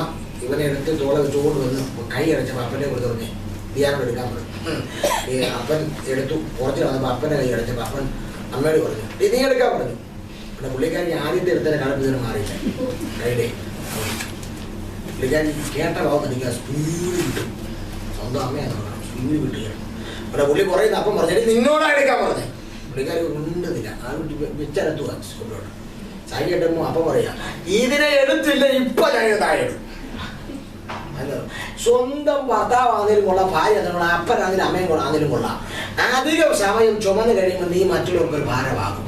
ഇവനെ എടുത്ത് തോളെ വെച്ചുകൊണ്ട് വന്ന് കൈ അടച്ചപ്പോൾ അപ്പനെ കൊടുത്ത് പറഞ്ഞേ ധ്യാനം എടുക്കാൻ പറഞ്ഞു. അപ്പൻ എടുത്തു. കുറച്ച് വന്നപ്പോൾ അപ്പൻ്റെ കൈ അടച്ചപ്പോൾ അപ്പൻ അമ്മയോട് പറഞ്ഞു നീ എടുക്കാൻ പറഞ്ഞു. പിന്നെ പുള്ളിക്കാരി ആദ്യത്തെ എടുത്തതിനെ കാണുമ്പോൾ മാറിയില്ല. കൈയുടെ പുള്ളിക്കാരി കേട്ട ഭാവം എനിക്ക് സ്പീഡ് കിട്ടും. സ്വന്തം അമ്മയാണ് പറയണം, സ്പീഡ് കിട്ടുകയാണ്. പിന്നെ പുള്ളി പറയുന്ന അപ്പം പറഞ്ഞു നിന്നോടാ എടുക്കാൻ പറഞ്ഞേ. പുള്ളിക്കാരി ഉണ്ടെന്നില്ല, ആ വെച്ചരത്തു കൊണ്ടോട്ട് ചായ കേട്ടുമ്പോൾ അപ്പം പറയാ ഇതിനെ എടുത്തില്ല ഇപ്പൊ ഞാൻ താഴെ ഇടും. സ്വന്തം ഭർത്താവാണെങ്കിലും കൊള്ളാം, ഭാര്യ കൊള്ളാം, അപ്പനാണെങ്കിലും അമ്മയും കൊള്ളാണെങ്കിലും കൊള്ളാം. അധികം സമയം ചുമന്ന് കഴിയുമ്പോൾ നീ മറ്റുള്ളവർക്ക് ഒരു ഭാരമാകും.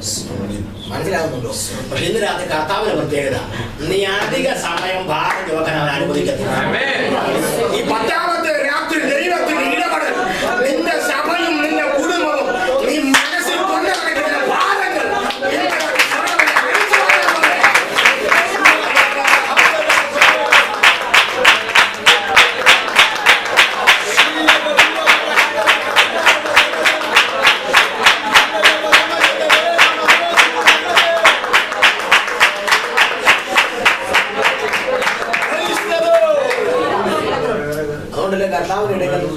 മനസ്സിലാകുന്നുണ്ടോ? പക്ഷെ ഇന്ന് രാത്രി കർത്താവിന്റെ പ്രത്യേകത നീ അധിക സമയം ഭാരം ചുമക്കാൻ അവൻ അനുവദിക്കത്തില്ല. ഈ 10ാമത്തെ രാത്രി ദൈവത്തിന് ഇടപെടൽ നിന്റെ സഭയും നിന്റെ കുടുംബവും നീ മനസ്സിൽ കൊണ്ടു നടക്കുന്ന ഭാരങ്ങൾ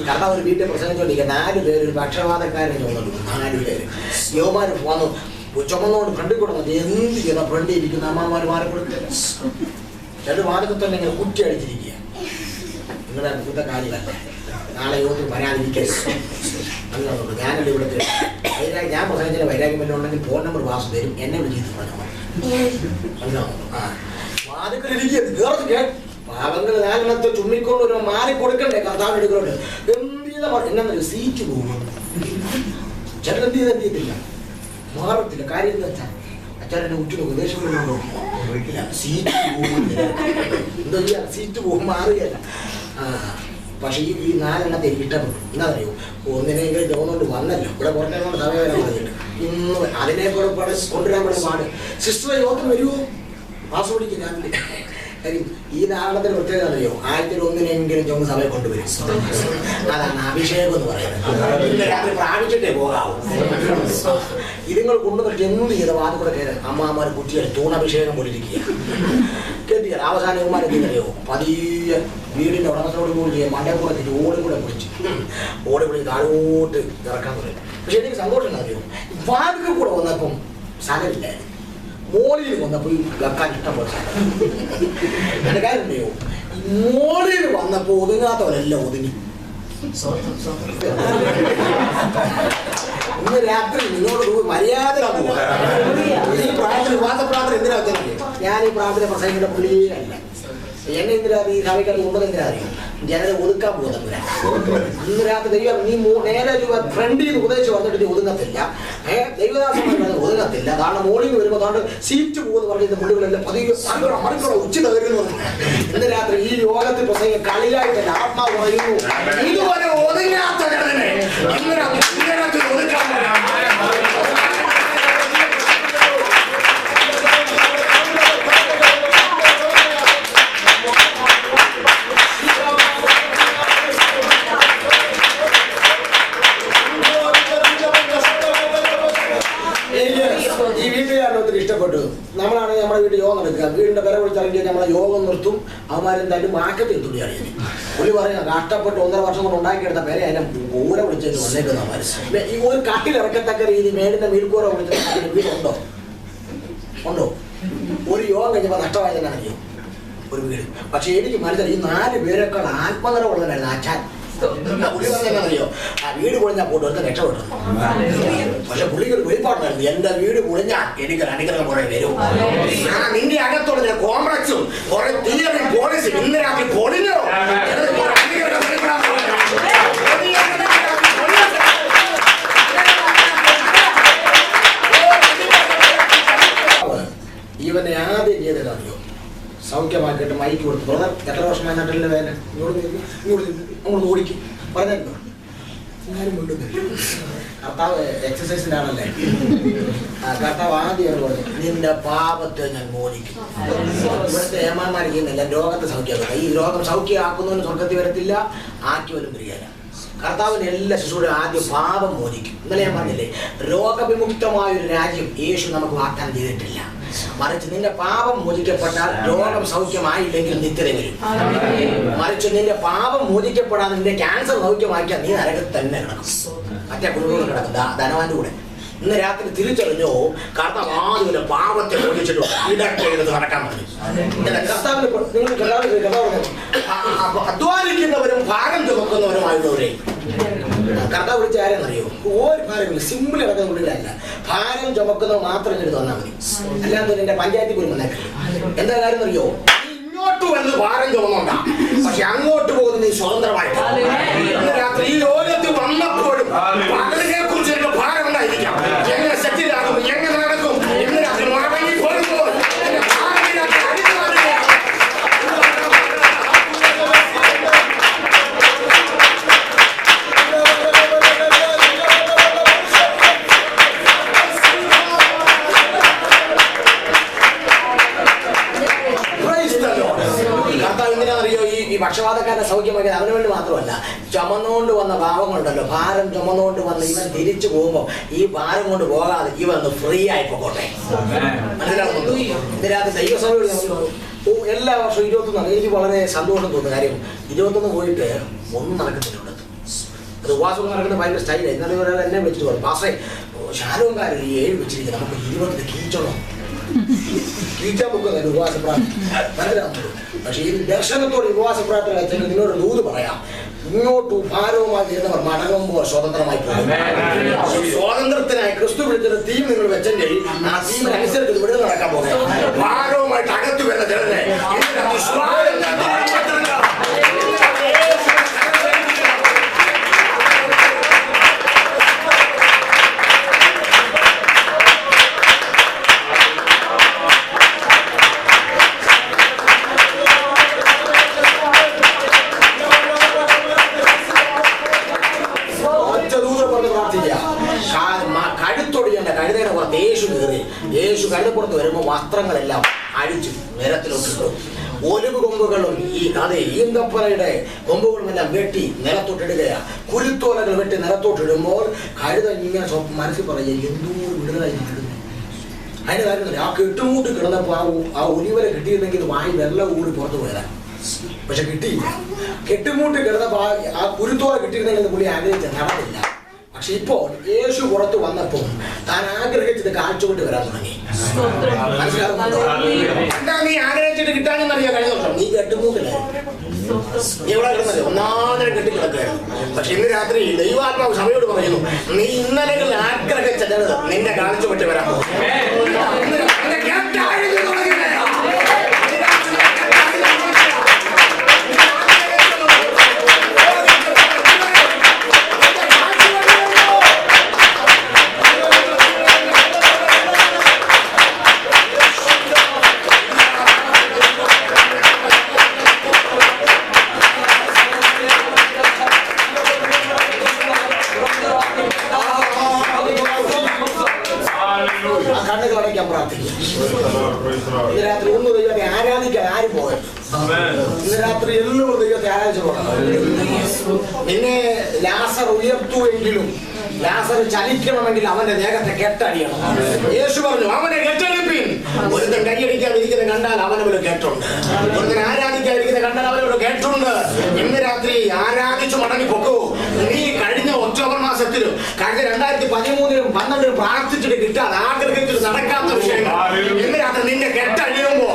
കർത്താവ് ഒരു വീട്ടിൽ പ്രസംഗിച്ചോണ്ടിരിക്കുക. 4 പേര് ഒരു പക്ഷപാതക്കാരനെ തോന്നുന്നു. 4 പേര് യോമാര് വന്നു ചുമന്നുകൊണ്ട് ഫ്രണ്ടിൽ കൂടെ എന്ത് ചെയ്യണം ഫ്രണ്ടിൽ ഇരിക്കുന്ന അമ്മമാർ മാറി കൊടുക്കില്ല. രണ്ട് വാദത്തിൽ തന്നെ ഇങ്ങനെ കുറ്റി അടിച്ചിരിക്കുക. നിങ്ങളുടെ ഇന്നത്തെ കാര്യമല്ല, നാളെ യോഗത്തിൽ വരാതിരിക്കരുത്. അങ്ങനെയുള്ളൂ. ഞാനല്ല ഇവിടുത്തെ വൈരാഗ്യം. ഞാൻ പ്രസംഗിച്ചിട്ട് വൈരാഗ്യം വല്ലതും ഉണ്ടെങ്കിൽ ഫോൺ നമ്പർ വാസ് തരും, എന്നെ വിളിച്ച് പറഞ്ഞാൽ വാദക്കളിരിക്കുക. പാവങ്ങൾ നാലെണ്ണത്തെ ചുമ്മിക്കൊണ്ട് ഒരു മാറി കൊടുക്കണ്ടേ കർത്താവ് എടുക്കൊണ്ട് എന്നാ സീറ്റ് പോകും. ചിലരെന്ത് ചെയ്തില്ല, മാറത്തില്ല. കാര്യം എന്താ വെച്ചാൽ അച്ഛനെ ഉച്ചു നോക്കും, ദേശം സീറ്റ് പോകും. എന്താ ചെയ്യാ, സീറ്റ് പോകും, മാറുകയല്ല. പക്ഷേ ഈ നാലെണ്ണത്തെ എനിക്ക് ഇഷ്ടപ്പെട്ടു. എന്താ അറിയോ, ഒന്നിനെങ്കിലും തോന്നുകൊണ്ട് വന്നല്ലോ, ഇവിടെ കുറഞ്ഞ കൊണ്ട് സമയം വരാൻ പറഞ്ഞിട്ട് ഇന്ന് അതിനെ കൂടെ കൊണ്ടുവരാൻ കൂടെ പാട്. സിസ്റ്റർ യോഗം വരുമോ പാസ്പോർട്ടിക്ക് രാവിലെ കാര്യം ഈ നാളത്തിന് പ്രത്യേകത അറിയോ, 1001 ചുമന്ന് സഭയെ കൊണ്ടുവരും. അതാണ് അഭിഷേകം എന്ന് പറയുന്നത്. ഇന്ന് രാത്രി പ്രാപിച്ചിട്ടേ പോകാവൂ. ഇതുങ്ങൾ കൊണ്ടുവന്നിട്ട് എന്ത് ചെയ്ത വാദം കൂടെ കയറി അമ്മമാർ കുട്ടികൾ തൂണഭിഷേകം പോലിരിക്കുക കേട്ടില്ല. അവസാനം ഇവന്മാർ എന്തെന്നറിയോ, പതിയെ വീടിന്റെ ഉടമസ്ഥയോട് കൂടി മണ്ടപ്പുറത്തേക്ക് ഓടി കൂടെ പിടിച്ച് താഴോട്ട് ഇറക്കാൻ പറയും. പക്ഷെ എനിക്ക് സന്തോഷം അറിയോ, വാതിൽ കൂടെ വന്നപ്പം സ്ഥലമില്ലായിരുന്നു. മോളിൽ വന്നപ്പോൾ ഈ വെക്കാൻ ഇഷ്ടം പോലെ എന്റെ കാര്യം ഉണ്ടോ, മോളിൽ വന്നപ്പോൾ ഒതുങ്ങാത്തവരെല്ലാം ഒതുങ്ങി. ഇന്ന് രാത്രി നിങ്ങളോട് മര്യാദ ഈ പ്രാർത്ഥന വിവാദപ്രാർത്ഥന എന്തിനാ വെച്ചാൽ ഞാൻ ഈ പ്രാർത്ഥന പ്രസംഗിക്കുന്ന പുള്ളിയല്ല. എന്നെ എന്തിനാ ഈ സഭയ്ക്കത് കൊണ്ടത് എന്തിനാ അറിയും, ജനരെ ഒതുക്കാൻ പോകുന്നില്ല. ഇന്ന് രാത്രി ദൈവം നീ നേരെ ഫ്രണ്ടിൽ നിന്ന് ഉപദേശിച്ച് വന്നിട്ട് നീ ഒതുങ്ങത്തില്ല. ദൈവദാസന്മാർ ഒതുങ്ങത്തില്ല. കാരണം മോളിൽ നിന്ന് വരുമ്പോൾ അതുകൊണ്ട് സീറ്റ് പോകുന്ന പറഞ്ഞ മുള്ളുകളെല്ലാം പതിവ് മറിക്കണം ഉച്ച തകരുന്നു. ഇന്ന് രാത്രി ഈ യോഗത്തിൽ പ്രസംഗം കളിയായിട്ടല്ല, ആത്മാവ് പറയുന്നു ഇതുവരെ ഒതുങ്ങാത്ത ജനതനെ ഇന്ന് രാത്രി ഒതുക്കാൻ ഈ വീട്ടുകാരനെ ഒത്തിരി ഇഷ്ടപ്പെട്ടു. നമ്മളാണെങ്കിൽ നമ്മുടെ വീട്ടിൽ യോഗം നടക്കുക, വീടിന്റെ വില വിളിച്ചിറങ്ങിയാൽ നമ്മളെ യോഗം നിർത്തും. അവന്മാരും തന്റെ മാക്കത്തിൽ തുണി അറിയാം. പുള്ളി പറയാം കഷ്ടപ്പെട്ട് 1.5 വർഷം കൊണ്ട് ഉണ്ടാക്കിയെടുത്ത പേരെ അതിനെ പൂര വിളിച്ചിട്ട് വന്നേക്കുന്നവന്മാർ. ഈ ഒരു കട്ടിലിറക്കത്തക്ക രീതി മേടിന്റെ വീൽക്കൂര വിളിച്ചിട്ട് വീടുണ്ടോ ഉണ്ടോ? ഒരു യോഗം കഴിഞ്ഞപ്പോൾ നഷ്ടമായതെന്നാണ് അറിയോ ഒരു വീട്. പക്ഷെ എനിക്ക് മനസ്സിലായി ഈ 4 പേരെക്കാൾ ആത്മനിറവുള്ളവരായിരുന്നു ആച്ചാൻ. പുള്ളി പറഞ്ഞറിയോ, ആ വീട് പൊളിഞ്ഞാൽ പോട്ട് ഒരുത്ത രക്ഷപ്പെട്ടു. പക്ഷെ പുള്ളിക്ക് ഒരു വെളിപ്പാടുണ്ടായിരുന്നു, എന്റെ വീട് പൊളിഞ്ഞാൽ എനിക്കൊരു അനുഗ്രഹം കുറെ വരും. നിന്റെ അകത്തുള്ള കോംപ്ലക്സും കുറെ തിയറി പോളിസി ഇന്ന് രാത്രി പൊളിഞ്ഞോ ഇവനെ ആദ്യം ചെയ്തതറിയോ, സൗഖ്യമാക്കിയിട്ട് മൈക്ക് കൊടുത്തു. ബ്രദർ എത്ര വർഷമായി നട്ടില്ല വേദന, അങ്ങോട്ട് ഓടിക്കും പറഞ്ഞോ. ഞാനും കൊണ്ടുവന്നില്ല. കർത്താവ് എക്സസൈസിൻ്റെ ആണല്ലേ. കർത്താവ് ആദ്യം പറഞ്ഞു നിന്റെ പാപത്തെ ഞാൻ മോചിക്കും. ഇവിടുത്തെ ഏമാന്മാർ ചെയ്യുന്നില്ല, രോഗത്തെ സൗഖ്യമാക്കുക. ഈ രോഗം സൗഖ്യമാക്കുന്നവന് സ്വർഗത്തിൽ വരത്തില്ല, ആക്കിവരും പ്രിയല്ല. കർത്താവിന്റെ എല്ലാ ശിശുവിടെ ആദ്യം പാപം മോചിക്കും. ഇന്നലെ ഞാൻ പറഞ്ഞില്ലേ, രോഗവിമുക്തമായൊരു രാജ്യം യേശു നമുക്ക് വാഗ്ദാനം ചെയ്തിട്ടില്ല. മറിച്ച് നിന്റെ പാപം മോചിക്കപ്പെട്ടാൽ രോഗം സൗഖ്യമായില്ലെങ്കിൽ നിത്യത വരും. മറിച്ച് നിന്റെ പാപം മോചിക്കപ്പെടാൻ നിന്റെ ക്യാൻസർ സൗഖ്യമാക്കിയാൽ നീ നരകത്തിൽ തന്നെ കിടക്കും. മറ്റേ കുടുംബങ്ങൾ കിടക്കും ധനവാന്റെ കൂടെ. ഇന്ന് രാത്രി തിരിച്ചറിഞ്ഞോ, കർത്താവ് ആദ്യം പാപത്തെ മോചിച്ചിട്ട് ഇടയ്ക്ക് എടുത്ത് നടക്കാൻ പറ്റും. കർത്താവിന് അധ്വാനിക്കുന്നവരും ഭാരം ചുമക്കുന്നവരുമായിട്ടുള്ളവരെ കർത്താവ് വിളിച്ച ആരെന്നറിയോ, ഒരു ഭാരമില്ല, സിമ്പിൾ കിടക്കുന്ന ഉള്ളിലല്ല, ഭാരം ചുമക്കുന്നവർ മാത്രം എടുത്ത് വന്നാൽ മതി. അല്ലാതെ എന്റെ പഞ്ചായത്തിൽ പോലും വന്നേക്കില്ല. എന്താ കാര്യം അറിയോ, ഇങ്ങോട്ട് വന്ന് ഭാരം ചുമന്നുണ്ടാ, പക്ഷെ അങ്ങോട്ട് പോകുന്ന നീ സ്വതന്ത്രമായിട്ട്. ഇന്ന് രാത്രി ഈ ലോകത്ത് വന്നപ്പോഴും പകലിനെ കുറിച്ച് എനിക്ക് ഭാരം ഉണ്ടായിരിക്കാം. എങ്ങനെ സെറ്റിലാകും, എങ്ങനെ നടക്കും, ഇന്ന് രാത്രി മറങ്ങി പോകുമ്പോൾ ഈ പക്ഷപാതക്കാരനെ സൗഖ്യമാക്കിയത് അവന് വേണ്ടി മാത്രമല്ല, ചുമന്നുകൊണ്ട് വന്ന പാവങ്ങളുണ്ടല്ലോ, ഭാരം ചുമന്നുകൊണ്ട് വന്ന് ഇവൻ തിരിച്ചു പോകുമ്പോൾ ഈ ഭാരം കൊണ്ട് പോകാതെ ഇവൻ ഫ്രീ ആയി പോകട്ടെ. മനസ്സിലാവുന്നുണ്ടോ? ഇതിനകത്ത് ദൈവസഭയോട് എല്ലാ വർഷവും 21 എനിക്ക് വളരെ സന്തോഷം തോന്നുന്ന കാര്യം, 21 പോയിട്ട് ഒന്നും നടക്കത്തില്ല. ഇവിടെ അത് ഉപവാസം നടക്കുന്നത് ഭയങ്കര സ്റ്റൈലായി. ഇന്നലെ ഒരാൾ എന്നെ വിളിച്ചിട്ട് പറഞ്ഞു, പാസ്റ്റേ ശാലോകാർ 7 വെച്ചിരിക്കുന്നത് നമുക്ക് 20 കീച്ചണം. കീച്ചാൻ പൊക്കുന്നത് ഉപവാസ പ്രാർത്ഥന മനസ്സിലാവുന്നത്. പക്ഷെ ഈ ദർശനത്തോട് ഉപവാസ പ്രാർത്ഥന വെച്ചെങ്കിൽ നിന്നോട് ദൂത് പറയാം, ഇങ്ങോട്ട് ഭാരവുമായി ഇരുന്നവർ മടങ്ങുമ്പോൾ സ്വതന്ത്രമായി പോകും. സ്വാതന്ത്ര്യത്തിനായി ക്രിസ്തു വിളിച്ചൊരു തീം നിങ്ങൾ വെച്ചെങ്കിൽ ആ തീമിനനുസരിച്ച് ഇവിടെ നടക്കാൻ പോകും. ഭാരവുമായിട്ട് അകത്തു വരുന്ന ജനത്തെ കഴുത്തൊടിയേണ്ട കഴുതയുടെ പുറത്ത് യേശു കയറി. യേശു കഴുതപ്പുറത്ത് വരുമ്പോൾ വസ്ത്രങ്ങളെല്ലാം അഴിച്ചു നിരത്തിലോട്ടിട്ടു. ഒലിവ് കൊമ്പുകളും ഈന്തപ്പനയുടെ കൊമ്പുകളും എല്ലാം വെട്ടി നിലത്തോട്ടിടുകയാ. കുരുത്തോലകൾ വെട്ടി നിലത്തോട്ടിടുമ്പോൾ കഴുത ഇങ്ങനെ മനസ്സിൽ പറയുക, എന്തോ വിടുതലായി കിട്ടുന്നു. അതിന്റെ കാര്യം ആ കെട്ടുമൂട്ട് കിടന്നപ്പോൾ ആ ഒലിവരെ കിട്ടിയിരുന്നെങ്കിൽ വായി വെള്ളം കൂടി പുറത്തു പോയതാണ്. പക്ഷെ കിട്ടിയില്ല. കെട്ടുമൂട്ട് കിടന്നപ്പോൾ ആ കുരുത്തോല കിട്ടിയിരുന്നെങ്കിൽ പുള്ളി ആഗ്രഹിച്ച നടന്നില്ല. പക്ഷെ ഇപ്പോൾ യേശു പുറത്ത് വന്നപ്പോൾ താൻ ആഗ്രഹിച്ചത് കാഴ്ചകൊണ്ട് വരാൻ തുടങ്ങി. മനസ്സിലാകുന്നുണ്ടോ? എന്താ നീ ആഗ്രഹിച്ചിട്ട് കിട്ടാനെന്നറിയാൻ കഴിഞ്ഞ വർഷം നീ കെട്ടുമൂട്ടില്ല. നീ എവിടെ കിടന്നത്? ഒന്നാമതിനെ കെട്ടിക്കിടക്കുകയായിരുന്നു. പക്ഷെ ഇന്ന് രാത്രി ദൈവാത്മാവ് സഭയോട് പറയുന്നു, നീ ഇന്നലകളിൽ ആഗ്രഹിച്ചത് നിന്റെ കാഴ്ചപ്പെട്ട് വരാൻ പോകും. കണ്ണുകളടയ്ക്കാൻ പ്രാർത്ഥിക്കും. ഇന്ന് രാത്രി ഒന്ന് ദൈവത്തെ ആരാധിക്കാൻ ആരും പോയത്. ഇന്ന് രാത്രി എല്ലാവരും ദൈവത്തെ ആരാധിച്ചു പോകണം. നിന്നെ ലാസർ ഉയർത്തുവെങ്കിലും ലാസർ ചലിക്കണമെങ്കിൽ അവന്റെ ദേഹത്തെ കെട്ടടിയണം. യേശു പറഞ്ഞു, അവനെ കെട്ടടിപ്പിൻ. ഒരുത്തൻ കൈയടിക്കാതിരിക്കുന്ന കണ്ടാൽ അവനവര് കേട്ടുണ്ട്. ഒരുത്തൻ ആരാധിക്കാതിരിക്കുന്ന കണ്ടാൽ അവനവര് കേട്ടുണ്ട്. ഇന്ന് രാത്രി ആരാധിച്ചു മടങ്ങി പൊക്കൂ. നീ കഴിഞ്ഞ ഒക്ടോബർ മാസത്തിലും കഴിഞ്ഞ 2013-ലും 2012-ലും പ്രാർത്ഥിച്ചിട്ട് കിട്ടാതെ ആഗ്രഹിച്ചിട്ട് നടക്കാത്ത വിഷയങ്ങൾ ഇന്ന് രാത്രി നിന്റെ കെട്ടഴിയുമ്പോ